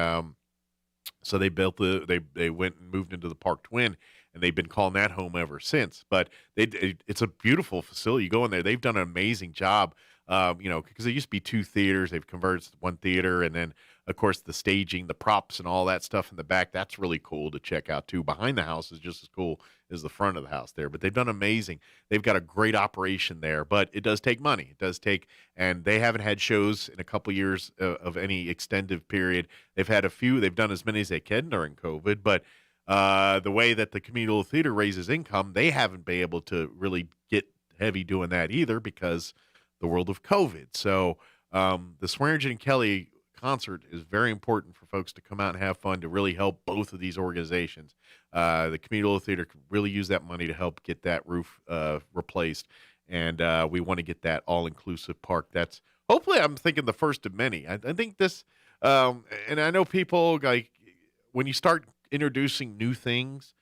Speaker 2: so they they went and moved into the Park Twin, and they've been calling that home ever since. But it's a beautiful facility. You go in there, they've done an amazing job. Because there used to be 2 theaters. They've converted to 1 theater. And then, of course, the staging, the props, and all that stuff in the back, that's really cool to check out, too. Behind the house is just as cool as the front of the house there. But they've done amazing. They've got a great operation there. But it does take money. And they haven't had shows in a couple years of any extended period. They've had a few. They've done as many as they can during COVID. But the way that the communal theater raises income, they haven't been able to really get heavy doing that either because the world of COVID. So the Swearingen and Kelly concert is very important for folks to come out and have fun, to really help both of these organizations. The Community Theater could really use that money to help get that roof replaced. And we want to get that all-inclusive park. That's hopefully, I'm thinking, the first of many. I think this, and I know people, like, when you start introducing new things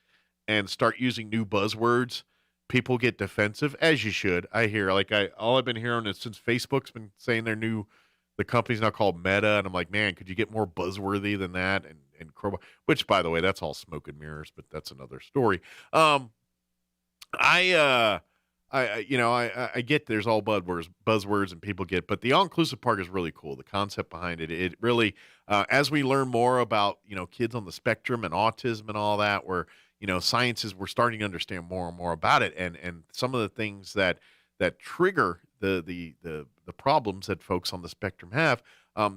Speaker 2: and start using new buzzwords, people get defensive, as you should. I hear, all I've been hearing is since Facebook's been saying the company's now called Meta, and I'm like, man, could you get more buzzworthy than that? And which, by the way, that's all smoke and mirrors, but that's another story. I get there's all buzzwords and people get, but the all-inclusive park is really cool. The concept behind it, it really, as we learn more about, kids on the spectrum and autism and all that, we're we're starting to understand more and more about it, and some of the things that trigger the problems that folks on the spectrum have.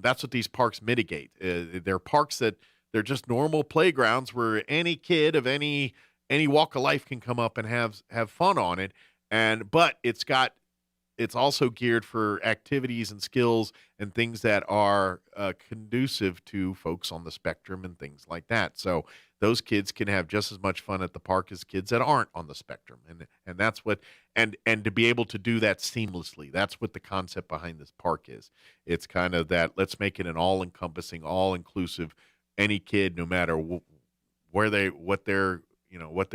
Speaker 2: That's what these parks mitigate. They're parks that they're just normal playgrounds where any kid of any walk of life can come up and have fun on it. But it's also geared for activities and skills and things that are conducive to folks on the spectrum and things like that. So those kids can have just as much fun at the park as kids that aren't on the spectrum. And that's what, and to be able to do that seamlessly, that's what the concept behind this park is. It's kind of that, let's make it an all-encompassing, all-inclusive, any kid, no matter what their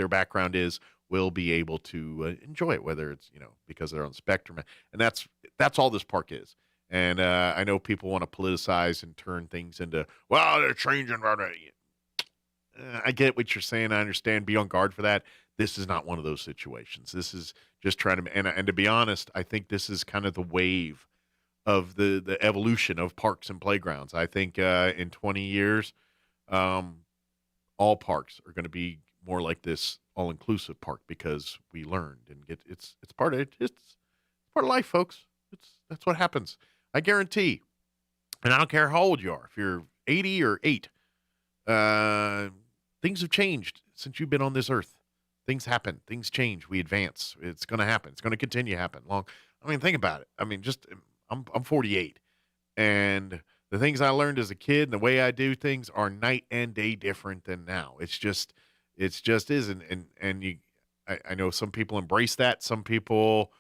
Speaker 2: background is, will be able to enjoy it, whether it's, because they're on the spectrum. And that's all this park is. And I know people want to politicize and turn things into, well, they're changing. I get what you're saying. I understand. Be on guard for that. This is not one of those situations. This is just trying to, and to be honest, I think this is kind of the wave of the evolution of parks and playgrounds. I think in 20 years, all parks are going to be more like this all-inclusive park because we learned and it's part of life, folks. That's what happens. I guarantee. And I don't care how old you are. If you're 80 or 8, things have changed since you've been on this earth. Things happen. Things change. We advance. It's going to happen. It's going to continue to happen. Think about it. I'm 48, and the things I learned as a kid and the way I do things are night and day different than now. It just isn't. And I know some people embrace that. Some people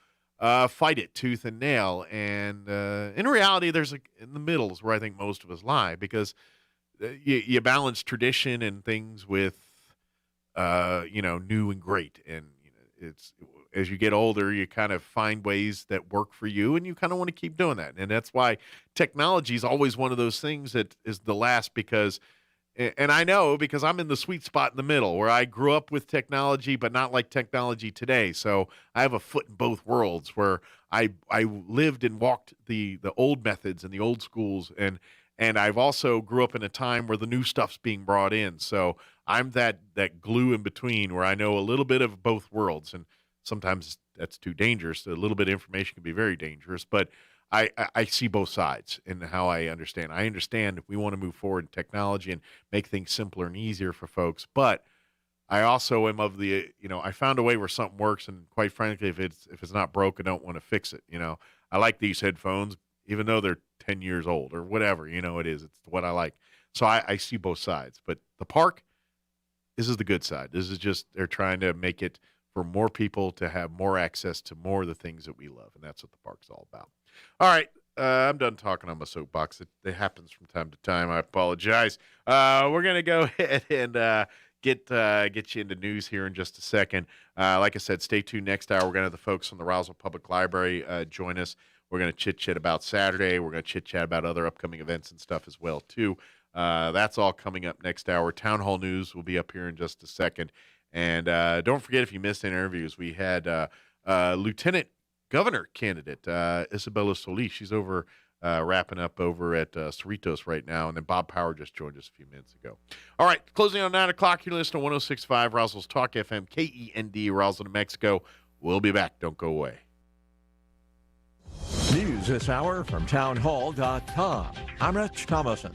Speaker 2: fight it tooth and nail. And in reality, in the middle is where I think most of us lie, because you balance tradition and things with, new and great. And it's, as you get older, you kind of find ways that work for you, and you kind of want to keep doing that. And that's why technology is always one of those things that is the last, because, and I know because I'm in the sweet spot in the middle where I grew up with technology, but not like technology today. So I have a foot in both worlds where I lived and walked the old methods and the old schools. And I've also grew up in a time where the new stuff's being brought in. So I'm that glue in between where I know a little bit of both worlds. And sometimes that's too dangerous. A little bit of information can be very dangerous, but I see both sides in how I understand. I understand if we want to move forward in technology and make things simpler and easier for folks, but I also am of the, I found a way where something works, and quite frankly, if it's not broke, I don't want to fix it. I like these headphones, even though they're 10 years old or whatever, it is. It's what I like. So I see both sides. But the park, this is the good side. This is just, they're trying to make it for more people to have more access to more of the things that we love. And that's what the park's all about. All right. I'm done talking on my soapbox. It happens from time to time. I apologize. We're going to go ahead and get you into news here in just a second. Like I said, stay tuned. Next hour, we're going to have the folks from the Roswell Public Library join us. We're going to chit-chat about Saturday. We're going to chit-chat about other upcoming events and stuff as well, too. That's all coming up next hour. Town Hall News will be up here in just a second. And don't forget, if you missed any interviews, we had Lieutenant Governor candidate Isabella Solis. She's over wrapping up over at Cerritos right now. And then Bob Power just joined us a few minutes ago. All right, closing on 9 o'clock. You're listening to 106.5 Roswell's Talk FM, KEND, Roswell, New Mexico. We'll be back. Don't go away.
Speaker 3: News this hour from townhall.com. I'm Rich Thomason.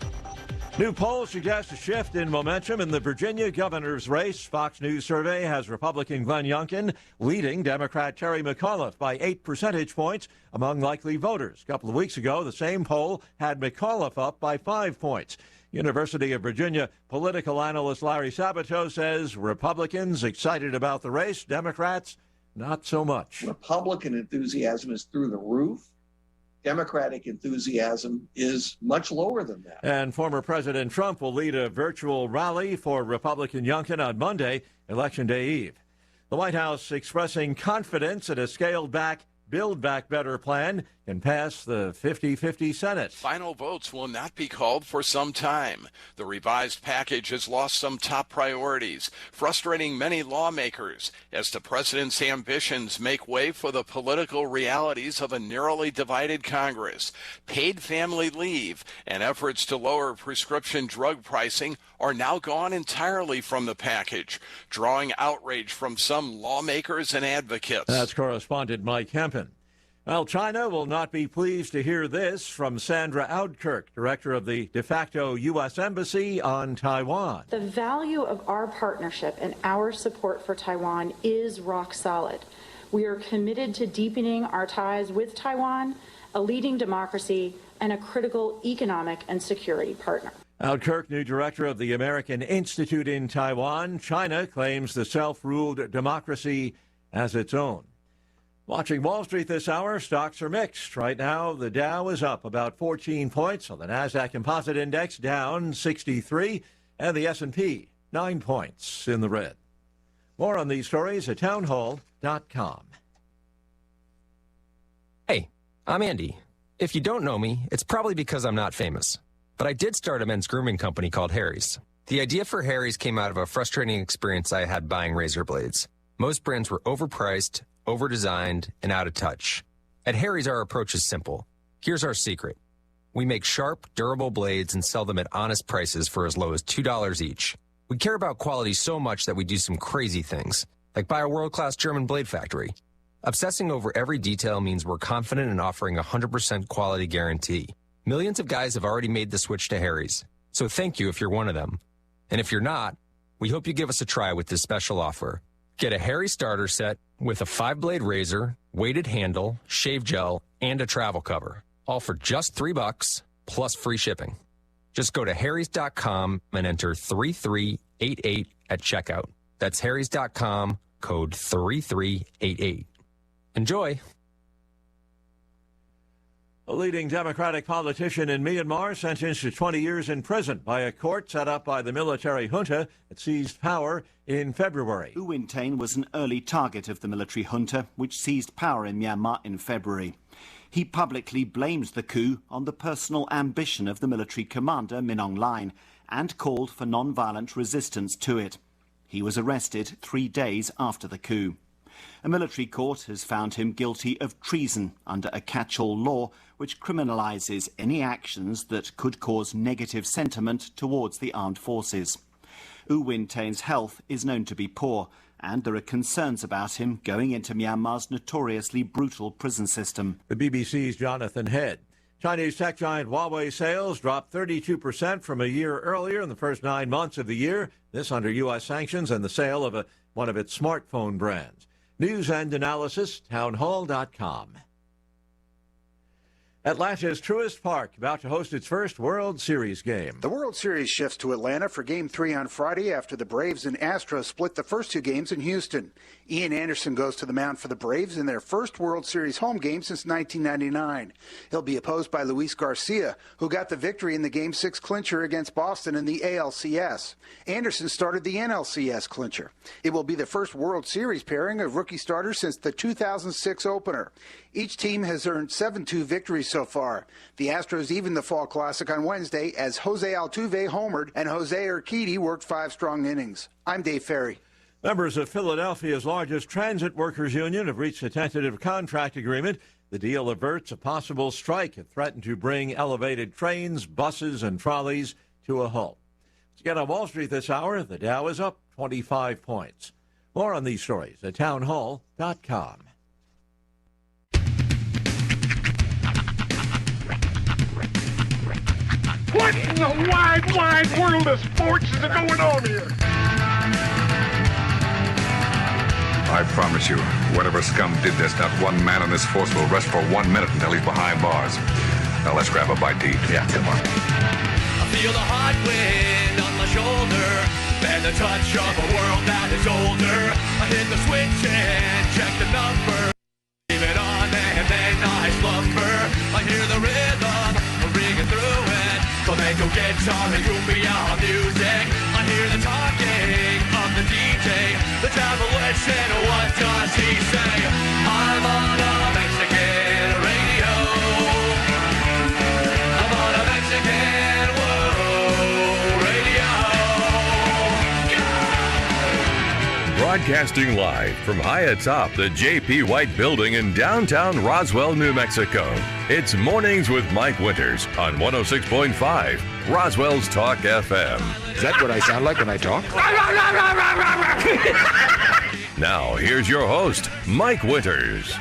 Speaker 3: New polls suggest a shift in momentum in the Virginia governor's race. Fox News survey has Republican Glenn Youngkin leading Democrat Terry McAuliffe by 8 percentage points among likely voters. A couple of weeks ago, the same poll had McAuliffe up by 5 points. University of Virginia political analyst Larry Sabato says Republicans excited about the race, Democrats not so much.
Speaker 4: Republican enthusiasm is through the roof. Democratic enthusiasm is much lower than that.
Speaker 3: And former President Trump will lead a virtual rally for Republican Youngkin on Monday, Election Day Eve. The White House expressing confidence that a scaled-back Build Back Better plan can pass the 50-50 Senate.
Speaker 6: Final votes will not be called for some time. The revised package has lost some top priorities, frustrating many lawmakers as the president's ambitions make way for the political realities of a narrowly divided Congress. Paid family leave and efforts to lower prescription drug pricing are now gone entirely from the package, drawing outrage from some lawmakers and advocates.
Speaker 3: That's correspondent Mike Hempen. Well, China will not be pleased to hear this from Sandra Oudkirk, director of the de facto U.S. Embassy on Taiwan.
Speaker 12: The value of our partnership and our support for Taiwan is rock solid. We are committed to deepening our ties with Taiwan, a leading democracy, and a critical economic and security partner.
Speaker 3: Oudkirk, new director of the American Institute in Taiwan. China claims the self-ruled democracy as its own. Watching Wall Street this hour, stocks are mixed. Right now, the Dow is up about 14 points. On the NASDAQ Composite Index, down 63, and the S&P 9 points in the red. More on these stories at townhall.com.
Speaker 13: Hey, I'm Andy. If you don't know me, it's probably because I'm not famous. But I did start a men's grooming company called Harry's. The idea for Harry's came out of a frustrating experience I had buying razor blades. Most brands were overpriced, over-designed, and out of touch. At Harry's, our approach is simple. Here's our secret. We make sharp, durable blades and sell them at honest prices for as low as $2 each. We care about quality so much that we do some crazy things, like buy a world-class German blade factory. Obsessing over every detail means we're confident in offering a 100% quality guarantee. Millions of guys have already made the switch to Harry's, so thank you if you're one of them. And if you're not, we hope you give us a try with this special offer. Get a Harry's starter set with a 5-blade razor, weighted handle, shave gel, and a travel cover. All for just $3, plus free shipping. Just go to harrys.com and enter 3388 at checkout. That's harrys.com, code 3388. Enjoy.
Speaker 3: A leading Democratic politician in Myanmar sentenced to 20 years in prison by a court set up by the military junta that seized power in February.
Speaker 7: U Win Tain was an early target of the military junta, which seized power in Myanmar in February. He publicly blamed the coup on the personal ambition of the military commander Min Aung Hlaing and called for non-violent resistance to it. He was arrested 3 days after the coup. A military court has found him guilty of treason under a catch-all law which criminalises any actions that could cause negative sentiment towards the armed forces. U Win Tain's health is known to be poor, and there are concerns about him going into Myanmar's notoriously brutal prison system.
Speaker 3: The BBC's Jonathan Head. Chinese tech giant Huawei sales dropped 32% from a year earlier in the first 9 months of the year, this under U.S. sanctions and the sale of one of its smartphone brands. News and analysis, townhall.com. Atlanta's Truist Park about to host its first World Series game.
Speaker 9: The World Series shifts to Atlanta for Game 3 on Friday after the Braves and Astros split the first 2 games in Houston. Ian Anderson goes to the mound for the Braves in their first World Series home game since 1999. He'll be opposed by Luis Garcia, who got the victory in the Game 6 clincher against Boston in the ALCS. Anderson started the NLCS clincher. It will be the first World Series pairing of rookie starters since the 2006 opener. Each team has earned 7-2 victories so far. The Astros evened the Fall Classic on Wednesday as Jose Altuve homered and Jose Urquidy worked 5 strong innings. I'm Dave Ferry.
Speaker 3: Members of Philadelphia's largest transit workers union have reached a tentative contract agreement. The deal averts a possible strike that threatened to bring elevated trains, buses, and trolleys to a halt. To get on Wall Street this hour, the Dow is up 25 points. More on these stories at townhall.com.
Speaker 15: What in the wide, wide world of sports is going on here?
Speaker 16: I promise you, whatever scum did this, not one man in this force will rest for 1 minute until he's behind bars. Now let's grab a bite to eat. Yeah, come on.
Speaker 18: I feel the hot wind on my shoulder and the touch of a world that is older. I hit the switch and check the number. Leave it on and then I slumber. I hear the rhythm ringing through it. Flamenco guitar and cumbia music. I hear the talking of the DJ. The travel listen, what does he say? I'm on a Mexican radio. I'm on a Mexican radio.
Speaker 22: Broadcasting live from high atop the J.P. White Building in downtown Roswell, New Mexico. It's Mornings with Mike Winters on 106.5 Roswell's Talk FM.
Speaker 16: Is that what I sound like when I talk?
Speaker 22: Now, here's your host, Mike Winters.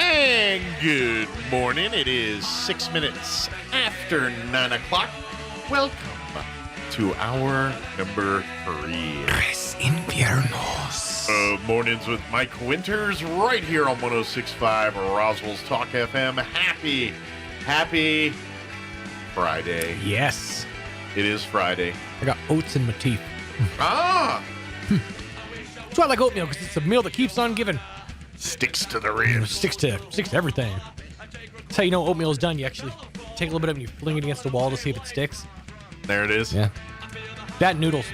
Speaker 2: And good morning. It is 6 minutes after 9 o'clock. Welcome to hour number 3.
Speaker 18: Tres Inviernos.
Speaker 2: Mornings with Mike Winters right here on 106.5 Roswell's Talk FM. Happy Friday.
Speaker 17: Yes.
Speaker 2: It is Friday.
Speaker 17: I got oats in my teeth.
Speaker 2: Ah!
Speaker 17: That's why I like oatmeal, because it's a meal that keeps on giving.
Speaker 2: Sticks to the ribs.
Speaker 17: Sticks to everything. That's how you know oatmeal is done. You actually take a little bit of it and you fling it against the wall to see if it sticks.
Speaker 2: There it is.
Speaker 17: Yeah. That and noodles.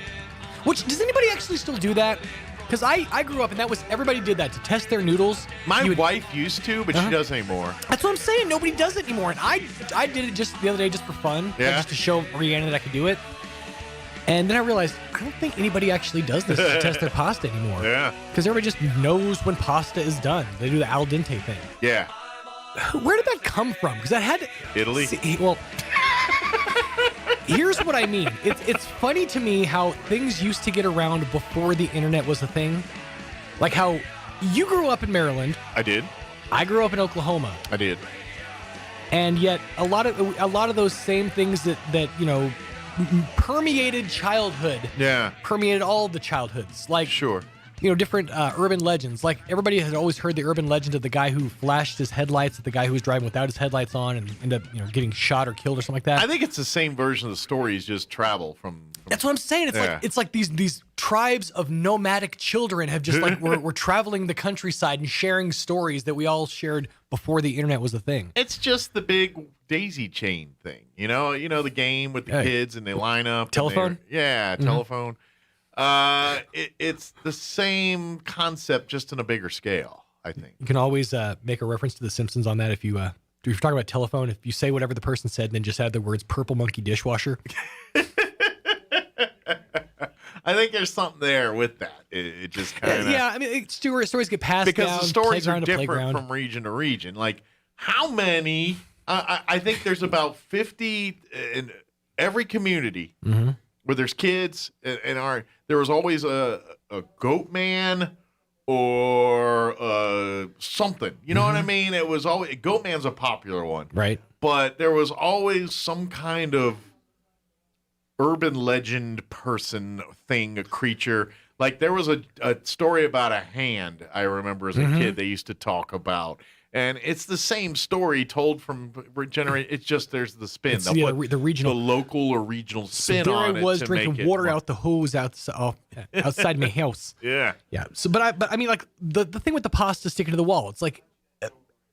Speaker 17: Which, does anybody actually still do that? Because I grew up and that was, everybody did that to test their noodles.
Speaker 2: My wife used to, but she doesn't anymore.
Speaker 17: That's what I'm saying. Nobody does it anymore. And I did it just the other day just for fun.
Speaker 2: Yeah.
Speaker 17: Just to show Rihanna that I could do it. And then I realized, I don't think anybody actually does this to test their pasta anymore.
Speaker 2: Yeah.
Speaker 17: Because everybody just knows when pasta is done. They do the al dente thing.
Speaker 2: Yeah.
Speaker 17: Where did that come from? Because that had...
Speaker 2: Italy?
Speaker 17: Well... Here's what I mean. It's funny to me how things used to get around before the internet was a thing. Like how you grew up in Maryland.
Speaker 2: I did.
Speaker 17: I grew up in Oklahoma.
Speaker 2: I did.
Speaker 17: And yet a lot of those same things that you know permeated childhood.
Speaker 2: Yeah.
Speaker 17: Permeated all the childhoods. Like
Speaker 2: sure.
Speaker 17: different urban legends. Like everybody has always heard the urban legend of the guy who flashed his headlights at the guy who was driving without his headlights on and ended up getting shot or killed or something like that.
Speaker 2: I think it's the same version of the stories, just travel from.
Speaker 17: That's what I'm saying. It's like these tribes of nomadic children have just like we're traveling the countryside and sharing stories that we all shared before the internet was a thing.
Speaker 2: It's just the big daisy chain thing, the game with the kids and they line up.
Speaker 17: Telephone?
Speaker 2: Telephone. It's the same concept, just on a bigger scale, I think.
Speaker 17: You can always make a reference to The Simpsons on that if you're talking about telephone. If you say whatever the person said and then just add the words "purple monkey dishwasher."
Speaker 2: I think there's something there with that. It just kind of
Speaker 17: I mean, stories get passed
Speaker 2: because
Speaker 17: down,
Speaker 2: the stories are
Speaker 17: playground to
Speaker 2: different
Speaker 17: playground.
Speaker 2: from region to region. Like how many? I think there's about 50 in every community where there's kids, and there was always a goat man or something. You know what I mean? It was always goat man's a popular one,
Speaker 17: right?
Speaker 2: But there was always some kind of urban legend person thing, a creature. Like there was a story about a hand I remember as a kid they used to talk about. And it's the same story told from generation. It's just there's the spin,
Speaker 17: the regional,
Speaker 2: the local or regional spin
Speaker 17: so
Speaker 2: on it.
Speaker 17: I was drinking water out the hose outside my house.
Speaker 2: Yeah.
Speaker 17: So, but I mean, like the thing with the pasta sticking to the wall. It's like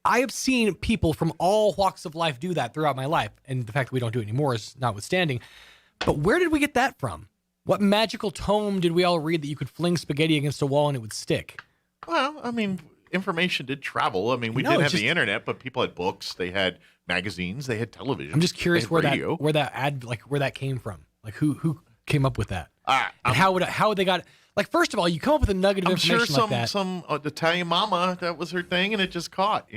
Speaker 17: I have seen people from all walks of life do that throughout my life, and the fact that we don't do it anymore is notwithstanding. But where did we get that from? What magical tome did we all read that you could fling spaghetti against a wall and it would stick?
Speaker 2: Well, I mean, information did travel. I mean, we didn't have the internet, but people had books, they had magazines, they had television.
Speaker 17: I'm just curious where
Speaker 2: radio.
Speaker 17: that came from. Like who came up with that? And how would they got it? Like first of all, you come up with a nugget of information like that.
Speaker 2: Some Italian mama, that was her thing, and it just caught.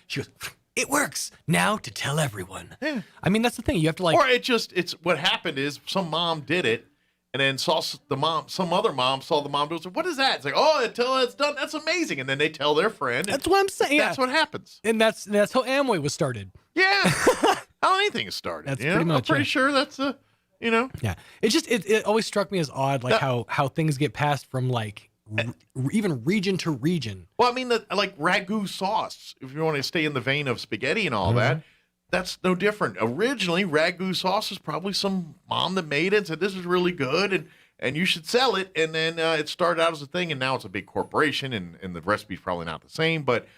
Speaker 17: She goes, "It works now to tell everyone." Yeah. I mean, that's the thing. You have to
Speaker 2: or it's what happened is some mom did it. And then some other mom saw the mom do it. What is that? It's like, until it's done, that's amazing. And then they tell their friend.
Speaker 17: That's what I'm saying.
Speaker 2: That's what happens.
Speaker 17: And that's how Amway was started.
Speaker 2: Yeah. How anything is started.
Speaker 17: That's pretty much.
Speaker 2: I'm pretty sure that's
Speaker 17: Yeah. It's just it always struck me as odd, like how things get passed from like even region to region.
Speaker 2: Well, I mean, like ragu sauce. If you want to stay in the vein of spaghetti and all that. That's no different. Originally, ragu sauce was probably some mom that made it and said, this is really good, and you should sell it. And then it started out as a thing, and now it's a big corporation, and the recipe's probably not the same. But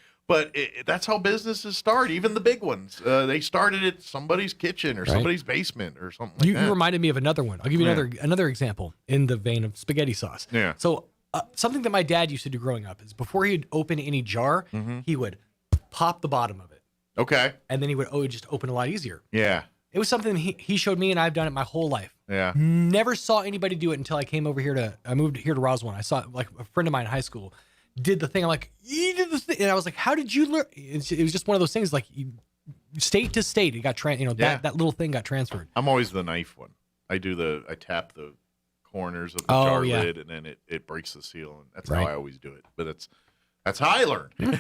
Speaker 2: that's how businesses start, even the big ones. They started at somebody's kitchen or somebody's basement or something like that.
Speaker 17: You reminded me of another one. I'll give you another example in the vein of spaghetti sauce.
Speaker 2: Yeah.
Speaker 17: So something that my dad used to do growing up is before he'd open any jar, he would pop the bottom of it.
Speaker 2: Okay.
Speaker 17: And then he would just open a lot easier.
Speaker 2: Yeah.
Speaker 17: It was something he showed me, and I've done it my whole life.
Speaker 2: Yeah.
Speaker 17: Never saw anybody do it until I came over here I moved here to Roswell. And I saw like a friend of mine in high school did the thing. I'm like, you did the thing. And I was like, how did you learn? It was just one of those things like state to state. It got that little thing got transferred.
Speaker 2: I'm always the knife one. I tap the corners of the jar lid, and then it breaks the seal. And that's how I always do it. But that's how I learned.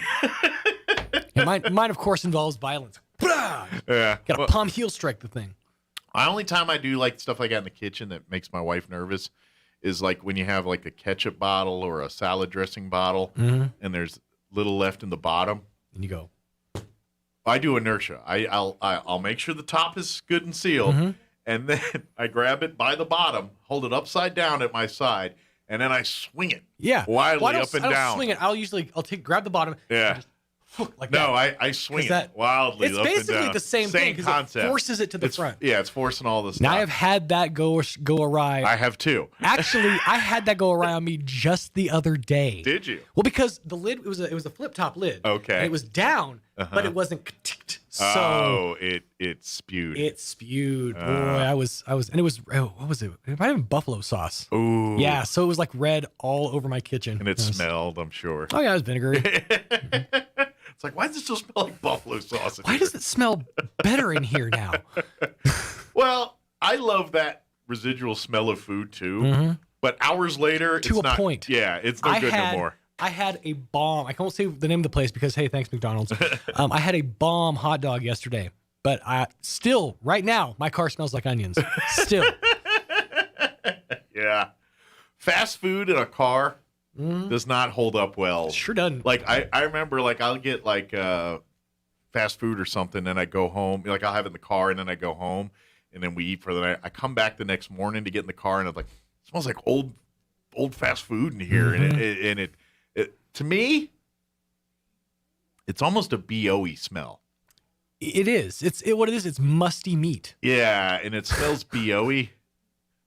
Speaker 17: Yeah, mine, of course, involves violence.
Speaker 2: Yeah.
Speaker 17: Got to palm heel strike the thing.
Speaker 2: The only time I do like stuff like that in the kitchen that makes my wife nervous is like when you have like a ketchup bottle or a salad dressing bottle and there's little left in the bottom.
Speaker 17: And you go.
Speaker 2: I do inertia. I'll make sure the top is good and sealed, and then I grab it by the bottom, hold it upside down at my side, and then I swing it. Wildly up and down.
Speaker 17: I don't swing it. I'll grab the bottom.
Speaker 2: Yeah.
Speaker 17: Like
Speaker 2: no,
Speaker 17: that.
Speaker 2: I swing it wildly up and down.
Speaker 17: It's basically the same thing because it forces it to the front.
Speaker 2: Yeah, it's forcing all this stuff.
Speaker 17: Now I've had that go awry.
Speaker 2: I have too.
Speaker 17: Actually, I had that go awry on me just the other day.
Speaker 2: Did you?
Speaker 17: Well, because the lid it was a flip top lid.
Speaker 2: Okay.
Speaker 17: And it was down, but it wasn't. So
Speaker 2: it spewed.
Speaker 17: It spewed. Boy, I was, and it was. What was it? It might have been buffalo sauce.
Speaker 2: Ooh.
Speaker 17: Yeah. So it was like red all over my kitchen.
Speaker 2: And it smelled, I'm sure.
Speaker 17: Oh yeah, it was vinegary.
Speaker 2: It's like, why does it still smell like buffalo sauce?
Speaker 17: Why does it smell better in here now?
Speaker 2: Well, I love that residual smell of food too. But hours later,
Speaker 17: to a point.
Speaker 2: Yeah, it's no good no more.
Speaker 17: I had a bomb. I won't say the name of the place because, hey, thanks, McDonald's. I had a bomb hot dog yesterday. But still, right now, my car smells like onions. Still.
Speaker 2: Yeah. Fast food in a car does not hold up well.
Speaker 17: Sure doesn't.
Speaker 2: Like I remember, like I'll get like fast food or something, and I go home. Like I'll have it in the car, and then I go home, and then we eat for the night. I come back the next morning to get in the car, and it's like, it smells like old fast food in here, and it to me, it's almost a BO-y smell.
Speaker 17: It is. What it is. It's musty meat.
Speaker 2: Yeah, and it smells BO-y.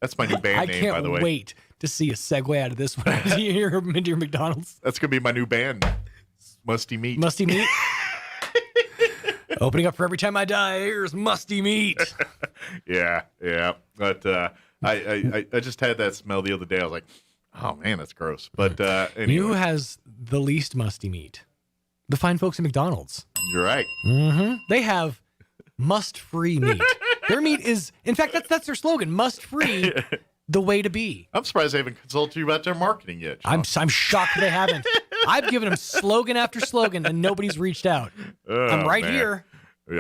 Speaker 2: That's my new band name, by the way.
Speaker 17: I can't wait to see a segue out of this one into your McDonald's.
Speaker 2: That's going to be my new band, Musty Meat.
Speaker 17: Musty Meat? Opening up for Every Time I Die, here's Musty Meat.
Speaker 2: Yeah. But I just had that smell the other day. I was like, oh, man, that's gross. But anyway.
Speaker 17: You know who has the least musty meat? The fine folks at McDonald's.
Speaker 2: You're right.
Speaker 17: Mm-hmm. They have must-free meat. Their meat is, in fact, that's their slogan, must-free, the way to be.
Speaker 2: I'm surprised they haven't consulted you about their marketing yet, Sean.
Speaker 17: I'm shocked they haven't. I've given them slogan after slogan, and nobody's reached out. I'm right here.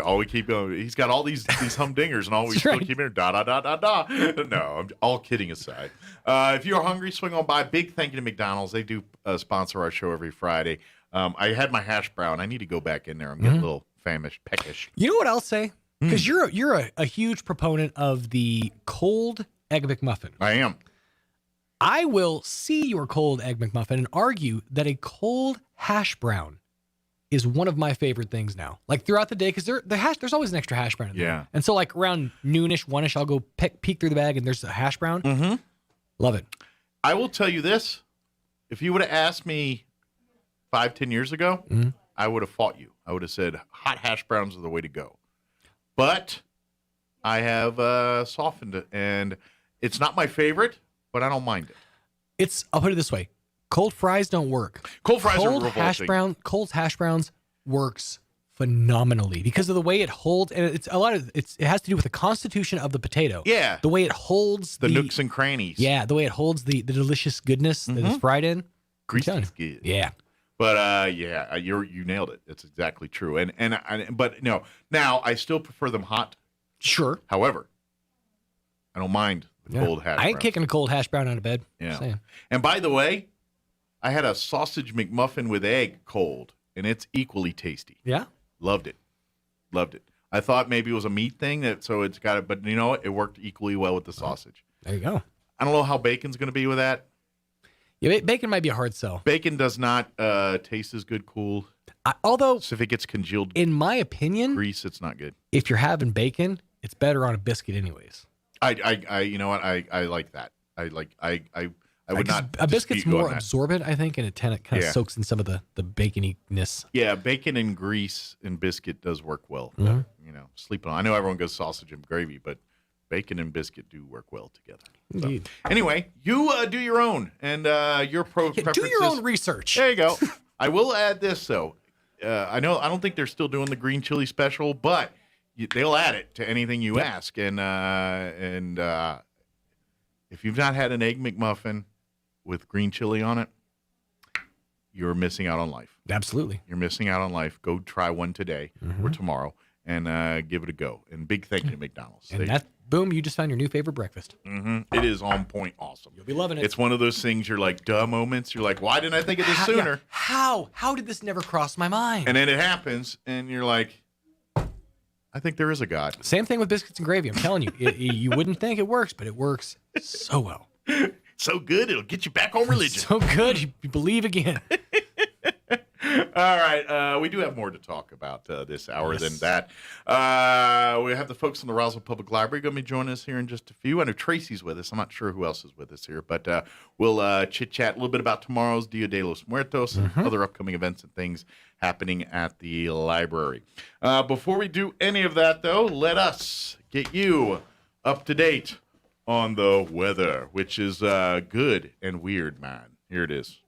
Speaker 2: All we keep going. He's got all these humdingers, and all we still keep hearing da da da da da. No, I'm all kidding aside. If you're hungry, swing on by. Big thank you to McDonald's. They do sponsor our show every Friday. I had my hash brown. I need to go back in there. I'm getting a little peckish.
Speaker 17: You know what I'll say? Because you're a huge proponent of the cold Egg McMuffin.
Speaker 2: I am.
Speaker 17: I will see your cold Egg McMuffin and argue that a cold hash brown is one of my favorite things now. Like throughout the day, because there's always an extra hash brown in there.
Speaker 2: Yeah.
Speaker 17: And so like around noonish, 1ish, I'll go peek through the bag and there's a hash brown.
Speaker 2: Mm-hmm.
Speaker 17: Love it.
Speaker 2: I will tell you this. If you would have asked me 5-10 years ago, I would have fought you. I would have said hot hash browns are the way to go. But I have softened it, and it's not my favorite, but I don't mind it.
Speaker 17: I'll put it this way. Cold fries don't work.
Speaker 2: Cold fries are revolting.
Speaker 17: Cold hash browns works phenomenally because of the way it holds, and it has to do with the constitution of the potato.
Speaker 2: Yeah.
Speaker 17: The way it holds
Speaker 2: the nooks and crannies.
Speaker 17: Yeah, the way it holds the delicious goodness that is fried in.
Speaker 2: Greasy is good.
Speaker 17: Yeah.
Speaker 2: But you nailed it. It's exactly true. But no, now I still prefer them hot.
Speaker 17: Sure.
Speaker 2: However, I don't mind the cold hash brown.
Speaker 17: I ain't kicking a cold hash brown out of bed.
Speaker 2: Yeah. And by the way, I had a sausage McMuffin with egg cold, and it's equally tasty.
Speaker 17: Yeah.
Speaker 2: Loved it. I thought maybe it was a meat thing, so it's got it, but you know what? It worked equally well with the sausage.
Speaker 17: There you go.
Speaker 2: I don't know how bacon's going to be with that.
Speaker 17: Yeah, bacon might be a hard sell.
Speaker 2: Bacon does not taste as good cool.
Speaker 17: Although,
Speaker 2: so if it gets congealed,
Speaker 17: in my opinion,
Speaker 2: grease, it's not good.
Speaker 17: If you're having bacon, it's better on a biscuit, anyways.
Speaker 2: I you know what? I like that. I would not.
Speaker 17: A biscuit's more absorbent, I think, and it kind of soaks in some of the baconiness.
Speaker 2: Yeah, bacon and grease and biscuit does work well. Mm-hmm. You know, sleeping on. I know everyone goes sausage and gravy, but bacon and biscuit do work well together.
Speaker 17: Indeed.
Speaker 2: So, anyway, you do your own, and your preferences.
Speaker 17: Do your own research.
Speaker 2: There you go. I will add this though. I don't think they're still doing the green chili special, but they'll add it to anything you ask. And if you've not had an Egg McMuffin with green chili on it, you're missing out on life.
Speaker 17: Absolutely.
Speaker 2: You're missing out on life. Go try one today or tomorrow and give it a go. And big thank you to McDonald's.
Speaker 17: And boom, you just found your new favorite breakfast.
Speaker 2: Mm-hmm. It is on point awesome.
Speaker 17: You'll be loving it.
Speaker 2: It's one of those things you're like, duh moments. You're like, why didn't I think of this sooner?
Speaker 17: Yeah. How did this never cross my mind?
Speaker 2: And then it happens, and you're like, I think there is a God.
Speaker 17: Same thing with biscuits and gravy. I'm telling you, you wouldn't think it works, but it works so well.
Speaker 2: So good, it'll get you back on religion.
Speaker 17: So good, you believe again.
Speaker 2: All right, we do have more to talk about this hour than that. We have the folks in the Roswell Public Library going to be joining us here in just a few. I know Tracy's with us. I'm not sure who else is with us here, but we'll chit-chat a little bit about tomorrow's Dia de los Muertos and other upcoming events and things happening at the library. Before we do any of that, though, let us get you up to date on the weather, which is good and weird, man. Here it is.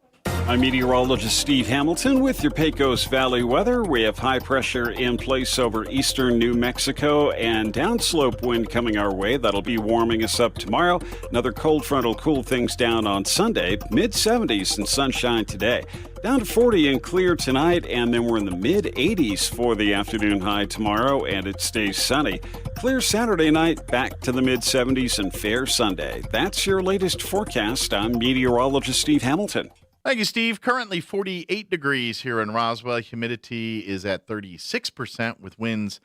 Speaker 5: I'm meteorologist Steve Hamilton with your Pecos Valley weather. We have high pressure in place over eastern New Mexico and downslope wind coming our way. That'll be warming us up tomorrow. Another cold front will cool things down on Sunday. Mid-70s and sunshine today. Down to 40 and clear tonight, and then we're in the mid-80s for the afternoon high tomorrow, and it stays sunny. Clear Saturday night, back to the mid-70s and fair Sunday. That's your latest forecast. I'm meteorologist Steve Hamilton.
Speaker 2: Thank you, Steve. Currently 48 degrees here in Roswell. Humidity is at 36% with winds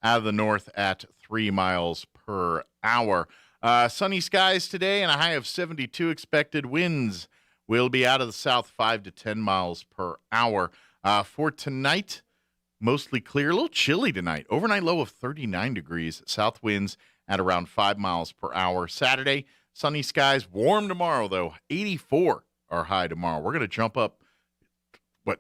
Speaker 2: out of the north at 3 miles per hour. Sunny skies today and a high of 72 expected. Winds will be out of the south 5 to 10 miles per hour. For tonight, mostly clear, a little chilly tonight. Overnight low of 39 degrees. South winds at around 5 miles per hour. Saturday, sunny skies. Warm tomorrow, though. 84 our high tomorrow. We're going to jump up,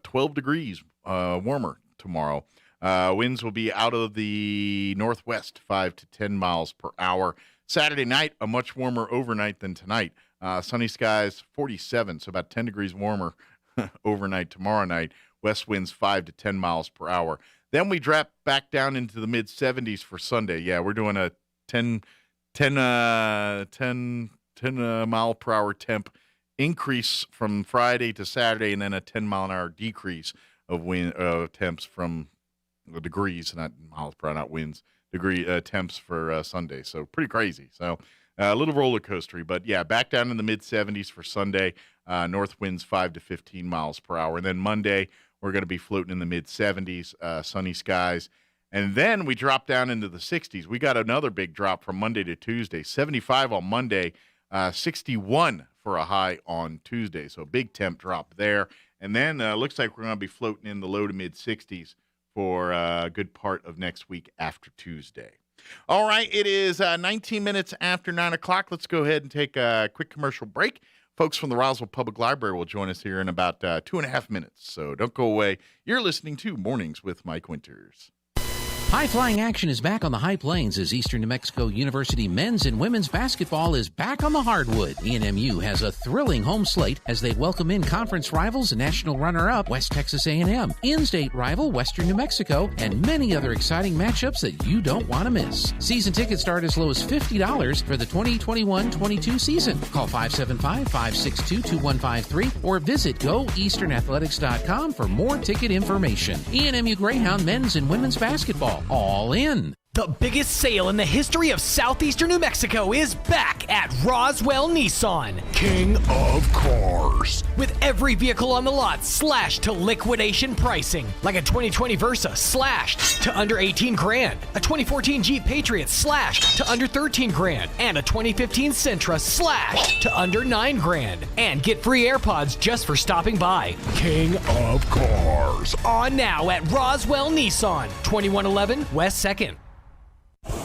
Speaker 2: 12 degrees warmer tomorrow. Winds will be out of the northwest, 5 to 10 miles per hour. Saturday night, a much warmer overnight than tonight. Sunny skies, 47, so about 10 degrees warmer overnight tomorrow night. West winds 5 to 10 miles per hour. Then we drop back down into the mid-70s for Sunday. Yeah, we're doing a 10 mile per hour temp increase from Friday to Saturday, and then a 10 mile an hour decrease of wind temps from degrees, not miles per hour, not winds, temps for Sunday. So pretty crazy. So a little roller coastery, but yeah, back down in the mid 70s for Sunday. North winds 5 to 15 miles per hour. And then Monday, we're going to be floating in the mid 70s, sunny skies. And then we drop down into the 60s. We got another big drop from Monday to Tuesday. 75 on Monday, 61 for a high on Tuesday. So big temp drop there. And then looks like we're going to be floating in the low to mid 60s for a good part of next week after Tuesday. All right, it is 19 minutes after 9 o'clock. Let's go ahead and take a quick commercial break. Folks from the Roswell Public Library will join us here in about 2.5 minutes, so don't go away. You're listening to Mornings with Mike Winters.
Speaker 24: High-flying action is back on the High Plains as Eastern New Mexico University men's and women's basketball is back on the hardwood. ENMU has a thrilling home slate as they welcome in conference rivals and national runner-up West Texas A&M, in-state rival Western New Mexico, and many other exciting matchups that you don't want to miss. Season tickets start as low as $50 for the 2021-22 season. Call 575-562-2153 or visit goeasternathletics.com for more ticket information. ENMU Greyhound men's and women's basketball. All in.
Speaker 17: The biggest sale in the history of southeastern New Mexico is back at Roswell Nissan. King of Cars. With every vehicle on the lot slashed to liquidation pricing. Like a 2020 Versa slashed to under 18 grand. A 2014 Jeep Patriot slashed to under 13 grand. And a 2015 Sentra slashed to under 9 grand. And get free AirPods just for stopping by. King of Cars. On now at Roswell Nissan. 2111 West 2nd.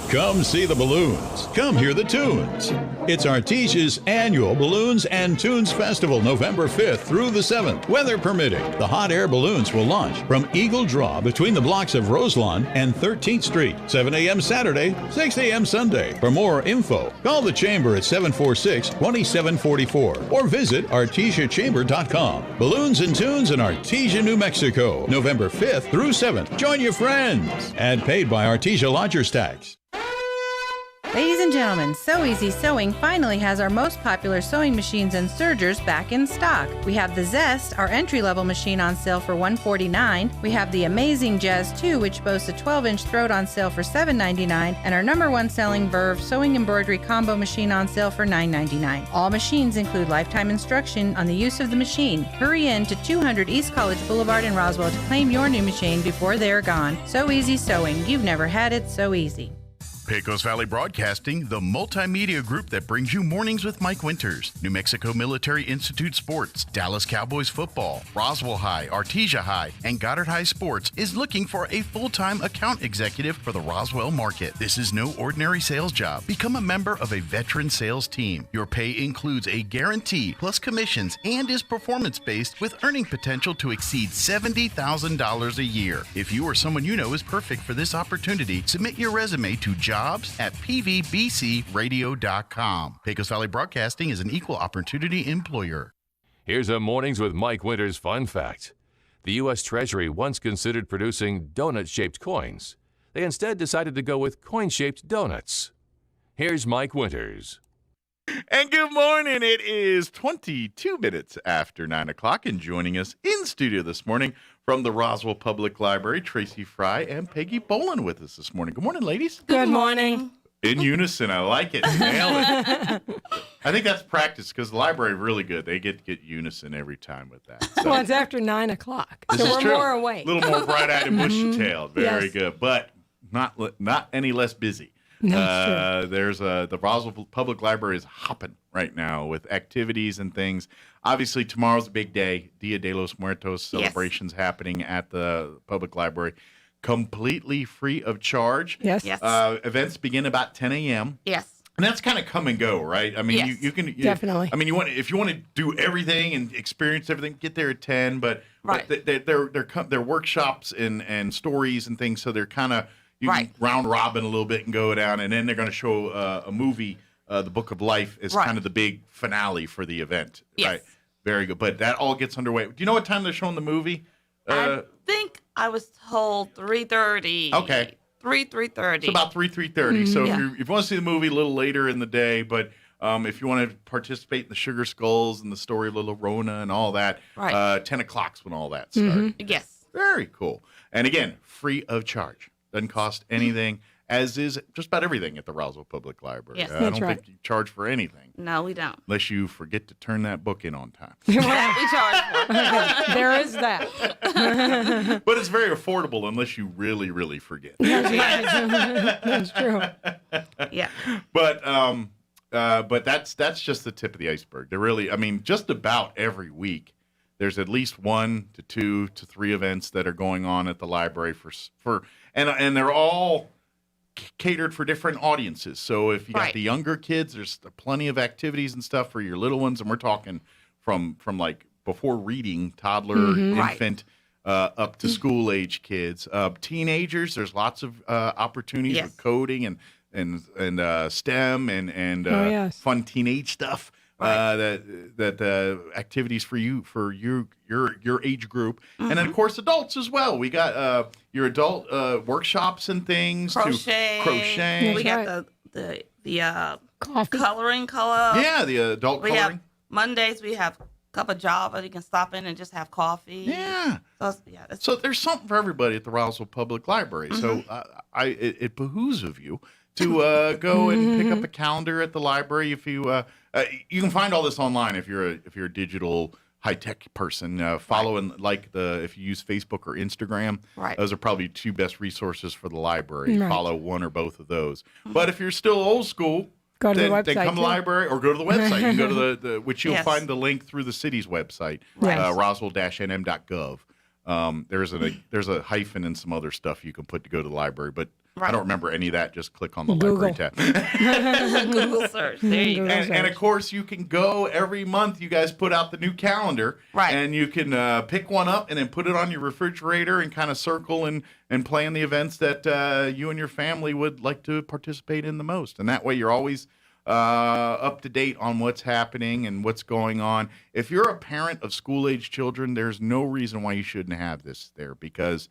Speaker 8: Come see the balloons. Come hear the tunes. It's Artesia's annual Balloons and Tunes Festival, November 5th through the 7th. Weather permitting, the hot air balloons will launch from Eagle Draw between the blocks of Roselawn and 13th Street, 7 a.m. Saturday, 6 a.m. Sunday. For more info, call the Chamber at 746-2744 or visit artesiachamber.com. Balloons and Tunes in Artesia, New Mexico, November 5th through 7th. Join your friends. Ad paid by Artesia Lodgers Tax.
Speaker 10: Ladies and gentlemen, So Easy Sewing finally has our most popular sewing machines and sergers back in stock. We have the Zest, our entry-level machine, on sale for $149. We have the Amazing Jazz 2, which boasts a 12-inch throat, on sale for $7.99, and our number one selling Verve sewing embroidery combo machine on sale for $9.99. All machines include lifetime instruction on the use of the machine. Hurry in to 200 East College Boulevard in Roswell to claim your new machine before they're gone. So Easy Sewing. You've never had it so easy.
Speaker 2: Pecos Valley Broadcasting, the multimedia group that brings you Mornings with Mike Winters, New Mexico Military Institute Sports, Dallas Cowboys football, Roswell High, Artesia High, and Goddard High Sports is looking for a full-time account executive for the Roswell market. This is no ordinary sales job. Become a member of a veteran sales team. Your pay includes a guarantee plus commissions and is performance-based with earning potential to exceed $70,000 a year. If you or someone you know is perfect for this opportunity, submit your resume to jobs@pvbcradio.com. Pecos Valley Broadcasting is an equal opportunity employer.
Speaker 22: Here's a Mornings with Mike Winters fun fact. The U.S. Treasury once considered producing donut-shaped coins. They instead decided to go with coin-shaped donuts. Here's Mike Winters.
Speaker 2: And good morning. It is 22 minutes after 9 o'clock, and joining us in studio this morning from the Roswell Public Library, Tracy Fry and Peggy Boland with us this morning. Good morning, ladies.
Speaker 11: Good morning.
Speaker 2: In unison, I like it. Nailed it. I think that's practice because the library really good. They get unison every time with that. So.
Speaker 1: Well, it's after 9 o'clock,
Speaker 2: This
Speaker 1: so
Speaker 2: is
Speaker 1: we're
Speaker 2: true.
Speaker 1: more awake.
Speaker 2: A little more bright-eyed and bushy-tailed. Very
Speaker 1: Yes.
Speaker 2: good, but not any less busy.
Speaker 1: That's
Speaker 2: There's the Roswell Public Library is hopping right now with activities and things. Obviously, tomorrow's a big day. Dia de los Muertos celebrations happening at the public library. Completely free of charge.
Speaker 1: Yes.
Speaker 2: Events begin about 10 a.m.
Speaker 11: Yes.
Speaker 2: And that's kind of come and go, right? I mean,
Speaker 11: Yes.
Speaker 2: you can
Speaker 1: Definitely.
Speaker 2: I mean, if you want to do everything and experience everything, get there at 10. But they're workshops and stories and things, so they're kind of can round robin a little bit and go down, and then they're going to show a movie, The Book of Life, is kind of the big finale for the event.
Speaker 11: Yes.
Speaker 2: Right. Very good. But that all gets underway. Do you know what time they're showing the movie?
Speaker 11: I think I was told 3:30.
Speaker 2: Okay.
Speaker 11: 3:30.
Speaker 2: It's about 3:30. So if you want to see the movie a little later in the day, but if you want to participate in the Sugar Skulls and the story of Little Rona and all that, 10 o'clock's when all that starts.
Speaker 11: Yes.
Speaker 2: Very cool. And again, free of charge. Doesn't cost anything, as is just about everything at the Roswell Public Library.
Speaker 11: Yes.
Speaker 2: I don't think you charge for anything.
Speaker 11: No, we don't.
Speaker 2: Unless you forget to turn that book in on time.
Speaker 11: That we charge for.
Speaker 1: There is that.
Speaker 2: But it's very affordable unless you really, really forget.
Speaker 1: That's true.
Speaker 11: Yeah.
Speaker 2: But that's just the tip of the iceberg. They're really, I mean, just about every week, there's at least 1 to 2 to 3 events that are going on at the library and they're all catered for different audiences. So if you got the younger kids, there's plenty of activities and stuff for your little ones, and we're talking from like before reading, toddler, infant, up to school age kids. Teenagers, there's lots of opportunities with coding and STEM and fun teenage stuff. That activities for your age group, and then of course adults as well. We got your adult workshops and things. Crochet.
Speaker 11: We got the
Speaker 1: coffee
Speaker 11: coloring club.
Speaker 2: Yeah, the adult
Speaker 11: we
Speaker 2: coloring.
Speaker 11: Have Mondays we have cup of Java. You can stop in and just have coffee.
Speaker 2: Yeah. So there's something for everybody at the Roswell Public Library. So it behooves of you to go and pick up a calendar at the library. If you can find all this online if you're a digital high-tech person. Follow and like if you use Facebook or Instagram. Those are probably 2 best resources for the library. Follow one or both of those. But if you're still old school,
Speaker 1: go to the website.
Speaker 2: Then come to the library or go to the website. You can go to the which you'll find the link through the city's website, roswell-nm.gov. There's a hyphen and some other stuff you can put to go to the library, but I don't remember any of that. Just click on the library tab.
Speaker 11: Google search. There you go.
Speaker 2: And of course, you can go every month. You guys put out the new calendar, and you can pick one up and then put it on your refrigerator and kind of circle and plan the events that you and your family would like to participate in the most. And that way, you're always up to date on what's happening and what's going on. If you're a parent of school-age children, there's no reason why you shouldn't have this there because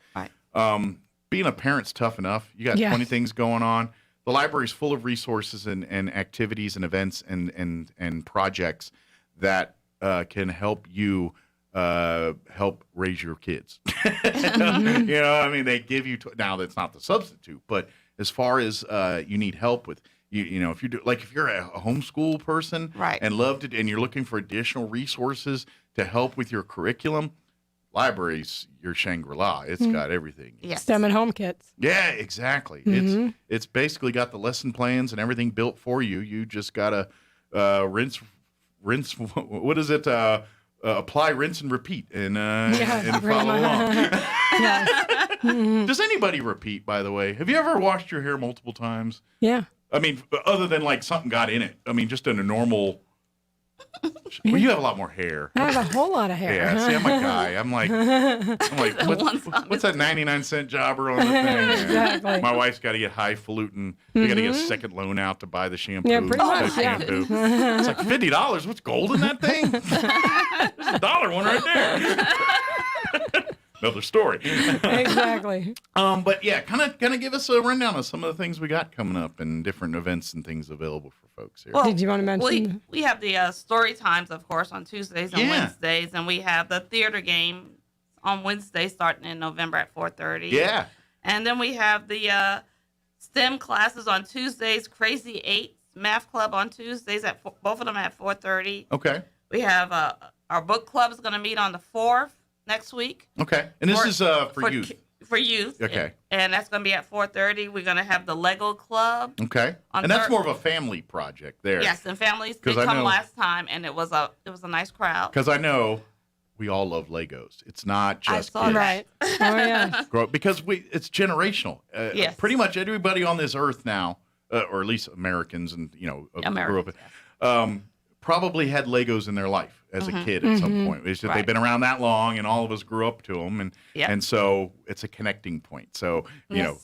Speaker 2: being a parent's tough enough. You got 20 things going on. The library's full of resources and activities and events and projects that can help you help raise your kids. You know, I mean, they give you now that's not the substitute, but as far as you need help with, you know, if you're a homeschool person and and you're looking for additional resources to help with your curriculum, library's your Shangri-La. It's got everything.
Speaker 1: STEM at home kits.
Speaker 2: Yeah, exactly. It's basically got the lesson plans and everything built for you. You just gotta rinse. What is it? Apply, rinse, and repeat, and follow along. Does anybody repeat? By the way, have you ever washed your hair multiple times?
Speaker 1: Yeah.
Speaker 2: I mean, other than like something got in it. I mean, just in a normal. Well, you have a lot more hair.
Speaker 1: I have a whole lot of hair.
Speaker 2: Yeah, see, I'm a guy. I'm like, what's that 99-cent jobber on the thing?
Speaker 1: Exactly.
Speaker 2: My wife's got to get highfalutin. We got to get a second loan out to buy the shampoo.
Speaker 1: Yeah, pretty much.
Speaker 2: Shampoo. It's like $50. What's gold in that thing? There's a dollar one right there. Another story.
Speaker 1: Exactly.
Speaker 2: But yeah, kind of give us a rundown of some of the things we got coming up and different events and things available for folks here.
Speaker 11: Well,
Speaker 1: did you want to mention?
Speaker 11: We have the story times, of course, on Tuesdays and Wednesdays, and we have the theater game on Wednesday starting in November at 4:30.
Speaker 2: Yeah.
Speaker 11: And then we have the STEM classes on Tuesdays, Crazy Eights, Math Club on Tuesdays, both of them at 4:30.
Speaker 2: Okay.
Speaker 11: We have our book club is going to meet on the 4th next week.
Speaker 2: Okay. And this is for youth.
Speaker 11: For youth.
Speaker 2: Okay.
Speaker 11: And that's going to be at 4:30. We're going to have the Lego Club.
Speaker 2: Okay. And that's more of a family project there.
Speaker 11: Yes, and families did come last time, and it was a nice crowd.
Speaker 2: Because I know we all love Legos. It's not just kids.
Speaker 1: Right. Oh, yeah.
Speaker 2: Because it's generational.
Speaker 11: Yes.
Speaker 2: Pretty much everybody on this earth now, or at least Americans and, grew up, probably had Legos in their life as a kid at some point. It's just they've been around that long, and all of us grew up to them, and so it's a connecting point. So you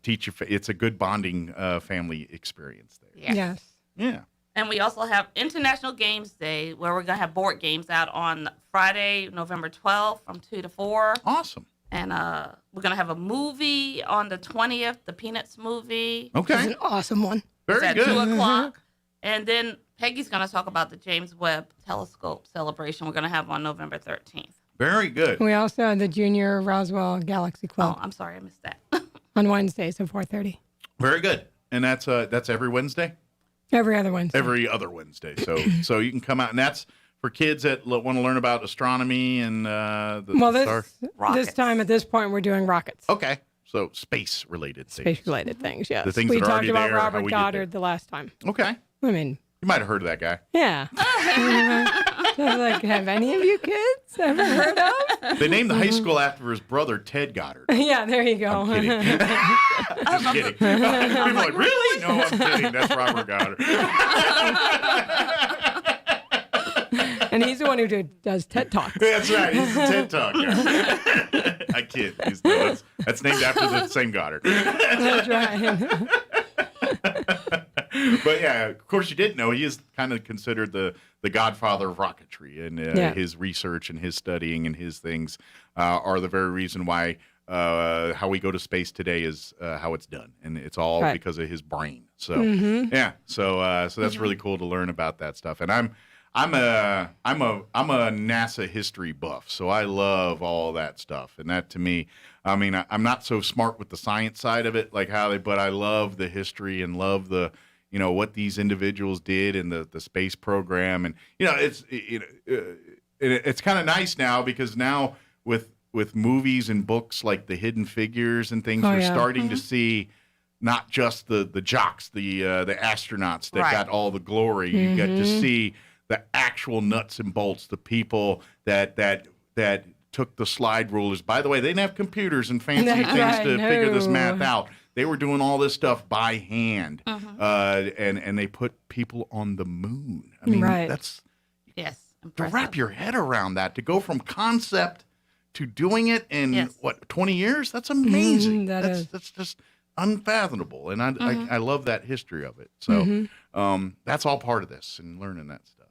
Speaker 2: teach it's a good bonding family experience there.
Speaker 11: Yes.
Speaker 2: Yeah.
Speaker 11: And we also have International Games Day, where we're going to have board games out on Friday, November 12th from 2 to 4.
Speaker 2: Awesome.
Speaker 11: And we're going to have a movie on the 20th, the Peanuts movie.
Speaker 2: Okay.
Speaker 1: It's an awesome one.
Speaker 2: Very
Speaker 11: it's
Speaker 2: good.
Speaker 11: At 2 o'clock. And then Peggy's going to talk about the James Webb Telescope celebration we're going to have on November 13th.
Speaker 2: Very good.
Speaker 1: We also have the Junior Roswell Galaxy Club.
Speaker 11: Oh, I'm sorry, I missed that.
Speaker 1: On Wednesdays at 4:30.
Speaker 2: Very good. And that's every Wednesday?
Speaker 1: Every other Wednesday.
Speaker 2: Every other Wednesday. So you can come out, and that's for kids that want to learn about astronomy and
Speaker 1: this time at this point we're doing rockets.
Speaker 2: Okay. So space-related things.
Speaker 1: Space-related things, yes.
Speaker 2: The things
Speaker 1: we
Speaker 2: that are
Speaker 1: talked
Speaker 2: already
Speaker 1: about
Speaker 2: there, how
Speaker 1: Robert
Speaker 2: we get
Speaker 1: Goddard the last time.
Speaker 2: Okay.
Speaker 1: I mean,
Speaker 2: you might have heard of that guy.
Speaker 1: Yeah. So I was like, have any of you kids ever heard of?
Speaker 2: They named the high school after his brother, Ted Goddard.
Speaker 1: Yeah, there you go.
Speaker 2: I'm kidding. Just kidding. People are like, really? No, I'm kidding. That's Robert Goddard.
Speaker 1: And he's the one who does TED Talks.
Speaker 2: That's right. He's the TED Talk guy. I kid. That's named after the same Goddard.
Speaker 1: That's right.
Speaker 2: But yeah, of course you didn't know he is kind of considered the godfather of rocketry, and his research and his studying and his things are the very reason why how we go to space today is how it's done, and it's all because of his brain. So so that's really cool to learn about that stuff. And I'm a NASA history buff, so I love all that stuff. And that to me, I mean, I'm not so smart with the science side of it, like but I love the history and love the what these individuals did in the space program. And it's kind of nice now, because now with movies and books like The Hidden Figures and things, you're starting to see not just the jocks, the astronauts that got all the glory. You get to see the actual nuts and bolts, the people that took the slide rulers. By the way, they didn't have computers and fancy things to figure this math out. They were doing all this stuff by hand, and they put people on the moon. I mean, that's to wrap your head around that, to go from concept to doing it in 20 years. That's amazing. That's just unfathomable, and I love that history of it. So that's all part of this and learning that stuff.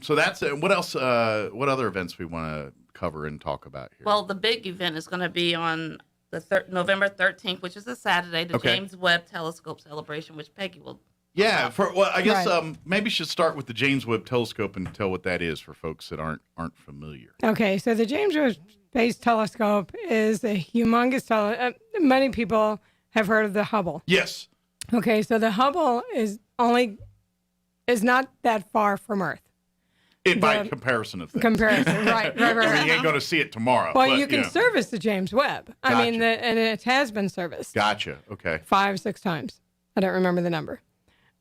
Speaker 2: So that's what else? What other events we want to cover and talk about here?
Speaker 11: Well, the big event is going to be on the November 13th, which is a Saturday, the James Webb Telescope celebration, which Peggy will.
Speaker 2: Yeah, I guess maybe we should start with the James Webb Telescope and tell what that is for folks that aren't familiar.
Speaker 1: Okay, so the James Webb Space Telescope is a humongous many people have heard of the Hubble.
Speaker 2: Yes.
Speaker 1: Okay, so the Hubble is not that far from Earth.
Speaker 2: By comparison of things.
Speaker 1: Right.
Speaker 2: I mean, you ain't going to see it tomorrow.
Speaker 1: Well, you can service the James Webb.
Speaker 2: Gotcha.
Speaker 1: I mean, and it has been serviced.
Speaker 2: Gotcha. Okay.
Speaker 1: 5, 6 times. I don't remember the number.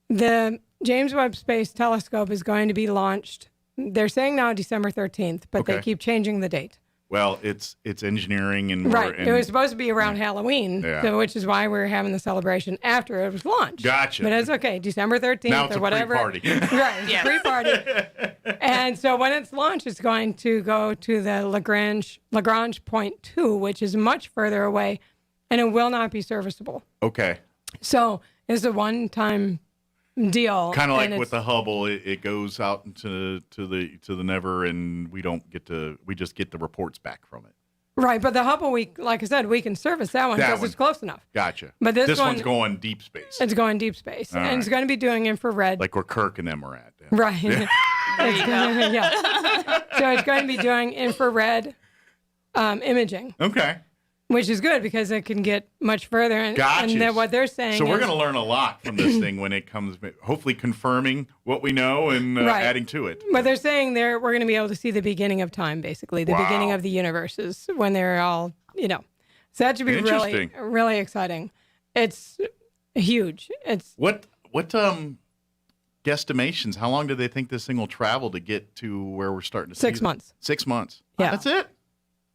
Speaker 1: The James Webb Space Telescope is going to be launched. They're saying now December 13th, but they keep changing the date.
Speaker 2: Well, it's engineering and
Speaker 1: it was supposed to be around Halloween, so which is why we're having the celebration after it was launched.
Speaker 2: Gotcha.
Speaker 1: But it's okay, December 13th
Speaker 2: now it's
Speaker 1: or whatever.
Speaker 2: Pre-party.
Speaker 1: Right, it's a pre-party. And so when it's launched, it's going to go to the Lagrange point 2, which is much further away, and it will not be serviceable.
Speaker 2: Okay.
Speaker 1: So it's a one-time deal.
Speaker 2: Kind of like with the Hubble, it goes out into the never, and we just get the reports back from it.
Speaker 1: Right, but the Hubble, like I said, we can service that one because it's close enough.
Speaker 2: Gotcha.
Speaker 1: But this
Speaker 2: one's going deep space.
Speaker 1: It's going deep space,
Speaker 2: All
Speaker 1: and
Speaker 2: right.
Speaker 1: it's going to be doing infrared.
Speaker 2: Like where Kirk and them are at. Yeah.
Speaker 1: Right.
Speaker 2: Yeah.
Speaker 1: So it's going to be doing infrared imaging.
Speaker 2: Okay.
Speaker 1: which is good because it can get much further. And then what they're saying
Speaker 2: So we're
Speaker 1: is,
Speaker 2: going to learn a lot from this thing when it comes, hopefully confirming what we know and adding to it.
Speaker 1: But they're saying we're going to be able to see the beginning of time, basically, the beginning of the universes when they're all, So that should be really, really exciting. It's huge. It's
Speaker 2: What guesstimations, how long do they think this thing will travel to get to where we're starting to see
Speaker 1: 6 months.
Speaker 2: 6 months.
Speaker 1: Yeah.
Speaker 2: That's it?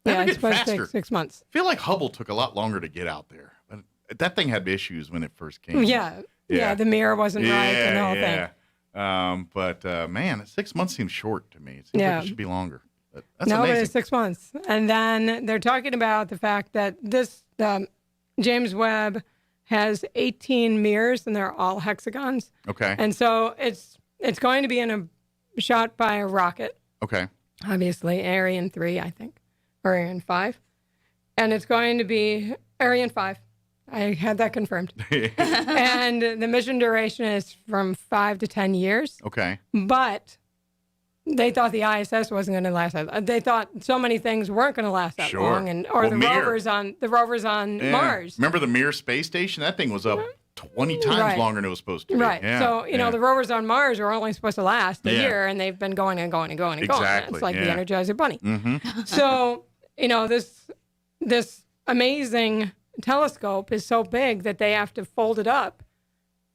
Speaker 1: Yeah, it's
Speaker 2: Get
Speaker 1: supposed to
Speaker 2: faster.
Speaker 1: take 6 months.
Speaker 2: I feel like Hubble took a lot longer to get out there. But that thing had issues when it first came.
Speaker 1: Yeah, the mirror wasn't right and the whole thing.
Speaker 2: But man, 6 months seems short to me. It seems like it should be longer. But that's
Speaker 1: But
Speaker 2: amazing.
Speaker 1: it's 6 months. And then they're talking about the fact that this James Webb has 18 mirrors, and they're all hexagons.
Speaker 2: Okay.
Speaker 1: And so it's going to be shot by a rocket.
Speaker 2: Okay.
Speaker 1: Obviously, Ariane 3, I think, or Ariane 5. And it's going to be Ariane 5. I had that confirmed. And the mission duration is from 5 to 10 years.
Speaker 2: Okay.
Speaker 1: But they thought the ISS wasn't going to last that. They thought so many things weren't going to last that long, or the rovers on Mars.
Speaker 2: Remember the Mir space station? That thing was up 20 times longer than it was supposed to be.
Speaker 1: Right.
Speaker 2: Yeah.
Speaker 1: So the rovers on Mars are only supposed to last a year, and they've been going and going and going and going.
Speaker 2: Exactly.
Speaker 1: It's like the Energizer Bunny.
Speaker 2: Mm-hmm.
Speaker 1: So this amazing telescope is so big that they have to fold it up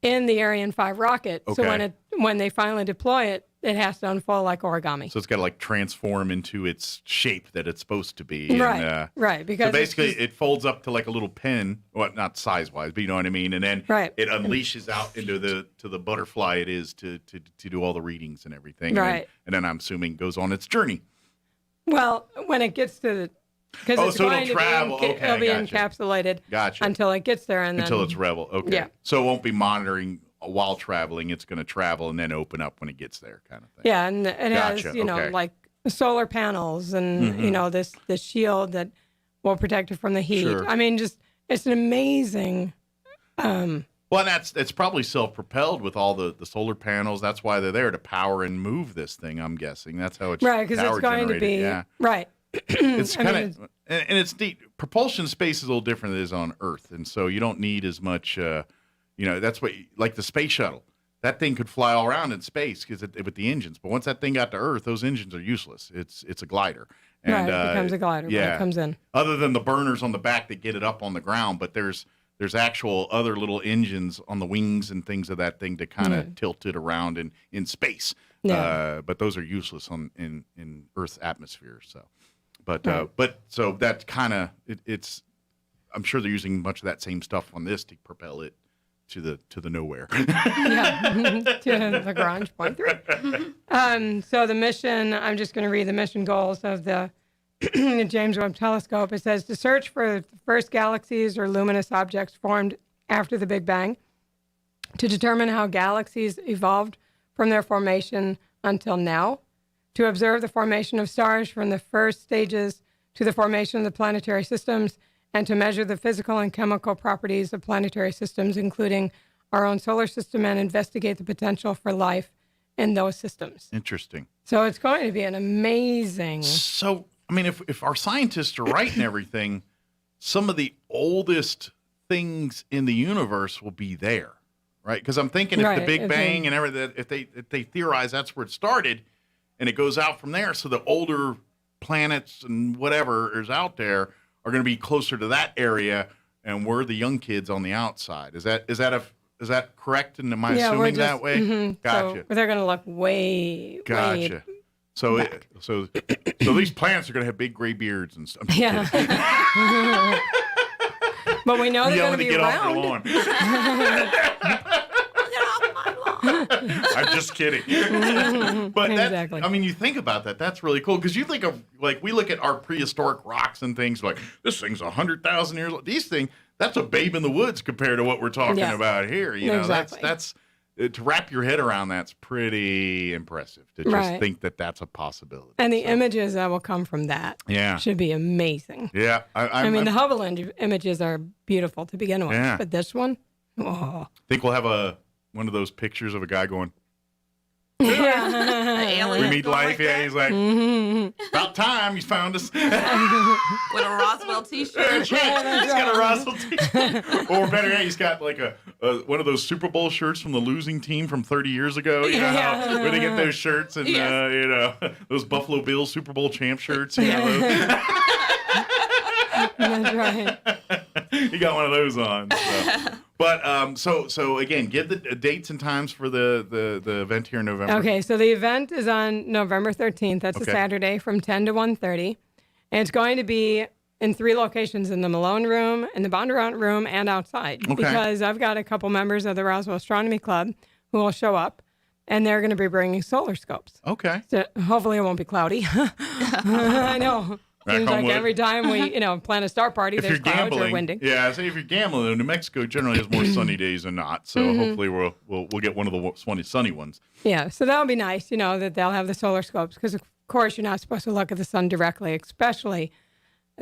Speaker 1: in the Ariane 5 rocket.
Speaker 2: Okay.
Speaker 1: So when they finally deploy it, it has to unfold like origami.
Speaker 2: So it's got to transform into its shape that it's supposed to be.
Speaker 1: Right. Right. Because
Speaker 2: so basically, it folds up to like a little pin. Well, not size wise, but you know what I mean. And then it unleashes out into the butterfly it is to do all the readings and everything.
Speaker 1: Right.
Speaker 2: And then I'm assuming goes on its journey.
Speaker 1: Well, when it gets to the because it's
Speaker 2: so
Speaker 1: going
Speaker 2: it'll travel.
Speaker 1: it'll be encapsulated until it gets there, and then
Speaker 2: until it's rebel. Okay.
Speaker 1: Yeah.
Speaker 2: So it won't be monitoring while traveling. It's going to travel and then open up when it gets there, kind of thing.
Speaker 1: Yeah, and it has like solar panels and this shield that will protect it from the heat.
Speaker 2: Sure.
Speaker 1: I mean, it's an amazing.
Speaker 2: Well, and it's probably self-propelled with all the solar panels. That's why they're there to power and move this thing. I'm guessing that's how it's
Speaker 1: right because it's going to be right.
Speaker 2: It's kind of and it's neat. Propulsion space is a little different than it is on Earth, and so you don't need as much. That's what like the space shuttle. That thing could fly all around in space because with the engines. But once that thing got to Earth, those engines are useless. It's a glider. And,
Speaker 1: it becomes a glider when it comes in.
Speaker 2: Other than the burners on the back that get it up on the ground, but there's actual other little engines on the wings and things of that thing to kind of tilt it around in space.
Speaker 1: Yeah.
Speaker 2: But those are useless in Earth's atmosphere. So, but so that kind of it's. I'm sure they're using much of that same stuff on this to propel it to the nowhere.
Speaker 1: To Lagrange point 3. So the mission. I'm just going to read the mission goals of the James Webb Telescope. It says to search for the first galaxies or luminous objects formed after the Big Bang, to determine how galaxies evolved from their formation until now, to observe the formation of stars from the first stages to the formation of the planetary systems, and to measure the physical and chemical properties of planetary systems, including our own solar system, and investigate the potential for life in those systems.
Speaker 2: Interesting.
Speaker 1: So it's going to be an amazing...
Speaker 2: So, I mean, if our scientists are right and everything, some of the oldest things in the universe will be there, right? Because I'm thinking if the Big Bang and everything, if they theorize that's where it started, and it goes out from there, so the older planets and whatever is out there are going to be closer to that area, and we're the young kids on the outside. Is that correct? And am I assuming that way?
Speaker 1: Mm-hmm.
Speaker 2: Gotcha.
Speaker 1: So they're going to look way.
Speaker 2: Gotcha. So so these plants are going to have big gray beards and stuff.
Speaker 1: Yeah. But we know they're going to be round.
Speaker 2: I'm just kidding. But exactly. I mean, you think about that. That's really cool because you think of we look at our prehistoric rocks and things like this thing's 100,000 years old. These things, that's a babe in the woods compared to what we're talking about here. You know, that's to wrap your head around. That's pretty impressive to just think that that's a possibility.
Speaker 1: And the images that will come from that, should be amazing.
Speaker 2: Yeah,
Speaker 1: I mean, the Hubble images are beautiful to begin with, but this one,
Speaker 2: think we'll have one of those pictures of a guy going, We meet life. Yeah, he's like, about time you found us.
Speaker 11: With a Roswell T-shirt.
Speaker 2: That's right. He's got a Roswell T-shirt. Or better yet, he's got like a one of those Super Bowl shirts from the losing team from 30 years ago. You know how, where they get those shirts and you know, those Buffalo Bills Super Bowl champ shirts. You know,
Speaker 1: That's right.
Speaker 2: he got one of those on. So. But so again, give the dates and times for the event here in November.
Speaker 1: Okay, so the event is on November 13th. That's a Saturday from 10 to 1:30. And it's going to be in 3 locations, in the Malone Room, in the Bondurant Room, and outside.
Speaker 2: Okay.
Speaker 1: Because I've got a couple members of the Roswell Astronomy Club who will show up, and they're going to be bringing solar scopes.
Speaker 2: Okay.
Speaker 1: So hopefully it won't be cloudy. I know. Seems like every time we, plan a star party, there's clouds or winding.
Speaker 2: Yeah, say if you're gambling, New Mexico generally has more sunny days than not. So hopefully we'll get one of the sunny ones.
Speaker 1: Yeah, so that'll be nice, that they'll have the solar scopes, because of course you're not supposed to look at the sun directly, especially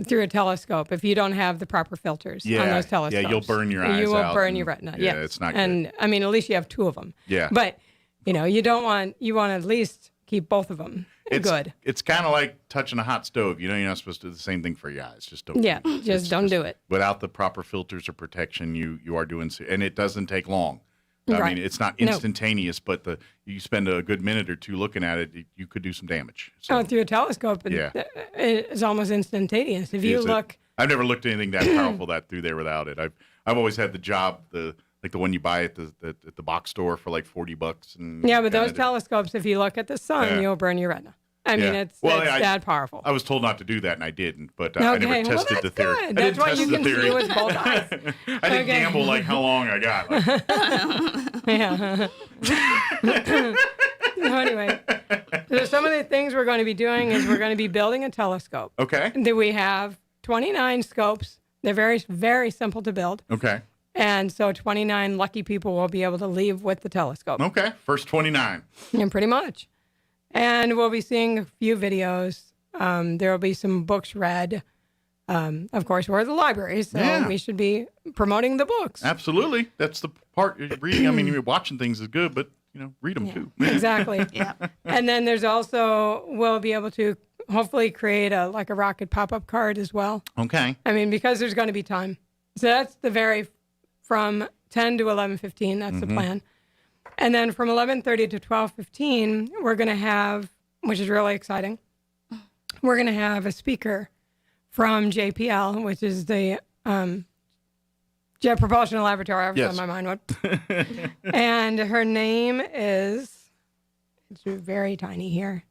Speaker 1: through a telescope if you don't have the proper filters on those telescopes.
Speaker 2: Yeah, you'll burn your eyes out.
Speaker 1: You will burn your retina.
Speaker 2: Yeah,
Speaker 1: yes.
Speaker 2: it's not good.
Speaker 1: And I mean, at least you have 2 of them.
Speaker 2: Yeah.
Speaker 1: But you want to at least keep both of them good.
Speaker 2: It's kind of like touching a hot stove. You're not supposed to do the same thing for your eyes. Just don't.
Speaker 1: Yeah, don't do it.
Speaker 2: Without the proper filters or protection, you are doing, and it doesn't take long.
Speaker 1: Right.
Speaker 2: I mean, it's not instantaneous, but you spend a good minute or 2 looking at it, you could do some damage. So,
Speaker 1: through a telescope, it's almost instantaneous. If you look,
Speaker 2: I've never looked at anything that powerful through there without it. I've always had the job, like the one you buy at the box store for like $40. And
Speaker 1: but those telescopes, if you look at the sun, you'll burn your retina. I mean, it's that powerful.
Speaker 2: I was told not to do that, and I didn't. But I never tested the theory.
Speaker 1: Good. That's why you can see with both eyes.
Speaker 2: I didn't gamble like how long I got.
Speaker 1: Yeah. So anyway, so some of the things we're going to be doing is we're going to be building a telescope.
Speaker 2: Okay.
Speaker 1: We have 29 scopes. They're very, very simple to build.
Speaker 2: Okay.
Speaker 1: And so 29 lucky people will be able to leave with the telescope.
Speaker 2: Okay. First 29.
Speaker 1: Yeah, pretty much. And we'll be seeing a few videos. There will be some books read. Of course, we're at the library, so we should be promoting the books.
Speaker 2: Absolutely. That's the part. Reading, I mean, watching things is good, but, read them too.
Speaker 1: Exactly. Yeah. And then there's also, we'll be able to hopefully create a rocket pop-up card as well.
Speaker 2: Okay.
Speaker 1: I mean, because there's going to be time. So that's from 10 to 11:15, that's the plan. And then from 11:30 to 12:15, we're going to have, which is really exciting, we're going to have a speaker from JPL, which is the Jet Propulsion Laboratory. I've on my mind what. And her name is, it's very tiny here,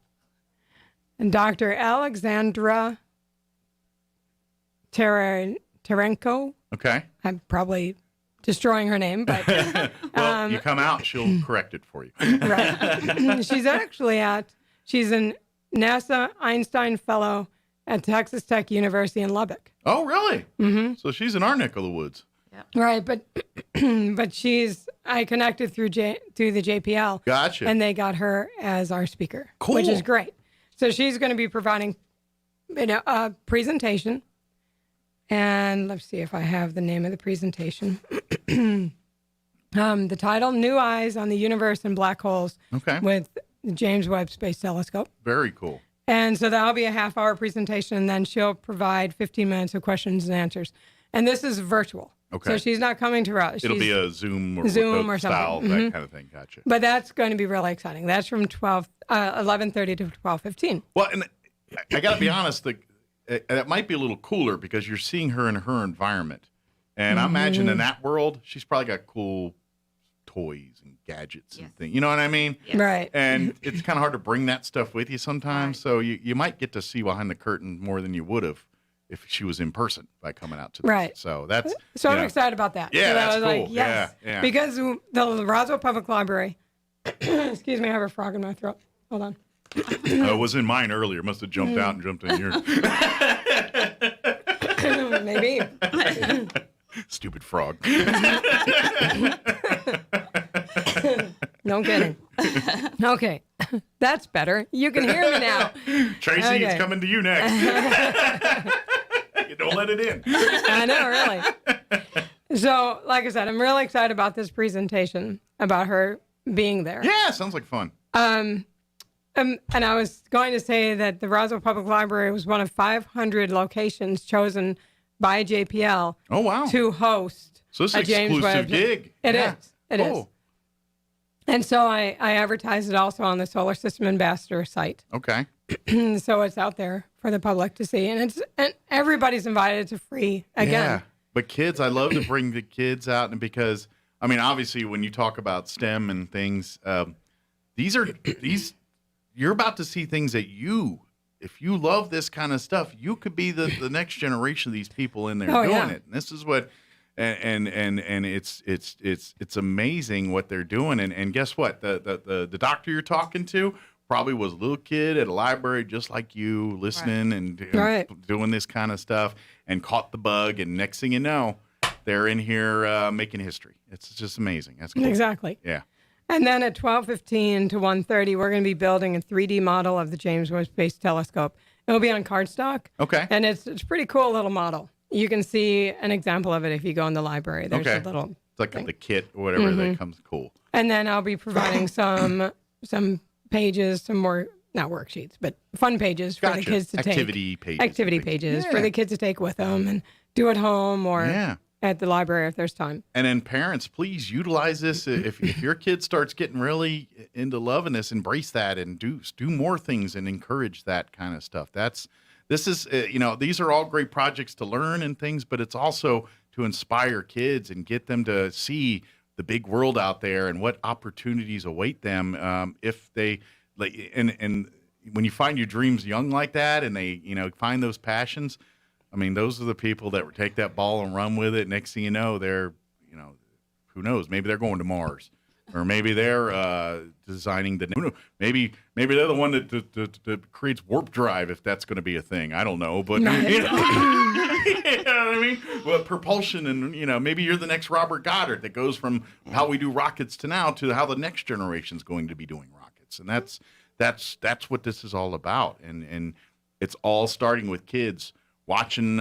Speaker 1: and Dr. Alexandra Terenko.
Speaker 2: Okay.
Speaker 1: I'm probably destroying her name, but
Speaker 2: well, you come out, she'll correct it for you.
Speaker 1: Right. She's a NASA Einstein Fellow at Texas Tech University in Lubbock.
Speaker 2: Oh, really?
Speaker 1: Mm-hmm.
Speaker 2: So she's in our neck of the woods.
Speaker 1: Yep. Right, but I connected through the JPL.
Speaker 2: Gotcha.
Speaker 1: And they got her as our speaker,
Speaker 2: cool.
Speaker 1: Which is great. So she's going to be providing a presentation. And let's see if I have the name of the presentation. The title, New Eyes on the Universe and Black Holes with the James Webb Space Telescope.
Speaker 2: Very cool.
Speaker 1: And so that'll be a half-hour presentation, and then she'll provide 15 minutes of questions and answers. And this is virtual.
Speaker 2: Okay.
Speaker 1: So she's not coming to us.
Speaker 2: It'll be a Zoom or
Speaker 1: something.
Speaker 2: Style, that kind of thing. Gotcha.
Speaker 1: But that's going to be really exciting. That's from 11:30 to 12:15.
Speaker 2: Well, and I got to be honest, that might be a little cooler because you're seeing her in her environment. And I imagine in that world, she's probably got cool toys and gadgets and things. You know what I mean?
Speaker 1: Yes. Right.
Speaker 2: And it's kind of hard to bring that stuff with you sometimes. Right. So you might get to see behind the curtain more than you would have if she was in person by coming out to this.
Speaker 1: Right.
Speaker 2: So that's...
Speaker 1: So I'm excited about that.
Speaker 2: Yeah,
Speaker 1: so
Speaker 2: that's
Speaker 1: I was
Speaker 2: cool.
Speaker 1: Like, yes.
Speaker 2: Yeah.
Speaker 1: Because the Roswell Public Library... Excuse me, I have a frog in my throat. Hold on.
Speaker 2: It was in mine earlier. Must have jumped out and jumped in yours.
Speaker 1: Maybe.
Speaker 2: Stupid frog.
Speaker 1: No kidding. Okay. That's better. You can hear me now.
Speaker 2: Tracy, it's coming to you next. You don't let it in.
Speaker 1: I know, really. So, like I said, I'm really excited about this presentation, about her being there.
Speaker 2: Yeah, sounds like fun.
Speaker 1: And I was going to say that the Roswell Public Library was one of 500 locations chosen by JPL to host
Speaker 2: So it's
Speaker 1: a
Speaker 2: an
Speaker 1: James
Speaker 2: exclusive
Speaker 1: Webb.
Speaker 2: gig.
Speaker 1: It
Speaker 2: Yeah.
Speaker 1: is. It is.
Speaker 2: Cool.
Speaker 1: And so I advertised it also on the Solar System Ambassador site.
Speaker 2: Okay.
Speaker 1: So it's out there for the public to see. And everybody's invited. It's a free, again.
Speaker 2: Yeah. But kids, I love to bring the kids out, and because, I mean, obviously when you talk about STEM and things, you're about to see things that if you love this kind of stuff, you could be the next generation of these people in there doing it. And this is what, and it's amazing what they're doing. And guess what? The doctor you're talking to probably was a little kid at a library just like you, listening and doing this kind of stuff, and caught the bug. And next thing you know, they're in here making history. It's just amazing. That's cool.
Speaker 1: Exactly.
Speaker 2: Yeah.
Speaker 1: And then at 12:15 to 1:30, we're going to be building a 3D model of the James Webb Space Telescope. It'll be on cardstock.
Speaker 2: Okay.
Speaker 1: And it's a pretty cool little model. You can see an example of it if you go in the library. There's a little
Speaker 2: It's like the kit or whatever that comes cool.
Speaker 1: And then I'll be providing some pages, some more, not worksheets, but fun pages for the kids to take.
Speaker 2: Activity pages.
Speaker 1: Activity pages for the kids to take with them and do at home or at the library if there's time. And
Speaker 2: then parents, please utilize this. If your kid starts getting really into loving this, embrace that and do more things and encourage that kind of stuff. These are all great projects to learn and things, but it's also to inspire kids and get them to see the big world out there and what opportunities await them if they and when you find your dreams young like that and they find those passions. I mean, those are the people that would take that ball and run with it. Next thing you know, they're who knows, maybe they're going to Mars, or maybe they're designing maybe they're the one that creates warp drive, if that's going to be a thing. I don't know, but you know what I mean? Well, propulsion, and maybe you're the next Robert Goddard that goes from how we do rockets to now to how the next generation is going to be doing rockets, and that's what this is all about, and it's all starting with kids watching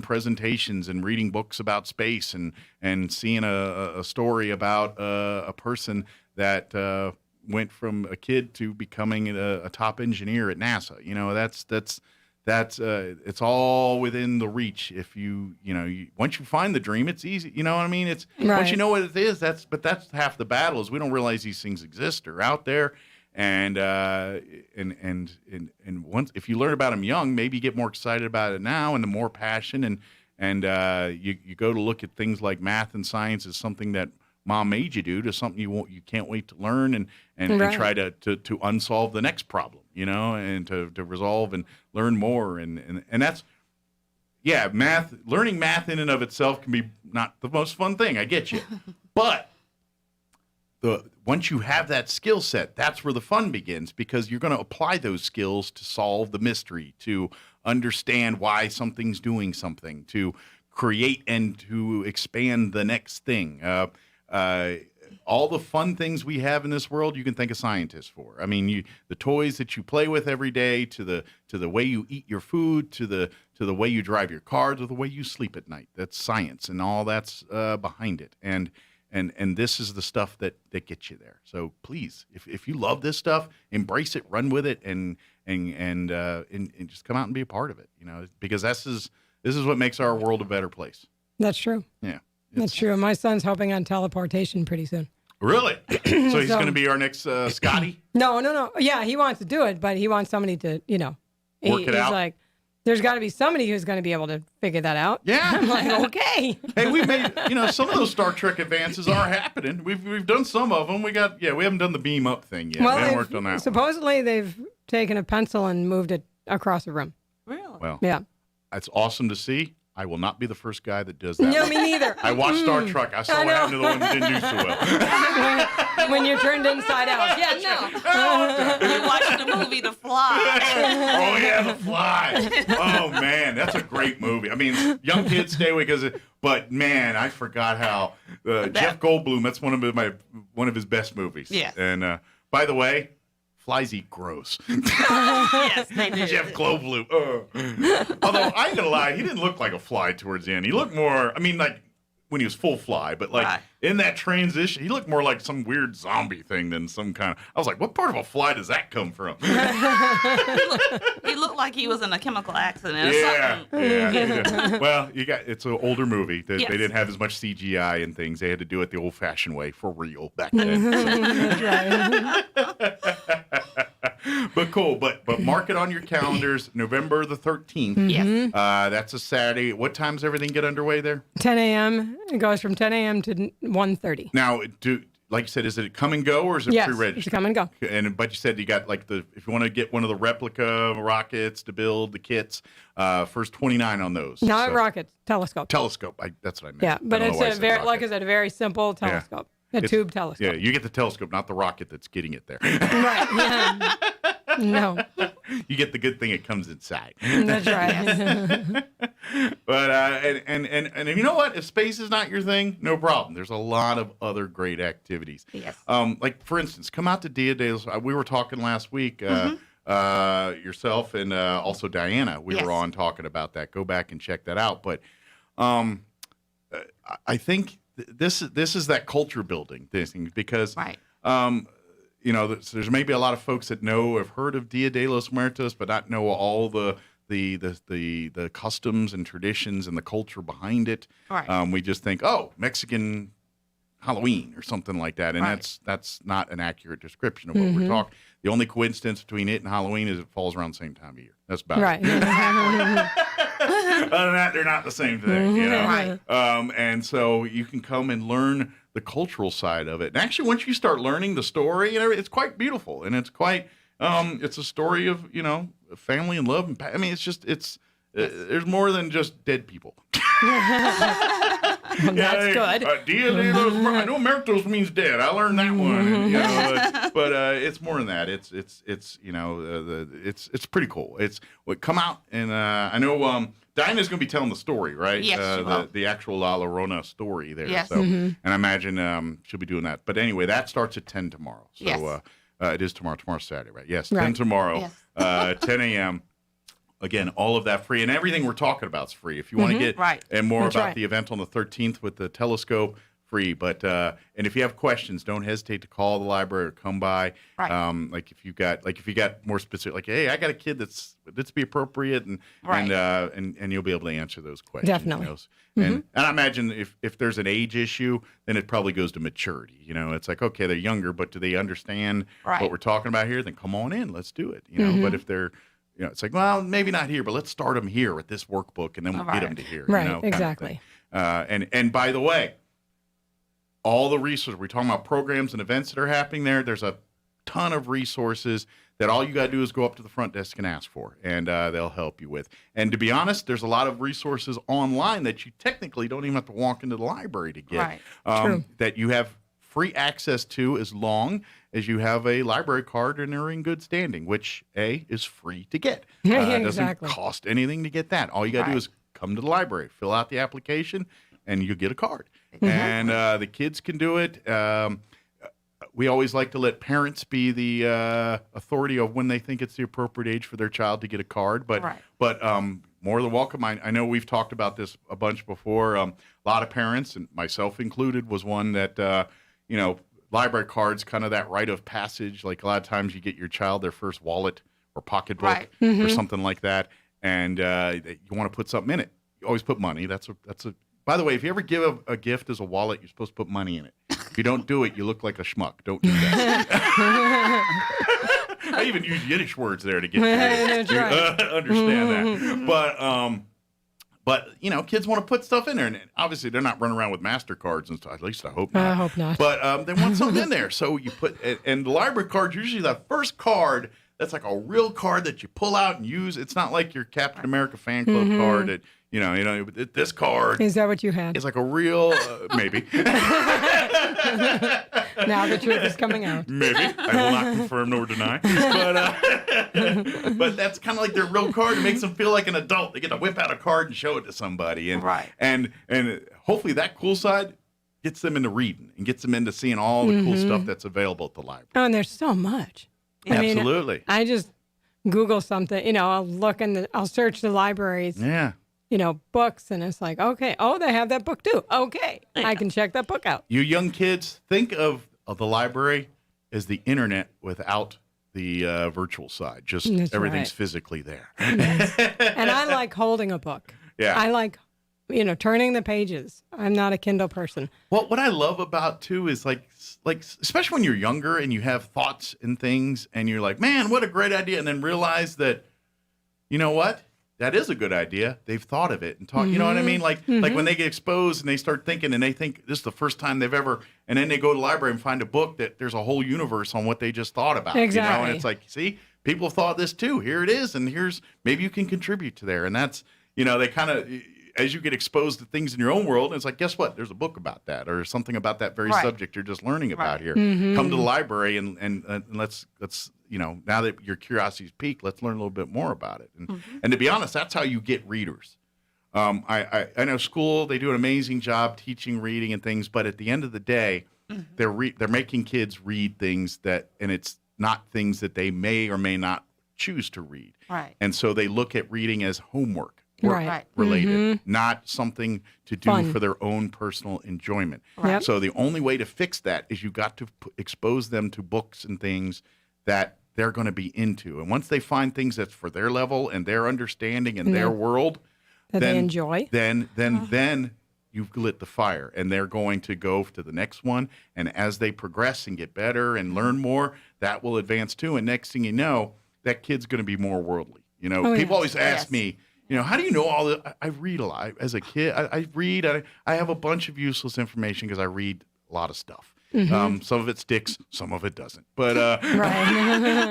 Speaker 2: presentations and reading books about space and seeing a story about a person that went from a kid to becoming a top engineer at NASA. That's it's all within the reach. If you once you find the dream, it's easy. You know what I mean? It's once you know what it is. That's half the battle, is we don't realize these things exist or out there. And once, if you learn about them young, maybe you get more excited about it now, and the more passion, and you go to look at things like math and science as something that mom made you do, to something you can't wait to learn and try to unsolve the next problem, and to resolve and learn more, and that's math. Learning math in and of itself can be not the most fun thing. I get you, but once you have that skill set, that's where the fun begins, because you're going to apply those skills to solve the mystery, to understand why something's doing something, to create and to expand the next thing. All the fun things we have in this world, you can thank a scientist for. I mean, the toys that you play with every day, to the way you eat your food, to the way you drive your car, to the way you sleep at night. That's science, and all that's behind it. And this is the stuff that gets you there. So please, if you love this stuff, embrace it, run with it, and just come out and be a part of it. Because this is what makes our world a better place.
Speaker 1: That's true.
Speaker 2: Yeah,
Speaker 1: that's true. My son's hoping on teleportation pretty soon.
Speaker 2: Really? So he's going to be our next Scotty?
Speaker 1: No. Yeah, he wants to do it, but he wants somebody to,
Speaker 2: work it out.
Speaker 1: He's like, there's got to be somebody who's going to be able to figure that out.
Speaker 2: Yeah.
Speaker 1: I'm like, okay.
Speaker 2: Hey, we made, some of those Star Trek advances are happening. We've done some of them. We haven't done the beam up thing yet.
Speaker 1: Well,
Speaker 2: we haven't worked on that.
Speaker 1: Supposedly they've taken a pencil and moved it across the room.
Speaker 11: Really?
Speaker 2: Well,
Speaker 1: yeah.
Speaker 2: That's awesome to see. I will not be the first guy that does that.
Speaker 1: No, me neither.
Speaker 2: I watched Star Trek. I saw what happened to the one that didn't do so well.
Speaker 1: When you're turned inside out. Yeah, no.
Speaker 11: You watched the movie The Fly.
Speaker 2: Oh, yeah, The Fly. Oh, man, that's a great movie. I mean, young kids stay away but man, I forgot how Jeff Goldblum, that's one of his best movies.
Speaker 11: Yeah.
Speaker 2: And by the way, flies eat gross.
Speaker 11: Yes, they do.
Speaker 2: Jeff Goldblum. Although, I ain't going to lie, he didn't look like a fly towards the end. He looked more, when he was full fly, but like in that transition, he looked more like some weird zombie thing than some kind of. I was like, what part of a fly does that come from?
Speaker 11: He looked like he was in a chemical accident or something.
Speaker 2: Yeah. Well, it's an older movie. They didn't have as much CGI and things. They had to do it the old-fashioned way for real back then. But cool. But mark it on your calendars, November the 13th.
Speaker 1: Yes.
Speaker 2: That's a Saturday. What time's everything get underway there?
Speaker 1: 10 a.m. It goes from 10 a.m. to 1:30.
Speaker 2: Now, like you said, is it come and go or is it pre-registered?
Speaker 1: It's come and go.
Speaker 2: But you said you got like if you want to get one of the replica rockets to build the kits, first 29 on those.
Speaker 1: Not rockets, telescope.
Speaker 2: Telescope. That's what I meant.
Speaker 1: Yeah, but it's a very simple telescope. A tube telescope.
Speaker 2: Yeah, you get the telescope, not the rocket that's getting it there.
Speaker 1: Right. Yeah. No.
Speaker 2: You get the good thing it comes inside.
Speaker 1: That's right.
Speaker 2: But and you know what? If space is not your thing, no problem. There's a lot of other great activities.
Speaker 11: Yes.
Speaker 2: Like for instance, come out to Dia de los. We were talking last week. Yourself and also Diana. We were on talking about that. Go back and check that out. But I think this is that culture building thing because there's maybe a lot of folks that have heard of Dia de los Muertos, but not know all the customs and traditions and the culture behind it.
Speaker 11: Right.
Speaker 2: We just think, Mexican Halloween or something like that, and that's not an accurate description of what we're talking. The only coincidence between it and Halloween is it falls around the same time of year. That's about it. Other than that, they're not the same thing. You know?
Speaker 11: Right.
Speaker 2: And so you can come and learn the cultural side of it. And actually, once you start learning the story, it's quite beautiful, and it's quite. It's a story of family and love. And I mean, there's more than just dead people.
Speaker 1: That's good.
Speaker 2: Dia de los I know Muertos means dead. I learned that one. But it's more than that. It's pretty cool. Come out and I know Diana's going to be telling the story, right?
Speaker 11: Yes,
Speaker 2: the actual La Llorona story there.
Speaker 11: Yes.
Speaker 2: So, and I imagine she'll be doing that. But anyway, that starts at 10 tomorrow. So
Speaker 11: yes.
Speaker 2: It is tomorrow. Tomorrow's Saturday, right? Yes,
Speaker 1: right.
Speaker 2: 10 tomorrow,
Speaker 11: Yes.
Speaker 2: 10 a.m. Again, all of that free, and everything we're talking about is free. If you want to get and more about the event on the 13th with the telescope, free. But and if you have questions, don't hesitate to call the library or come by.
Speaker 11: Right.
Speaker 2: Like if you got more specific, like, hey, I got a kid that's be appropriate, and you'll be able to answer those questions.
Speaker 1: Definitely.
Speaker 2: And I imagine if there's an age issue, then it probably goes to maturity. It's like, okay, they're younger, but do they understand what we're talking about here? Then come on in, let's do it. But if they're it's like, well, maybe not here, but let's start them here with this workbook, and then we'll get them to here.
Speaker 1: Right, exactly.
Speaker 2: And by the way, all the resources, we're talking about programs and events that are happening there. There's a ton of resources that all you got to do is go up to the front desk and ask for, and they'll help you with. And to be honest, there's a lot of resources online that you technically don't even have to walk into the library to get, that you have free access to as long as you have a library card and are in good standing, which is free to get. It doesn't cost anything to get that. All you got to do is come to the library, fill out the application, and you get a card. And the kids can do it. We always like to let parents be the authority of when they think it's the appropriate age for their child to get a card. But more than welcome. I know we've talked about this a bunch before. A lot of parents, and myself included, was one that library cards, kind of that rite of passage. Like a lot of times you get your child their first wallet or pocketbook or something like that, and you want to put something in it. You always put money. That's a. By the way, if you ever give a gift as a wallet, you're supposed to put money in it. If you don't do it, you look like a schmuck. Don't do that. I even use Yiddish words there to get you to understand that. But kids want to put stuff in there, and obviously they're not running around with MasterCards and stuff. At least I hope not.
Speaker 1: I hope not.
Speaker 2: But they want something in there, so you put. And the library card's usually the first card that's like a real card that you pull out and use. It's not like your Captain America fan club card that. This card.
Speaker 1: Is that what you had?
Speaker 2: It's like a real, maybe.
Speaker 1: Now the truth is coming out.
Speaker 2: Maybe. I will not confirm nor deny. But that's kind of like their real card. It makes them feel like an adult. They get to whip out a card and show it to somebody. And hopefully that cool side gets them into reading and gets them into seeing all the cool stuff that's available at the library.
Speaker 1: Oh, and there's so much.
Speaker 2: Absolutely.
Speaker 1: I just Google something, I'll look I'll search the libraries.
Speaker 2: Yeah.
Speaker 1: books, and it's like, okay, oh, they have that book too. Okay, I can check that book out.
Speaker 2: You young kids, think of the library as the internet without the virtual side. Just
Speaker 1: That's
Speaker 2: everything's
Speaker 1: right.
Speaker 2: physically there.
Speaker 1: And I like holding a book.
Speaker 2: Yeah.
Speaker 1: I like, turning the pages. I'm not a Kindle person.
Speaker 2: Well, what I love about too is like especially when you're younger and you have thoughts and things, and you're like, man, what a great idea, and then realize that, you know what? That is a good idea. They've thought of it and talk. You know what I mean? Like when they get exposed and they start thinking, and they think this is the first time they've ever, and then they go to the library and find a book that there's a whole universe on what they just thought about.
Speaker 1: Exactly.
Speaker 2: And it's like, see, people have thought this too. Here it is, and maybe you can contribute to there. And that's, they kind of, as you get exposed to things in your own world, it's like, guess what? There's a book about that, or something about that very subject you're just learning about here. Come to the library and let's now that your curiosity's piqued, let's learn a little bit more about it. And to be honest, that's how you get readers. I know school, they do an amazing job teaching reading and things, but at the end of the day, they're making kids read things and it's not things that they may or may not choose to read.
Speaker 11: Right.
Speaker 2: And so they look at reading as homework.
Speaker 1: Right.
Speaker 2: Related, not something to do
Speaker 1: Fun.
Speaker 2: for their own personal enjoyment.
Speaker 1: Right. Yep.
Speaker 2: So the only way to fix that is you got to expose them to books and things that they're going to be into. And once they find things that's for their level and their understanding and their world,
Speaker 1: that
Speaker 2: then
Speaker 1: they enjoy,
Speaker 2: then you've lit the fire, and they're going to go to the next one. And as they progress and get better and learn more, that will advance too. And next thing you know, that kid's going to be more worldly. People always ask me, how do you know all the? I read a lot as a kid. I read. I have a bunch of useless information because I read a lot of stuff. Some of it sticks, some of it doesn't. But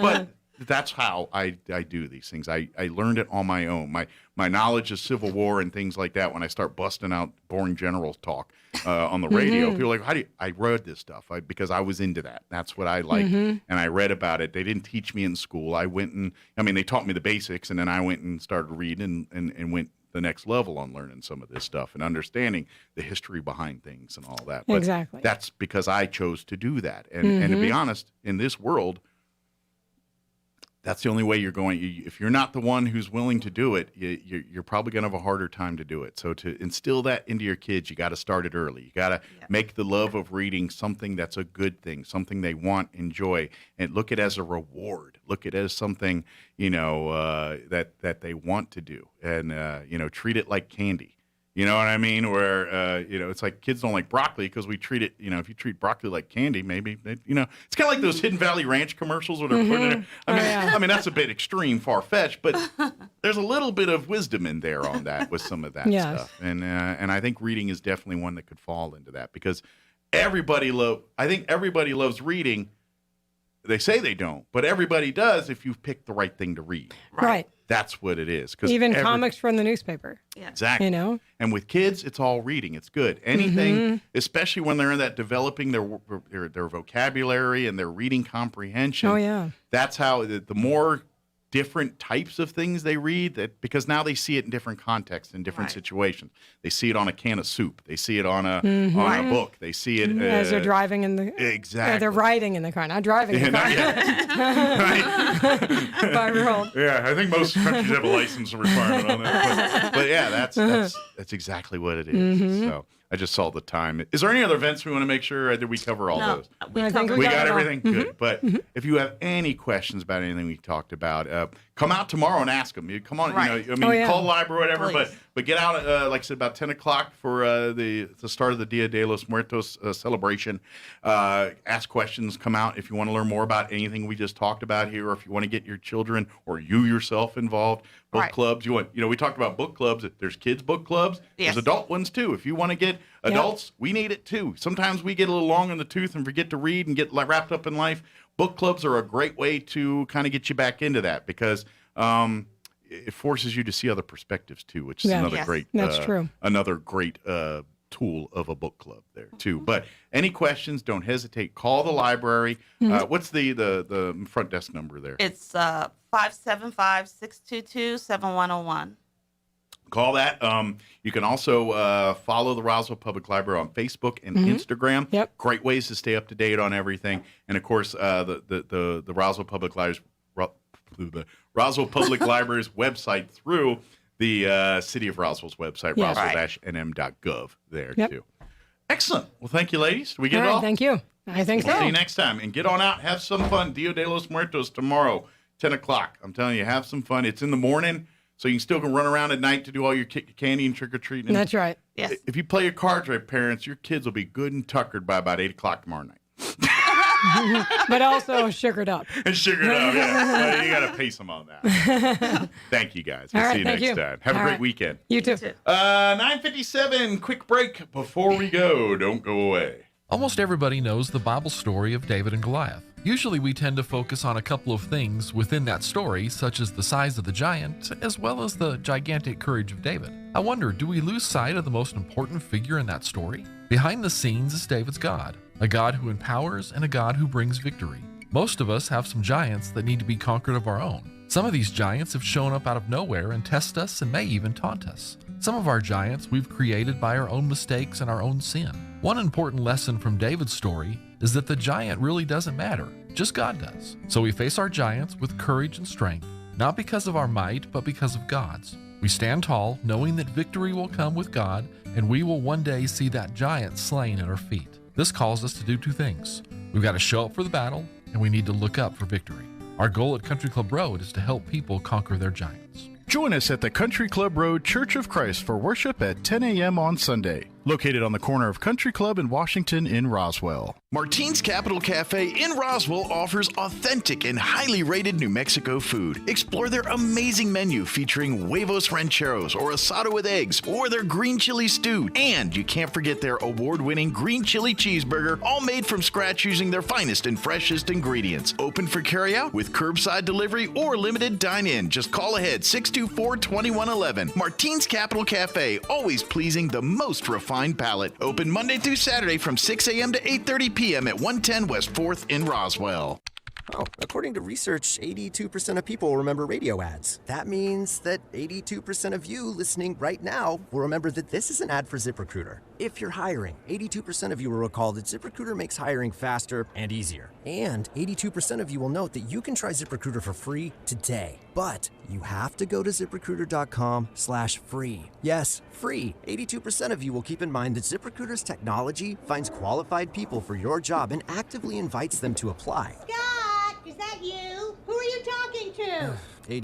Speaker 2: but that's how I do these things. I learned it on my own. My knowledge of Civil War and things like that. When I start busting out boring general talk on the radio, people are like, "How do you?" I read this stuff because I was into that. That's what I liked, and I read about it. They didn't teach me in school. I went and they taught me the basics, and then I went and started reading and went the next level on learning some of this stuff and understanding the history behind things and all that. But
Speaker 1: exactly.
Speaker 2: That's because I chose to do that. And to be honest, in this world, that's the only way you're going. If you're not the one who's willing to do it, you're probably going to have a harder time to do it. So to instill that into your kids, you got to start it early. You got to make the love of reading something that's a good thing, something they want, enjoy, and look at it as a reward. Look at it as something, that they want to do, and treat it like candy. You know what I mean? Where, it's like kids don't like broccoli because we treat it, if you treat broccoli like candy, maybe, it's kind of like those Hidden Valley Ranch commercials where they're putting it. I mean, that's a bit extreme, far-fetched, but there's a little bit of wisdom in there on that with some of that stuff. And I think reading is definitely one that could fall into that because I think everybody loves reading. They say they don't, but everybody does if you've picked the right thing to read.
Speaker 1: Right.
Speaker 2: That's what it is.
Speaker 1: Even comics from the newspaper.
Speaker 11: Yeah.
Speaker 2: Exactly. And with kids, it's all reading. It's good. Anything, especially when they're in that developing their vocabulary and their reading comprehension.
Speaker 1: Oh, yeah.
Speaker 2: That's how the more different types of things they read, because now they see it in different contexts, in different situations. They see it on a can of soup. They see it on a book. They see it
Speaker 1: as they're driving in the
Speaker 2: exactly.
Speaker 1: They're riding in the car, not driving in the car.
Speaker 2: Yeah, I think most countries have a license requirement on that. But yeah, that's exactly what it is. So I just saw the time. Is there any other events we want to make sure that we cover all those?
Speaker 11: We
Speaker 2: got everything? Good. But if you have any questions about anything we talked about, come out tomorrow and ask them. You come on,
Speaker 11: Right.
Speaker 2: call the library or whatever, but get out, like I said, about 10 o'clock for the start of the Dia de los Muertos celebration. Ask questions, come out if you want to learn more about anything we just talked about here, or if you want to get your children or you yourself involved. Book clubs. We talked about book clubs. There's kids book clubs.
Speaker 11: Yes.
Speaker 2: There's adult ones too. If you want to get adults, we need it too. Sometimes we get a little long in the tooth and forget to read and get wrapped up in life. Book clubs are a great way to kind of get you back into that because it forces you to see other perspectives too, which is another great.
Speaker 1: That's true.
Speaker 2: Another great tool of a book club there too. But any questions, don't hesitate. Call the library. What's the front desk number there?
Speaker 11: It's 575-622-7101.
Speaker 2: Call that. You can also follow the Roswell Public Library on Facebook and Instagram.
Speaker 1: Yep.
Speaker 2: Great ways to stay up to date on everything. And of course, the Roswell Public Library's Roswell Public Library's website through the City of Roswell's website,
Speaker 1: Yes.
Speaker 2: roswell-nm.gov there,
Speaker 1: Yep.
Speaker 2: too. Excellent. Well, thank you, ladies. Did we get
Speaker 1: All
Speaker 2: it
Speaker 1: right,
Speaker 2: all?
Speaker 1: thank you. I think
Speaker 2: We'll
Speaker 1: so.
Speaker 2: see you next time. And get on out. Have some fun. Dia de los Muertos tomorrow, 10 o'clock. I'm telling you, have some fun. It's in the morning, so you can still go run around at night to do all your candy and trick-or-treating.
Speaker 1: That's right.
Speaker 11: Yes.
Speaker 2: If you play your cards right, parents, your kids will be good and tuckered by about 8 o'clock tomorrow night.
Speaker 1: But also sugared up.
Speaker 2: And sugared up, yeah. Well, you got to pace them on that. Thank you, guys. We'll
Speaker 1: All
Speaker 2: see you
Speaker 1: right,
Speaker 2: next
Speaker 1: thank you.
Speaker 2: time. Have a
Speaker 1: All
Speaker 2: great
Speaker 1: right.
Speaker 2: weekend.
Speaker 1: You too.
Speaker 2: 9:57, quick break before we go. Don't go away.
Speaker 14: Almost everybody knows the Bible story of David and Goliath. Usually we tend to focus on a couple of things within that story, such as the size of the giant, as well as the gigantic courage of David. I wonder, do we lose sight of the most important figure in that story? Behind the scenes is David's God, a God who empowers and a God who brings victory. Most of us have some giants that need to be conquered of our own. Some of these giants have shown up out of nowhere and test us and may even taunt us. Some of our giants we've created by our own mistakes and our own sin. One important lesson from David's story is that the giant really doesn't matter, just God does. So we face our giants with courage and strength, not because of our might, but because of God's. We stand tall, knowing that victory will come with God, and we will one day see that giant slain at our feet. This calls us to do two things. We've got to show up for the battle, and we need to look up for victory. Our goal at Country Club Road is to help people conquer their giants.
Speaker 19: Join us at the Country Club Road Church of Christ for worship at 10 a.m. on Sunday. Located on the corner of Country Club and Washington in Roswell.
Speaker 20: Martine's Capital Cafe in Roswell offers authentic and highly rated New Mexico food. Explore their amazing menu featuring huevos rancheros or asado with eggs or their green chili stew. And you can't forget their award-winning green chili cheeseburger, all made from scratch using their finest and freshest ingredients. Open for carryout with curbside delivery or limited dine-in. Just call ahead 624-2111. Martine's Capital Cafe, always pleasing the most refined palate. Open Monday through Saturday from 6 a.m. to 8:30 p.m. at 110 West 4th in Roswell.
Speaker 25: Oh, according to research, 82% of people remember radio ads. That means that 82% of you listening right now will remember that this is an ad for ZipRecruiter. If you're hiring, 82% of you will recall that ZipRecruiter makes hiring faster and easier. And 82% of you will note that you can try ZipRecruiter for free today. But you have to go to ZipRecruiter.com/free. Yes, free. 82% of you will keep in mind that ZipRecruiter's technology finds qualified people for your job and actively invites them to apply.
Speaker 21: Scott, is that you? Who are you talking to?